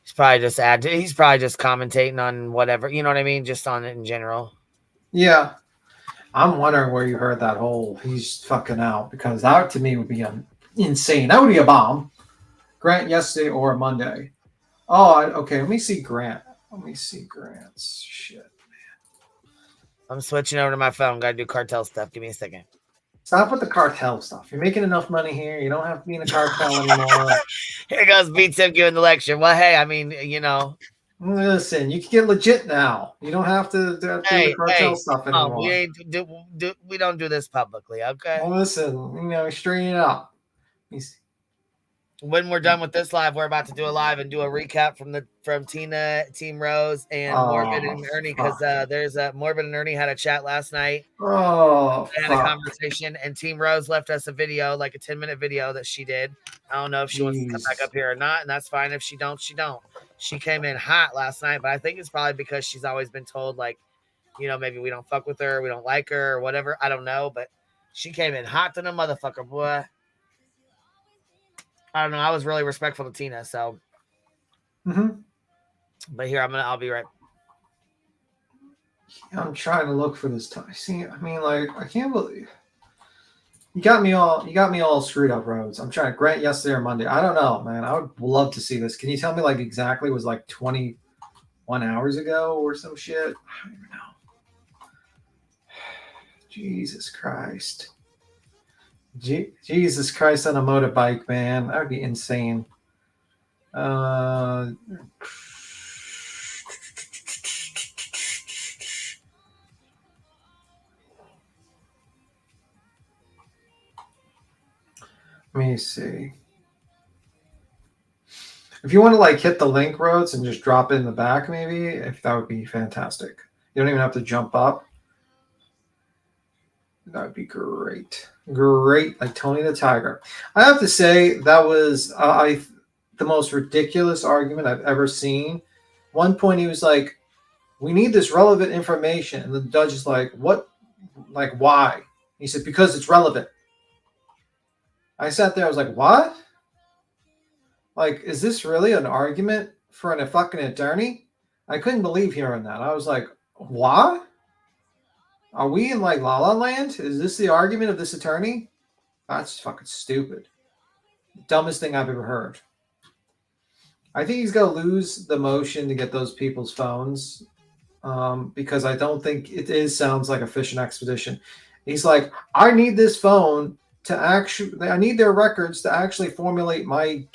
He's probably just commentating on whatever, you know what I mean? Just on it in general. Yeah. I'm wondering where you heard that whole he's fucking out, because that to me would be insane. That would be a bomb. Grant yesterday or Monday. Oh, okay. Let me see Grant. Let me see Grant's shit. I'm switching over to my phone. Gotta do cartel stuff. Give me a second. Stop with the cartel stuff. You're making enough money here. You don't have to be in a cartel anymore. Here goes B-Tip giving the lecture. Well, hey, I mean, you know. Listen, you can get legit now. You don't have to do the cartel stuff anymore. We don't do this publicly, okay? Well, listen, straighten it up. When we're done with this live, we're about to do a live and do a recap from Tina, Team Rose, and Morbid and Ernie, because there's Morbid and Ernie had a chat last night. They had a conversation, and Team Rose left us a video, like a 10-minute video that she did. I don't know if she wants to come back up here or not, and that's fine. If she don't, she don't. She came in hot last night, but I think it's probably because she's always been told, like, maybe we don't fuck with her, we don't like her, or whatever. I don't know, but she came in hot than a motherfucker, boy. I don't know. I was really respectful to Tina, so. But here I'll be right. I'm trying to look for this time. See, I mean, like, I can't believe you got me all screwed up, Rhodes. I'm trying to Grant yesterday or Monday. I don't know, man. I would love to see this. Can you tell me like exactly? It was like 21 hours ago or some shit. I don't even know. Jesus Christ. Jesus Christ on a motorbike, man. That would be insane. Let me see. If you want to like hit the link, Rhodes, and just drop it in the back, maybe, if that would be fantastic. You don't even have to jump up. That would be great. Great, like Tony the Tiger. I have to say that was the most ridiculous argument I've ever seen. One point he was like, "We need this relevant information," and the judge is like, "What? Like why?" He said, "Because it's relevant." I sat there. I was like, "What? Like, is this really an argument for a fucking attorney?" I couldn't believe hearing that. I was like, "What? Are we in like La La Land? Is this the argument of this attorney?" That's fucking stupid. Dumbest thing I've ever heard. I think he's going to lose the motion to get those people's phones because I don't think it sounds like a fishing expedition. He's like, I need this phone to actually, I need their records to actually formulate my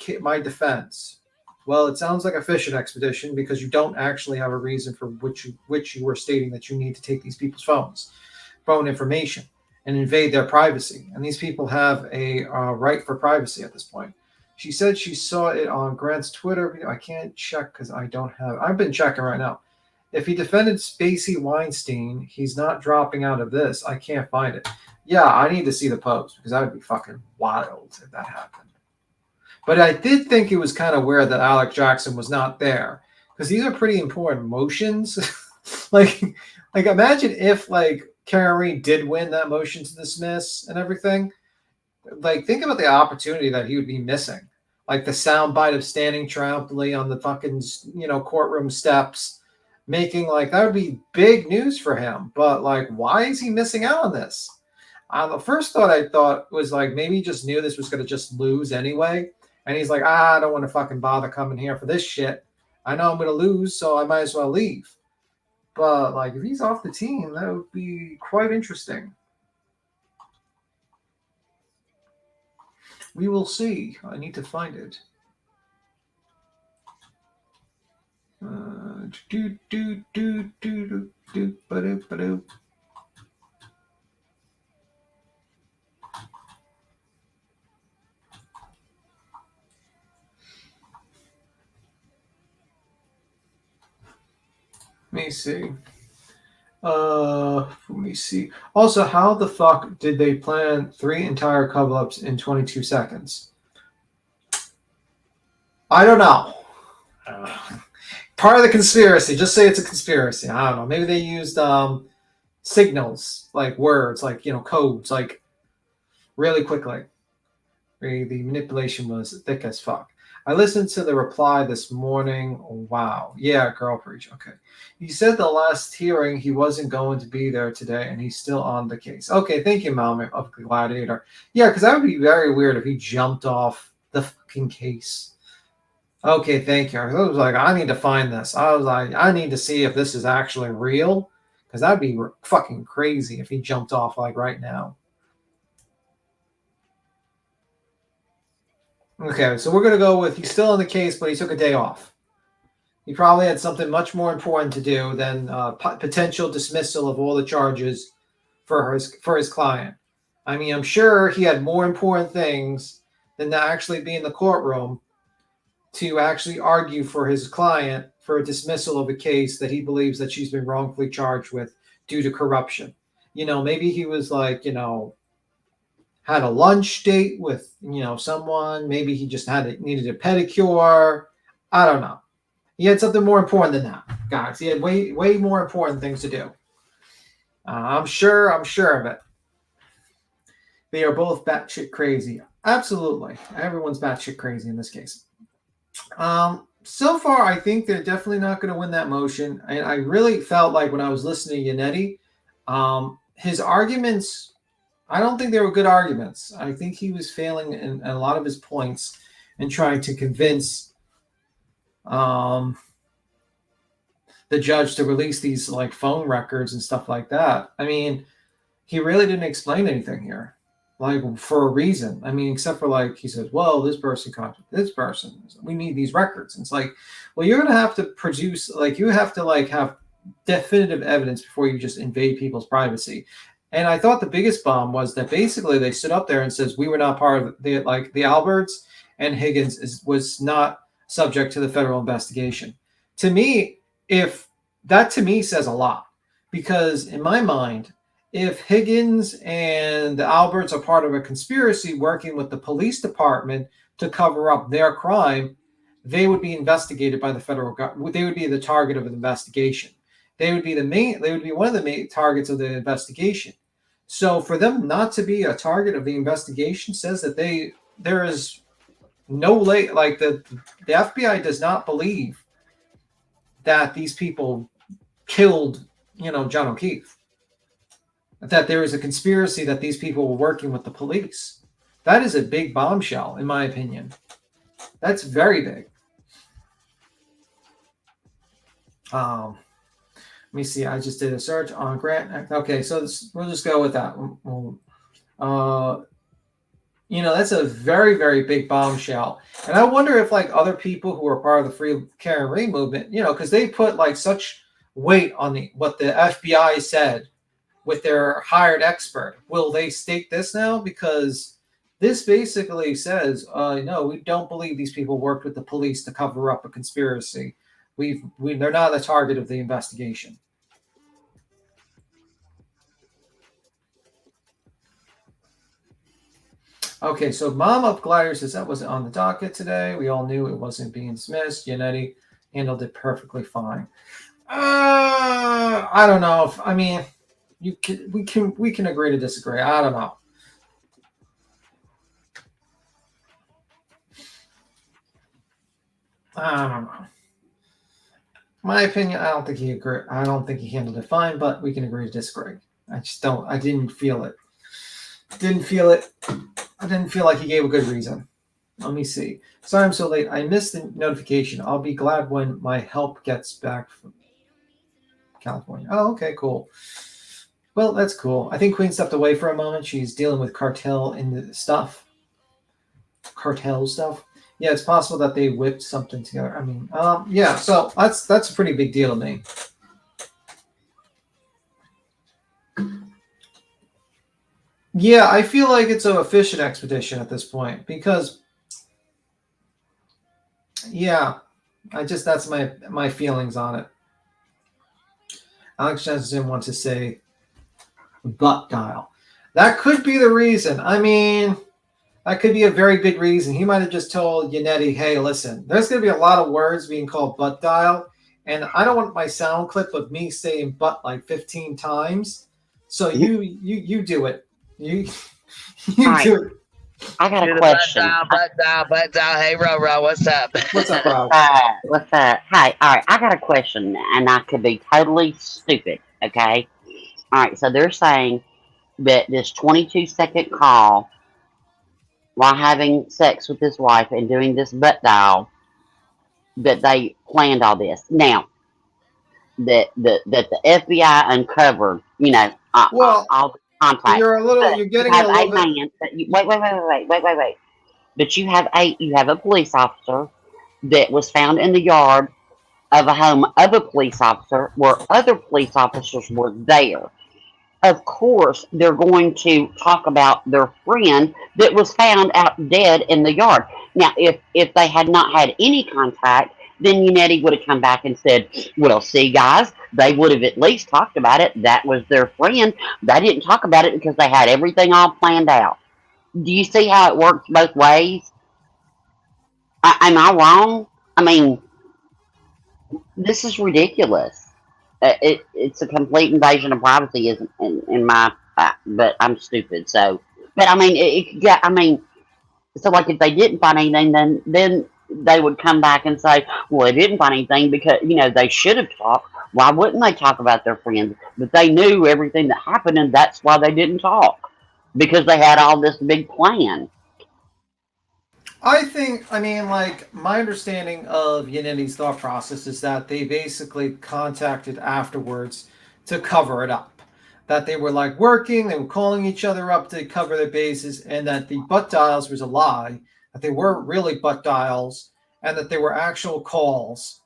defense. Well, it sounds like a fishing expedition because you don't actually have a reason for which you were stating that you need to take these people's phone information, and invade their privacy. And these people have a right for privacy at this point. She said she saw it on Grant's Twitter video. I can't check because I don't have. I've been checking right now. If he defended Spacey Weinstein, he's not dropping out of this. I can't find it. Yeah, I need to see the post because that would be fucking wild if that happened. But I did think it was kind of weird that Alec Jackson was not there because these are pretty important motions. like imagine if like Karen Reed did win that motion to dismiss and everything. Like, think about the opportunity that he would be missing. Like the soundbite of standing triumphantly on the fucking, courtroom steps, making like that would be big news for him. But like, why is he missing out on this? The first thought I thought was like maybe he just knew this was going to just lose anyway, and he's like, I don't want to fucking bother coming here for this shit. I know I'm going to lose, so I might as well leave. But like, if he's off the team, that would be quite interesting. We will see. I need to find it. Let me see. Let me see. Also, how the fuck did they plan 3 entire cover-ups in 22 seconds? I don't know. Part of the conspiracy. Just say it's a conspiracy. I don't know. Maybe they used signals, like words, like, codes, like really quickly. The manipulation was thick as fuck. I listened to the reply this morning. Wow. Yeah, girl preach. Okay. He said the last hearing he wasn't going to be there today, and he's still on the case. Okay, thank you, Malcolm of Gladiator. Yeah, because that would be very weird if he jumped off the fucking case. Okay, thank you. I was like, I need to find this. I was like, I need to see if this is actually real, because that would be fucking crazy if he jumped off like right now. Okay, so we're going to go with he's still in the case, but he took a day off. He probably had something much more important to do than potential dismissal of all the charges for his client. I mean, I'm sure he had more important things than to actually be in the courtroom to actually argue for his client for a dismissal of a case that he believes that she's been wrongfully charged with due to corruption. Maybe he was like, had a lunch date with, someone. Maybe he just needed a pedicure. I don't know. He had something more important than that, guys. He had way more important things to do. I'm sure of it. They are both batshit crazy. Absolutely. Everyone's batshit crazy in this case. So far, I think they're definitely not going to win that motion. And I really felt like when I was listening to Yannetti, his arguments, I don't think they were good arguments. I think he was failing in a lot of his points and trying to convince the judge to release these like phone records and stuff like that. I mean, he really didn't explain anything here, like for a reason. I mean, except for like he says, well, this person contacted this person. We need these records. And it's like, well, you're going to have to produce, like you have to like have definitive evidence before you just invade people's privacy. And I thought the biggest bomb was that basically they stood up there and says we were not part of the Alberts and Higgins was not subject to the federal investigation. To me, if that to me says a lot, because in my mind, if Higgins and the Alberts are part of a conspiracy working with the police department to cover up their crime, they would be investigated by the federal government. They would be the target of an investigation. They would be one of the main targets of the investigation. So for them not to be a target of the investigation says that there is no way, like the FBI does not believe that these people killed, John O'Keefe. That there is a conspiracy that these people were working with the police. That is a big bombshell, in my opinion. That's very big. Let me see. I just did a search on Grant. Okay, so we'll just go with that. That's a very, very big bombshell. And I wonder if like other people who are part of the Free Karen Reed movement, because they put like such weight on what the FBI said with their hired expert. Will they state this now? Because this basically says, no, we don't believe these people worked with the police to cover up a conspiracy. They're not the target of the investigation. Okay, so Mom of Glider says that wasn't on the docket today. We all knew it wasn't being dismissed. Giannetti handled it perfectly fine. I don't know. We can agree to disagree. I don't know. I don't know. My opinion, I don't think he handled it fine, but we can agree to disagree. I didn't feel it. I didn't feel like he gave a good reason. Let me see. Sorry I'm so late. I missed the notification. I'll be glad when my help gets back from California. Oh, okay, cool. Well, that's cool. I think Queen stepped away for a moment. She's dealing with cartel stuff. Yeah, it's possible that they whipped something together. Yeah, so that's a pretty big deal to me. Yeah, I feel like it's a fishing expedition at this point because, that's my feelings on it. Alex Jensen wants to say butt dial. That could be the reason. That could be a very good reason. He might have just told Yannetti, hey, listen, there's going to be a lot of words being called butt dial, and I don't want my sound clip of me saying butt like 15 times. So you do it. You do it. I got a question. Butt dial. Hey, Ro, what's up? What's up, Ro? What's up? Hey, all right, I got a question, and I could be totally stupid, okay? All right, so they're saying that this 22-second call while having sex with his wife and doing this butt dial, that they planned all this. Now, that the FBI uncovered, all the contacts. You're getting a little bit. Wait. But you have a police officer that was found in the yard of a home of a police officer where other police officers were there. Of course, they're going to talk about their friend that was found out dead in the yard. Now, if they had not had any contact, then Yannetti would have come back and said, well, see, guys, they would have at least talked about it. That was their friend. They didn't talk about it because they had everything all planned out. Do you see how it works both ways? Am I wrong? This is ridiculous. It's a complete invasion of privacy, in my. But I'm stupid. So, but so like if they didn't find anything, then they would come back and say, well, they didn't find anything because they should have talked. Why wouldn't they talk about their friends? But they knew everything that happened, and that's why they didn't talk, because they had all this big plan. I think, my understanding of Yannetti's thought process is that they basically contacted afterwards to cover it up. That they were working, they were calling each other up to cover their bases, and that the butt dials was a lie, that they weren't really butt dials, and that they were actual calls.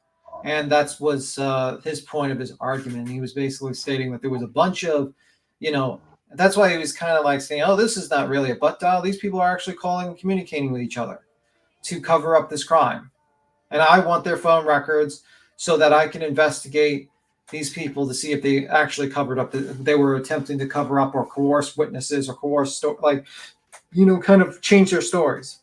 And that was his point of his argument. He was basically stating that there was a bunch of, that's why he was kind of saying, oh, this is not really a butt dial. These people are actually calling and communicating with each other to cover up this crime. And I want their phone records so that I can investigate these people to see if they actually covered up. They were attempting to cover up or coerce witnesses or coerce, kind of change their stories.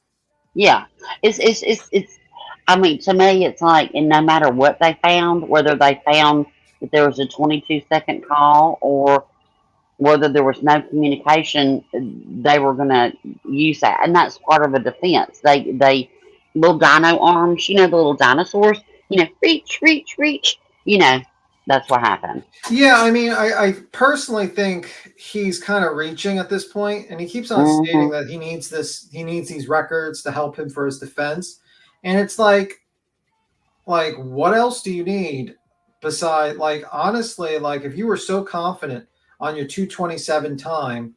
Yeah, it's. I mean, to me, it's like, and no matter what they found, whether they found that there was a 22-second call or whether there was no communication, they were going to use that, and that's part of a defense. They little dino arms, the little dinosaurs, reach, that's what happened. Yeah, I mean, I personally think he's kind of reaching at this point, and he keeps on stating that he needs these records to help him for his defense, and it's like what else do you need besides, honestly, if you were so confident on your 227 time,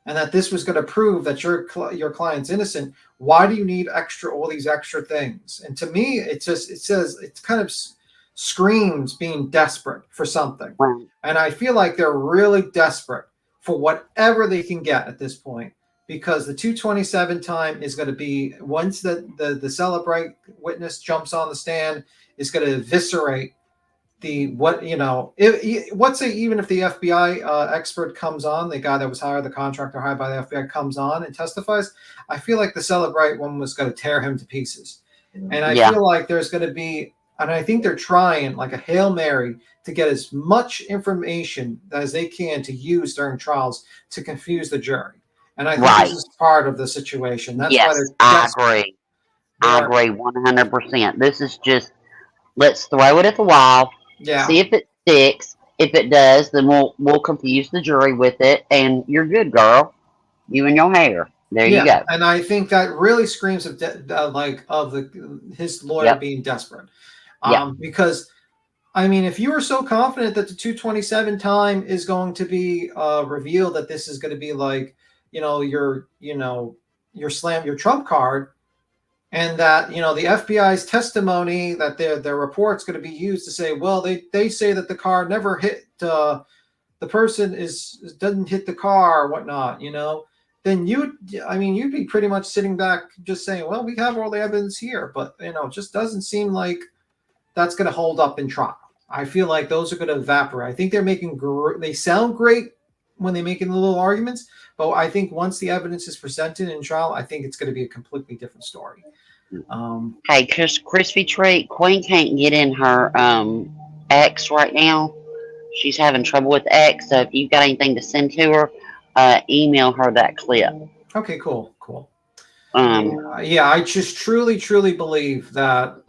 and that this was going to prove that your client's innocent, why do you need all these extra things? And to me, it kind of screams being desperate for something. Wow. And I feel like they're really desperate for whatever they can get at this point, because the 227 time is going to be, once the Celebrate witness jumps on the stand, is going to eviscerate even if the FBI expert comes on, the guy that was hired, the contractor hired by the FBI, comes on and testifies, I feel like the Celebrate one was going to tear him to pieces. And I feel like there's going to be, and I think they're trying like a Hail Mary to get as much information as they can to use during trials to confuse the jury. And I think this is part of the situation. That's why they're desperate. I agree 100%. This is just, let's throw it at the wall. Yeah. See if it sticks. If it does, then we'll confuse the jury with it, and you're good, girl. You and your hair. There you go. And I think that really screams of his lawyer being desperate. Because, I mean, if you were so confident that the 227 time is going to be revealed, that this is going to be your trump card, and that, the FBI's testimony, that their report's going to be used to say, well, they say that the car never hit, the person doesn't hit the car or whatnot, then you'd be pretty much sitting back just saying, well, we have all the evidence here, but, it just doesn't seem like that's going to hold up in trial. I feel like those are going to evaporate. I think they sound great when they're making the little arguments, but I think once the evidence is presented in trial, I think it's going to be a completely different story. Hey, Crispy Treat, Queen can't get in her X right now. She's having trouble with X, so if you've got anything to send to her, email her that clip. Okay, cool. I just truly believe that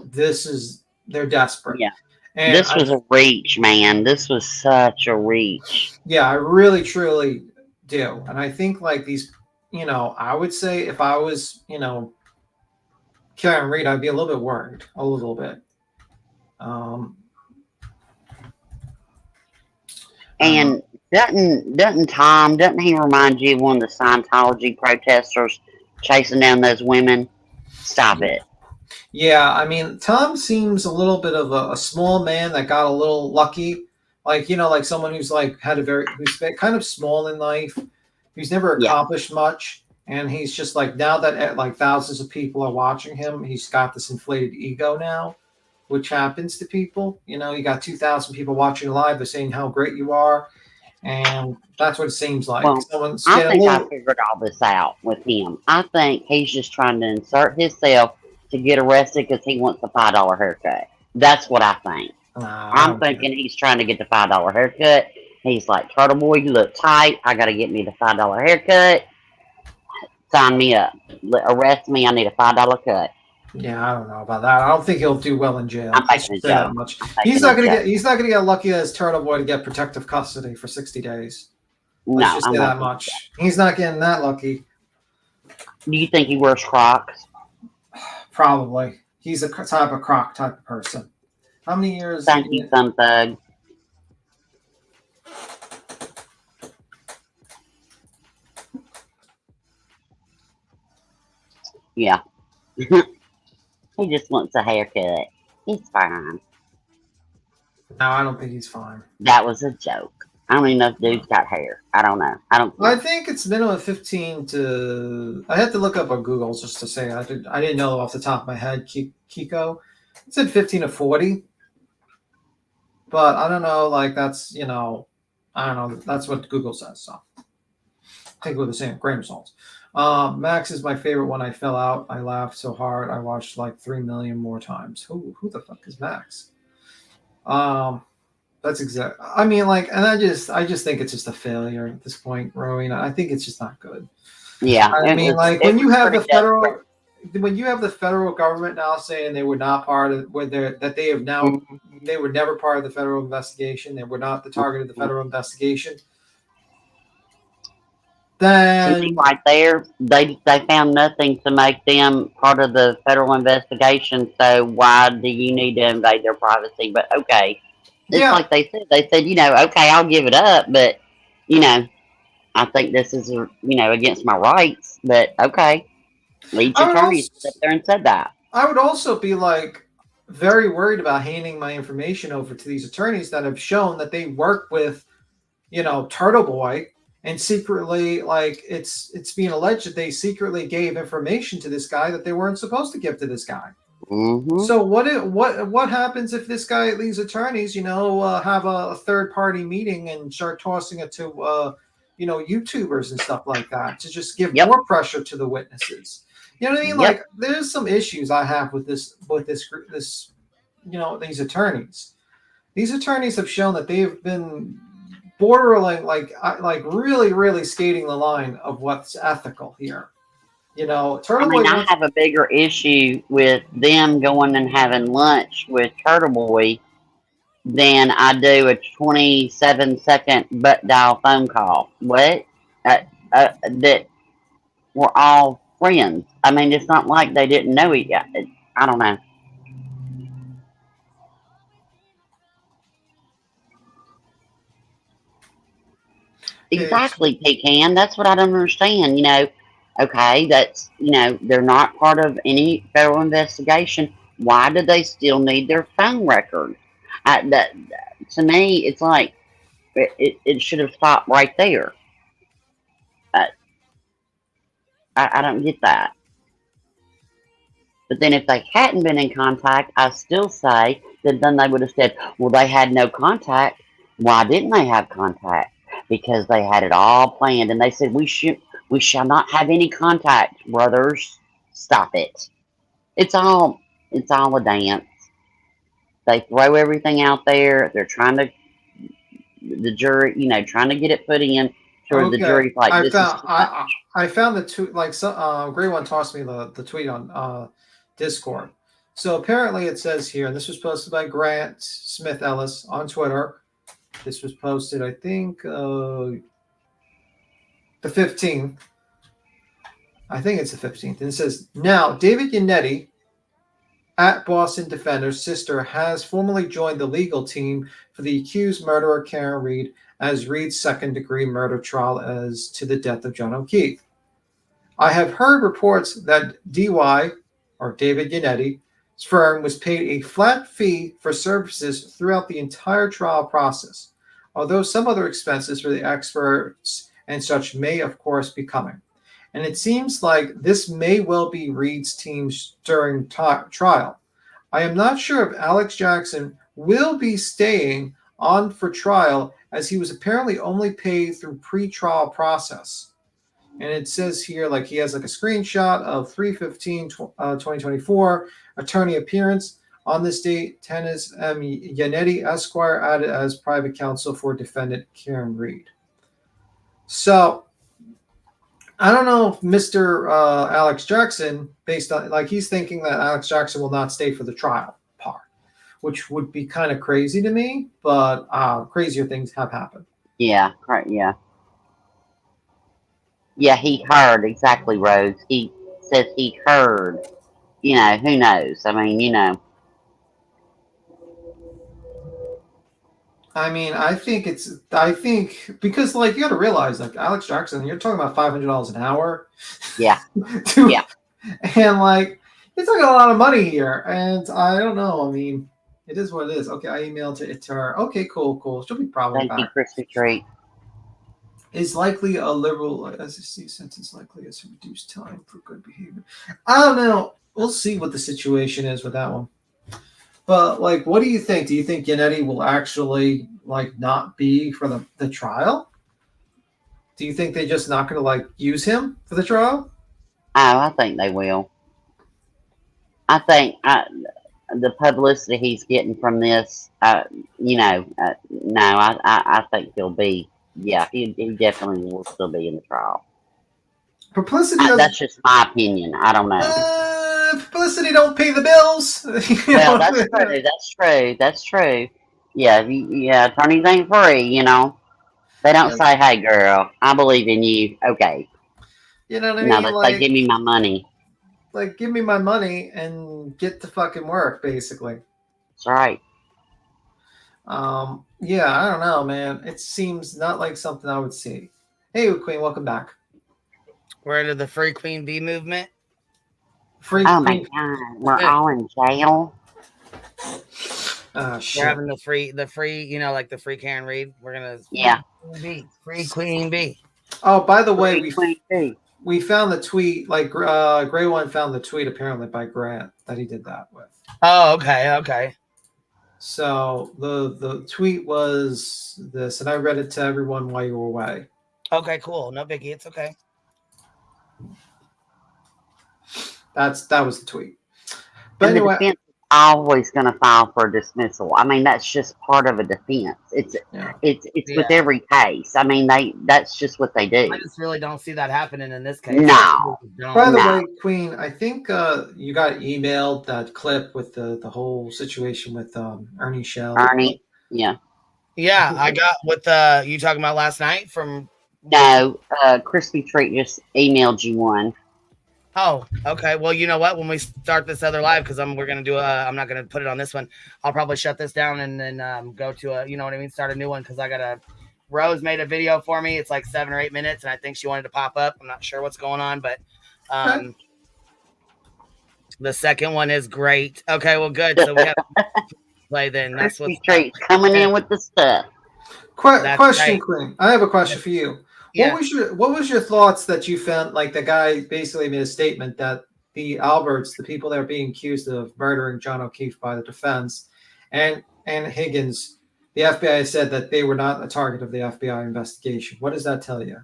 they're desperate. Yeah. And this was a reach, man. This was such a reach. Yeah, I really, truly do. And I think these, I would say if I was, Karen Reed, I'd be a little bit worried, a little bit. And doesn't he remind you of one of the Scientology protesters chasing down those women? Stop it. Yeah, I mean, Tom seems a little bit of a small man that got a little lucky. Like someone who's who's kind of small in life, who's never accomplished much. And he's just now that thousands of people are watching him, he's got this inflated ego now, which happens to people. You got 2,000 people watching live. They're saying how great you are. And that's what it seems like. Well, I think I figured all this out with him. I think he's just trying to insert himself to get arrested because he wants a $5 haircut. That's what I think. I'm thinking he's trying to get the $5 haircut. He's like, Turtle Boy, you look tight. I got to get me the $5 haircut. Sign me up. Arrest me. I need a $5 cut. Yeah, I don't know about that. I don't think he'll do well in jail. I'm making that much. He's not gonna get lucky as Turtle Boy to get protective custody for 60 days. Let's just say that much. He's not getting that lucky. Do you think he wears Crocs? Probably. He's a type of person. How many years? Thank you, Thumb Thug. Yeah. He just wants a haircut. He's fine. No, I don't think he's fine. That was a joke. I don't even know if dude's got hair. I don't know. I think it's minimum 15 to. I had to look up on Google just to say. I didn't know off the top of my head. Kiko, it said 15 to 40. But I don't know, like that's, you know, I don't know. That's what Google says. So take it with the same grain of salt. Max is my favorite one. I fell out. I laughed so hard. I watched like 3 million more times. Who the fuck is Max? That's exact. I mean, like, and I just think it's just a failure at this point, Rowena. I think it's just not good. Yeah, I mean, like when you have the federal. when you have the federal government now saying they were not part of that they have now they were never part of the federal investigation, they were not the target of the federal investigation. To me, Then right there, they found nothing to make them part of the federal investigation. So why do you need to invade their privacy? But okay, it's yeah, like they said. They said, you know, okay, I'll give it up, but you know, I think this is you know against my rights. But okay, each I would attorney also sat there and said that. I would also be like very worried about handing my information over to these attorneys that have shown that they work with, you know, Turtle Boy, and secretly, like it's being alleged that they secretly gave information to this guy that they weren't supposed to give to this guy. So what happens if this guy, these attorneys, you know, have a third party meeting and start tossing it to you know, YouTubers and stuff like that to just give more pressure to the witnesses? You know what I mean? Like there's some issues I have with this you know, these attorneys. These attorneys have shown that they have been borderline like really skating the line of what's ethical here. You know, I Turtle mean, Boy I wants have a bigger issue with them going and having lunch with Turtle Boy than I do a 27-second butt dial phone call. What? That we're all friends. I mean, it's not like they didn't know each other. I don't know. Exactly, Pecan. That's what I don't understand. You know, okay, that's, you know, they're not part of any federal investigation. Why do they still need their phone records? To me, it's like it should have stopped right there. I don't get that. But then if they hadn't been in contact, I still say that then they would have said, well, they had no contact. Why didn't they have contact? Because they had it all planned. And they said, we shall not have any contact, brothers. Stop it. It's all a dance. They throw everything out there. They're trying to, the jury, you know, trying to get it put in to the jury's like, this is too much. I found the tweet, like Gray One tossed me the tweet on Discord. So apparently it says here, and this was posted by Grant Smith Ellis on Twitter. This was posted, I think, the 15th. I think it's the 15th. And it says, now David Yannetti at Boston Defender's sister has formally joined the legal team for the accused murderer Karen Reed as Reed's second-degree murder trial as to the death of John O'Keefe. I have heard reports that DY, or David Yanetti's firm, was paid a flat fee for services throughout the entire trial process, although some other expenses for the experts and such may, of course, be coming. And it seems like this may well be Reed's team's during trial. I am not sure if Alex Jackson will be staying on for trial, as he was apparently only paid through pre-trial process. And it says here, like, he has like a screenshot of 3/15/2024 attorney appearance. On this date, Tennis M. Yannetti Esquire added as private counsel for defendant Karen Reed. So I don't know if Mr. Alex Jackson, based on, like, he's thinking that Alex Jackson will not stay for the trial part, which would be kind of crazy to me, but crazier things have happened. Yeah, right, yeah. Yeah, he heard, exactly, Rose. He says he heard. You know, who knows? I mean, you know. I mean, I think because, like, you got to realize, like, Alex Jackson, you're talking about $500 an hour. Yeah. Yeah. And, like, it's like a lot of money here. And I don't know. I mean, it is what it is. Okay, I emailed it to her. Okay, cool. She'll be probably Thank you, back. Christmas tree. Is likely a liberal as a C sentence likely as reduced time for good behavior. I don't know. We'll see what the situation is with that one. But like, what do you think? Do you think Yannetti will actually like not be for the trial? Do you think they're just not going to like use him for the trial? Oh, I think they will. I think the publicity he's getting from this, no, I think he'll be. Yeah, he definitely will still be in the trial. Publicity. That's just my opinion. I don't know. Publicity don't pay the bills. Well, that's true. That's true. That's true. Yeah, yeah. Attorneys ain't free. You know, they don't say, "Hey, girl, I believe in you." Okay. You know what I No, mean? they Like, say, "Give me my money." like, give me my money and get to fucking work, basically. That's right. Yeah, I don't know, man. It seems not like something I would see. Hey, Queen, welcome back. We're into the Free Queen Bee movement. Oh my God, we're all in jail. Shit. We're having the free, like the free Karen Reed. We're gonna free Queen Bee. Oh, by the way, we found the tweet. Like Gray One found the tweet apparently by Grant that he did that with. Oh, okay. So the tweet was this, and I read it to everyone while you were away. Okay, cool. No biggie. It's okay. That was the tweet. But And anyway, the defense is always going to file for dismissal. I mean, that's just part of a defense. It's with every case. I mean, that's just what they do. I just really don't see that happening in this case. No. By the way, Queen, I think you got emailed that clip with the whole situation with Ernie Shell. Ernie, yeah. Yeah, I got with you talking about last night from. No, Crispy Treat just emailed you one. Oh, okay. Well, you know what? When we start this other live, because we're gonna do I'm not gonna put it on this one. I'll probably shut this down and then go to a, you know what I mean, start a new one because I got Rose made a video for me. It's like 7 or 8 minutes, and I think she wanted to pop up. I'm not sure what's going on, but the second one is great. Okay, well, good. So we have to play then. That's what's coming in with the stuff. Question, Queen. I have a question for you. Yeah. What was your thoughts that you found, like the guy basically made a statement that the Alberts, the people that are being accused of murdering John O'Keefe by the defense, and Higgins, the FBI said that they were not a target of the FBI investigation. What does that tell you?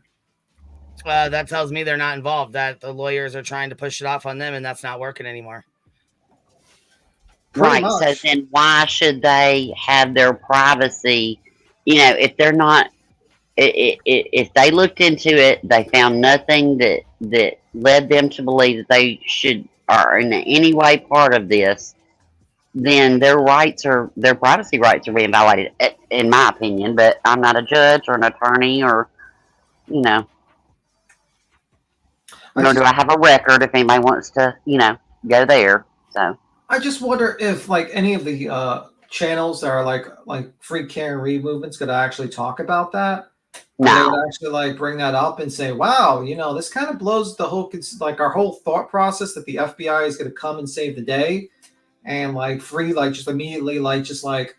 That tells me they're not involved, that the lawyers are trying to push it off on them, and that's not working anymore. Right. So then why should they have their privacy? You know, if they're not, if they looked into it, they found nothing that led them to believe that they are in any way part of this, then their privacy rights are being violated, in my opinion. But I'm not a judge or an attorney or, you know, nor do I have a record if anybody wants to, you know, go there. So I just wonder if like any of the channels that are like Free Karen Reed movements could actually talk about that. No. They would actually like bring that up and say, wow, you know, this kind of blows the whole, like our whole thought process that the FBI is going to come and save the day and like free, like just immediately, like just like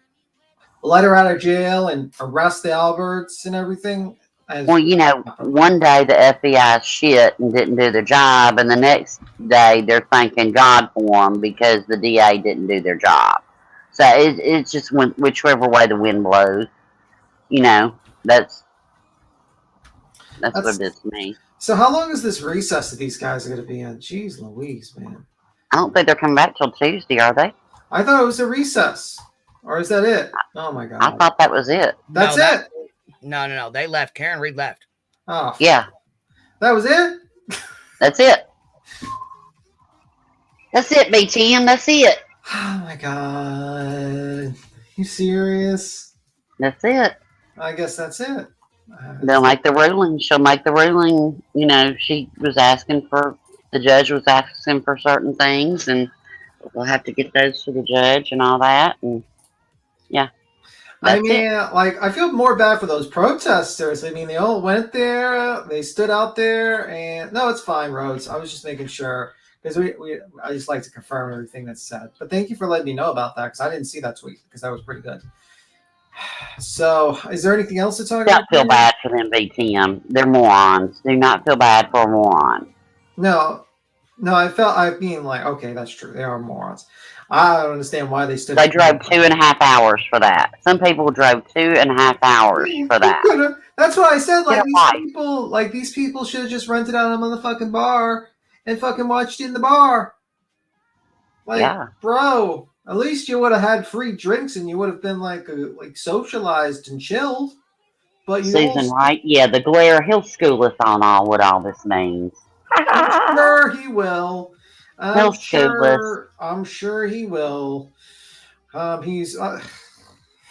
let her out of jail and arrest the Alberts and everything. Well, you know, one day the FBI shit and didn't do their job, and the next day they're thanking God for them because the DA didn't do their job. So it's just whichever way the wind blows, you know, that's what it is to me. So how long is this recess that these guys are going to be in? Jeez Louise, man. I don't think they're coming back till Tuesday, are they? I thought it was a recess. Or is that it? Oh, my God. I thought that was it. That's it? No. They left. Karen Reed left. Oh. Yeah. That was it? That's it. That's it, BTM. That's it. Oh, my God. You serious? That's it. I guess that's it. They'll make the ruling. She'll make the ruling. You know, the judge was asking for certain things, and we'll have to get those to the judge and all that. And yeah. I mean, like, I feel more bad for those protesters. I mean, they all went there, they stood out there, and no, it's fine, Rhodes. I was just making sure because I just like to confirm everything that's said. But thank you for letting me know about that because I didn't see that tweet because that was pretty good. So, is there anything else to talk about? Don't feel bad for them, BTM. They're morons. Do not feel bad for a moron. No, I mean, like, okay, that's true. They are morons. I don't understand why they stood. They drove 2.5 hours for that. Some people drove 2.5 hours for that. That's what I said. Get a life. These people should have just rented out a motherfucking bar and fucking watched in the bar. Like, Yeah. bro, at least you would have had free drinks and you would have been like socialized and chilled. But you Susan, right? Yeah, the glare. He'll school us on what all this means. I'm sure he will. He'll school us. I'm sure he will. He's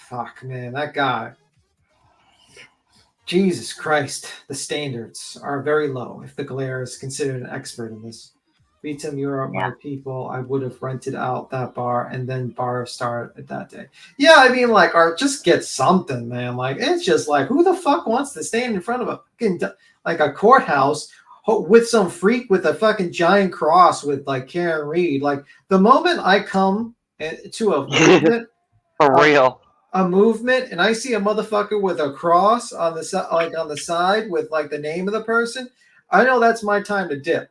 fuck, man, that guy. Jesus Christ, the standards are very low. If the glare is considered an expert in this, Beatum, you're my people. I would have rented out that bar and then bar started that day. Yeah, I mean, like, or just get something, man. Like, it's just like, who the fuck wants to stand in front of a fucking like a courthouse with some freak with a fucking giant cross with like Karen Reed? Like, the moment I come to a movement, for real, a movement, and I see a motherfucker with a cross on the side with like the name of the person, I know that's my time to dip.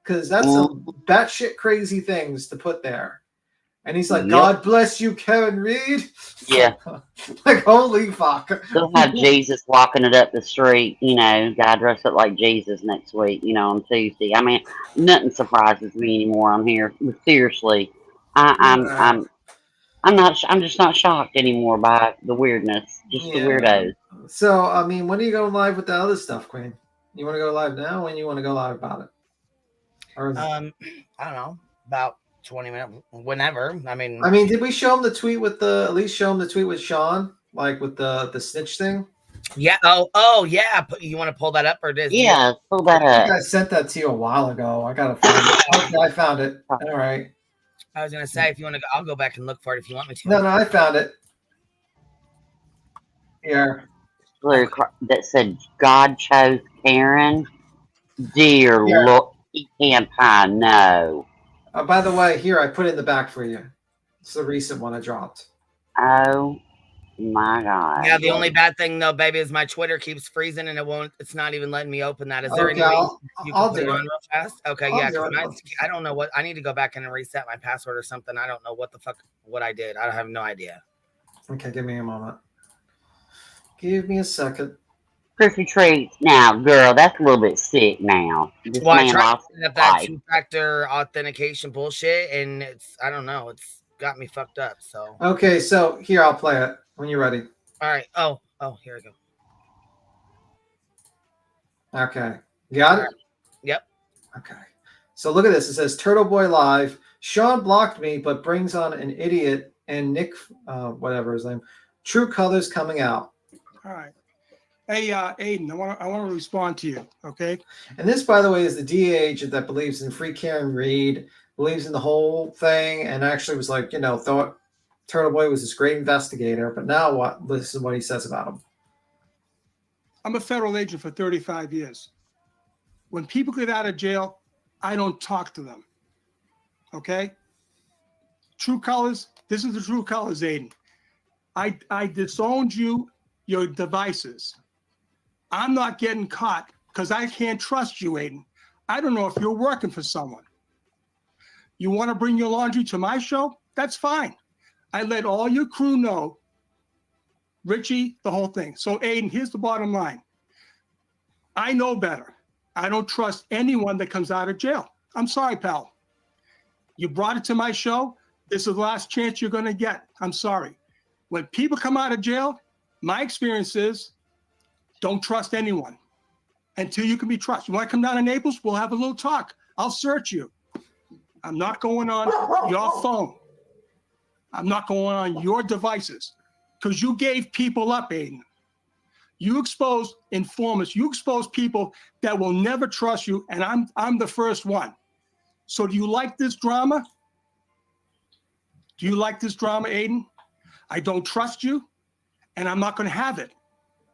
Because that's some batshit crazy things to put there. And he's like, God bless you, Karen Reed. Yeah. Like, holy fuck. They'll have Jesus walking it up the street, guy dressed up like Jesus next week, on Tuesday. I mean, nothing surprises me anymore on here. Seriously. I'm just not shocked anymore by the weirdness. Just the weirdos. So, I mean, when are you going live with the other stuff, Queen? You want to go live now? When you want to go live about it? I don't know, about 20 minutes, whenever. I mean, did we show him the tweet with at least show him the tweet with Sean, like with the snitch thing? Yeah. Oh, yeah. You want to pull that up or does? Yeah, pull that I up. think I sent that to you a while ago. I gotta find it. Okay, I found it. All right. I was gonna say, if you want to, I'll go back and look for it if you want me to. No, I found it. Here. That said, God chose Karen. Dear Lord, he can't find no. By the way, here I put it in the back for you. It's the recent one I dropped. Oh my God. Yeah, the only bad thing though, baby, is my Twitter keeps freezing and it's not even letting me open that. Is there any way you can put it on real fast? Okay, yeah, because I don't know what I need to go back in and reset my password or something. I don't know what I did. I have no idea. Okay, give me a moment. Give me a second. Chrissy treats. Now, girl, that's a little bit sick now. Well, I tried to set up that two-factor authentication bullshit, and I don't know, it's got me fucked up. So okay, so here I'll play it when you're ready. All right. Oh, here we go. Okay, you got it? Yep. Okay, so look at this. It says Turtle Boy Live. Sean blocked me, but brings on an idiot and Nick, whatever his name. True colors coming out. All right. Hey, Aiden, I want to respond to you, okay? And this, by the way, is the DA agent that believes in free Karen Reed, believes in the whole thing, and actually was like, thought Turtle Boy was this great investigator. But now what? This is what he says about him. I'm a federal agent for 35 years. When people get out of jail, I don't talk to them, okay? True colors, this is the true colors, Aiden. I disowned your devices. I'm not getting caught because I can't trust you, Aiden. I don't know if you're working for someone. You want to bring your laundry to my show? That's fine. I let all your crew know, Richie, the whole thing. So, Aiden, here's the bottom line. I know better. I don't trust anyone that comes out of jail. I'm sorry, pal. You brought it to my show. This is the last chance you're going to get. I'm sorry. When people come out of jail, my experience is don't trust anyone until you can be trusted. You want to come down to Naples? We'll have a little talk. I'll search you. I'm not going on your phone. I'm not going on your devices because you gave people up, Aiden. You exposed informers. You exposed people that will never trust you, and I'm the first one. So do you like this drama? Do you like this drama, Aiden? I don't trust you, and I'm not going to have it.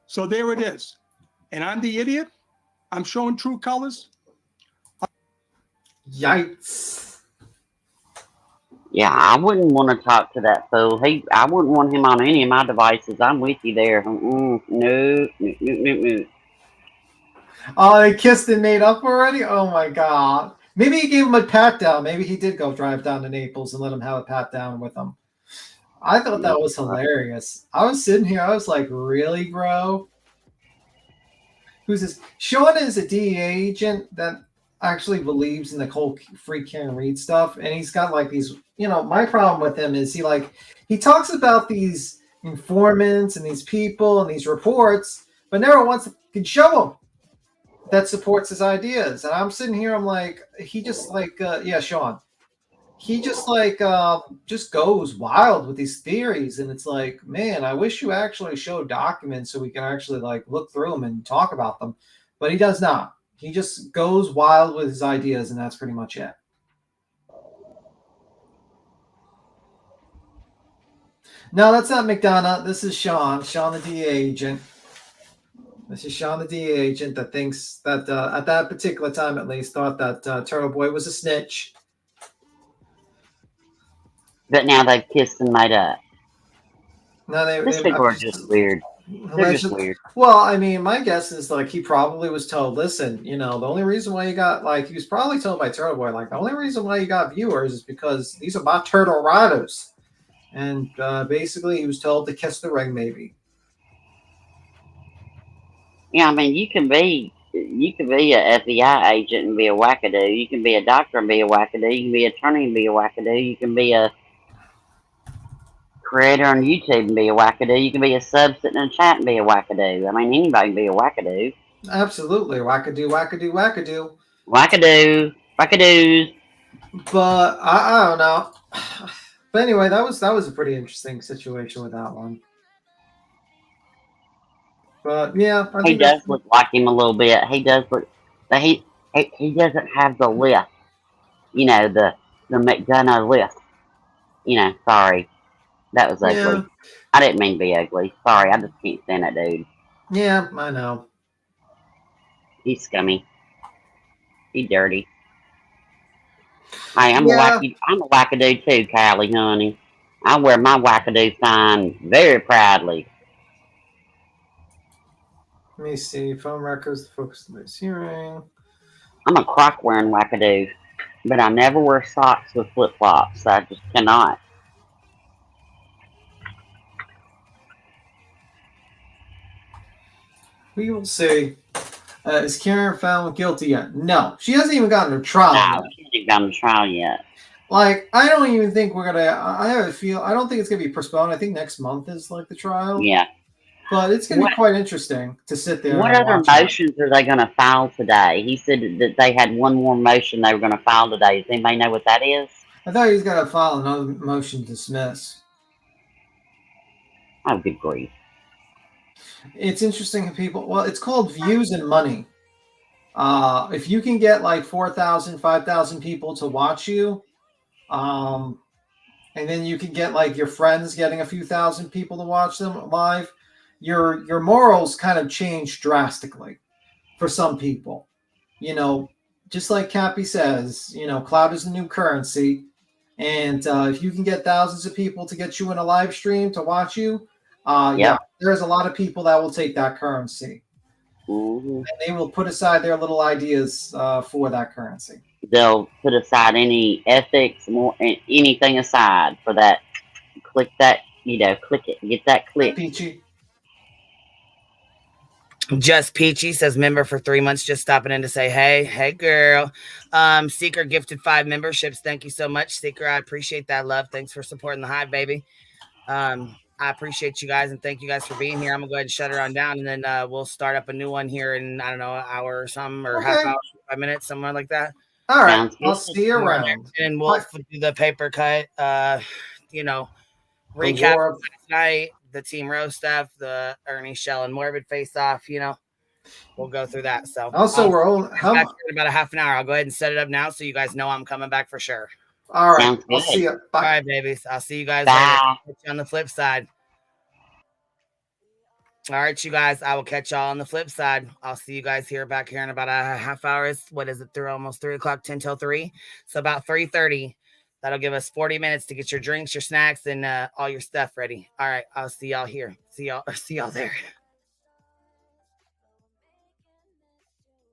So there it is. And I'm the idiot. I'm showing true colors. Yikes. Yeah, I wouldn't want to talk to that fool. I wouldn't want him on any of my devices. I'm with you there. No. Oh, they kissed and made up already? Oh my God. Maybe he gave him a pat down. Maybe he did go drive down to Naples and let him have a pat down with him. I thought that was hilarious. I was sitting here. I was like, really, bro? Who's this? Sean is a DEA agent that actually believes in the whole free Karen Reed stuff. And he's got like these, my problem with him is he talks about these informants and these people and these reports, but never once can show them that supports his ideas. And I'm sitting here, I'm like, he just like, Sean. He just like just goes wild with these theories, and it's like, man, I wish you actually showed documents so we can actually like look through them and talk about them. But he does not. He just goes wild with his ideas, and that's pretty much it. No, that's not McDonough. This is Sean the DA agent. This is Sean the DA agent that thinks that at that particular time, at least, thought that Turtle Boy was a snitch. But now they've kissed and made up. No, These people are just weird. They're just weird. Well, I mean, my guess is like he probably was told, listen, the only reason why you got he was probably told by Turtle Boy, like the only reason why you got viewers is because these are my turtle riders. And basically he was told to kiss the ring, maybe. Yeah, I mean, you can be a FBI agent and be a wackadoo. You can be a doctor and be a wackadoo. You can be an attorney and be a wackadoo. You can be a creator on YouTube and be a wackadoo. You can be a sub sitting in chat and be a wackadoo. I mean, anybody can be a wackadoo. Absolutely. Wackadoo, wackadoo, wackadoo. Wackadoo. Wackadoos. But I don't know. But anyway, that was a pretty interesting situation with that one. But yeah, he does look like him a little bit. He does look, but he doesn't have the lift. The McDonough lift. Sorry, that was ugly. Yeah. I didn't mean to be ugly. Sorry, I just can't stand that dude. Yeah, I know. He's scummy. He's dirty. Hey, I'm a wackadoo too, Callie, honey. I wear my wackadoo sign very proudly. Let me see. Phone records, focus on this hearing. I'm a crock wearing wackadoo, but I never wear socks with flip flops. I just cannot. We will see. Is Karen found guilty yet? No, she hasn't even gotten her trial. No, she hasn't gotten her trial yet. Like, I don't even think we're gonna. I have a feel. I don't think it's gonna be postponed. I think next month is like the trial. Yeah. But it's going to be quite interesting to sit there. What other motions are they going to file today? He said that they had one more motion they were going to file today. Does anybody know what that is? I thought he was going to file another motion to dismiss. Oh, good grief. It's interesting how people... Well, it's called views and money. If you can get like 4,000, 5,000 people to watch you, and then you can get like your friends getting a few thousand people to watch them live, your morals kind of change drastically for some people. Just like Cappy says, clout is the new currency. And if you can get thousands of people to get you in a live stream to watch you, yeah, there's a lot of people that will take that currency. Mm-hmm. And they will put aside their little ideas for that currency. They'll put aside any ethics, anything aside for that. Click that, click it. Get that click. Peachy. Just Peachy says member for 3 months, just stopping in to say hey girl. Seeker gifted 5 memberships. Thank you so much, Seeker. I appreciate that love. Thanks for supporting the hive, baby. I appreciate you guys and thank you guys for being here. I'm gonna go ahead and shut her on down and then we'll start up a new one here in I don't know, an hour or something or half hour, 5 minutes, somewhere like that. All right, I'll see you around. And we'll do the paper cut. Recap last night. The Team Row stuff, the Ernie Shell and Morbid face off, we'll go through that. So also we're all back in about a half an hour. I'll go ahead and set it up now so you guys know I'm coming back for sure. All right. I'll see you. Bye. All right, babies. I'll see you guys later. On the flip side. All right, you guys. I will catch y'all on the flip side. I'll see you guys back here in about a half hour. What is it? Through almost 3 o'clock, 10 till 3. So about 3:30. That'll give us 40 minutes to get your drinks, your snacks, and all your stuff ready. All right. I'll see y'all here. See y'all there.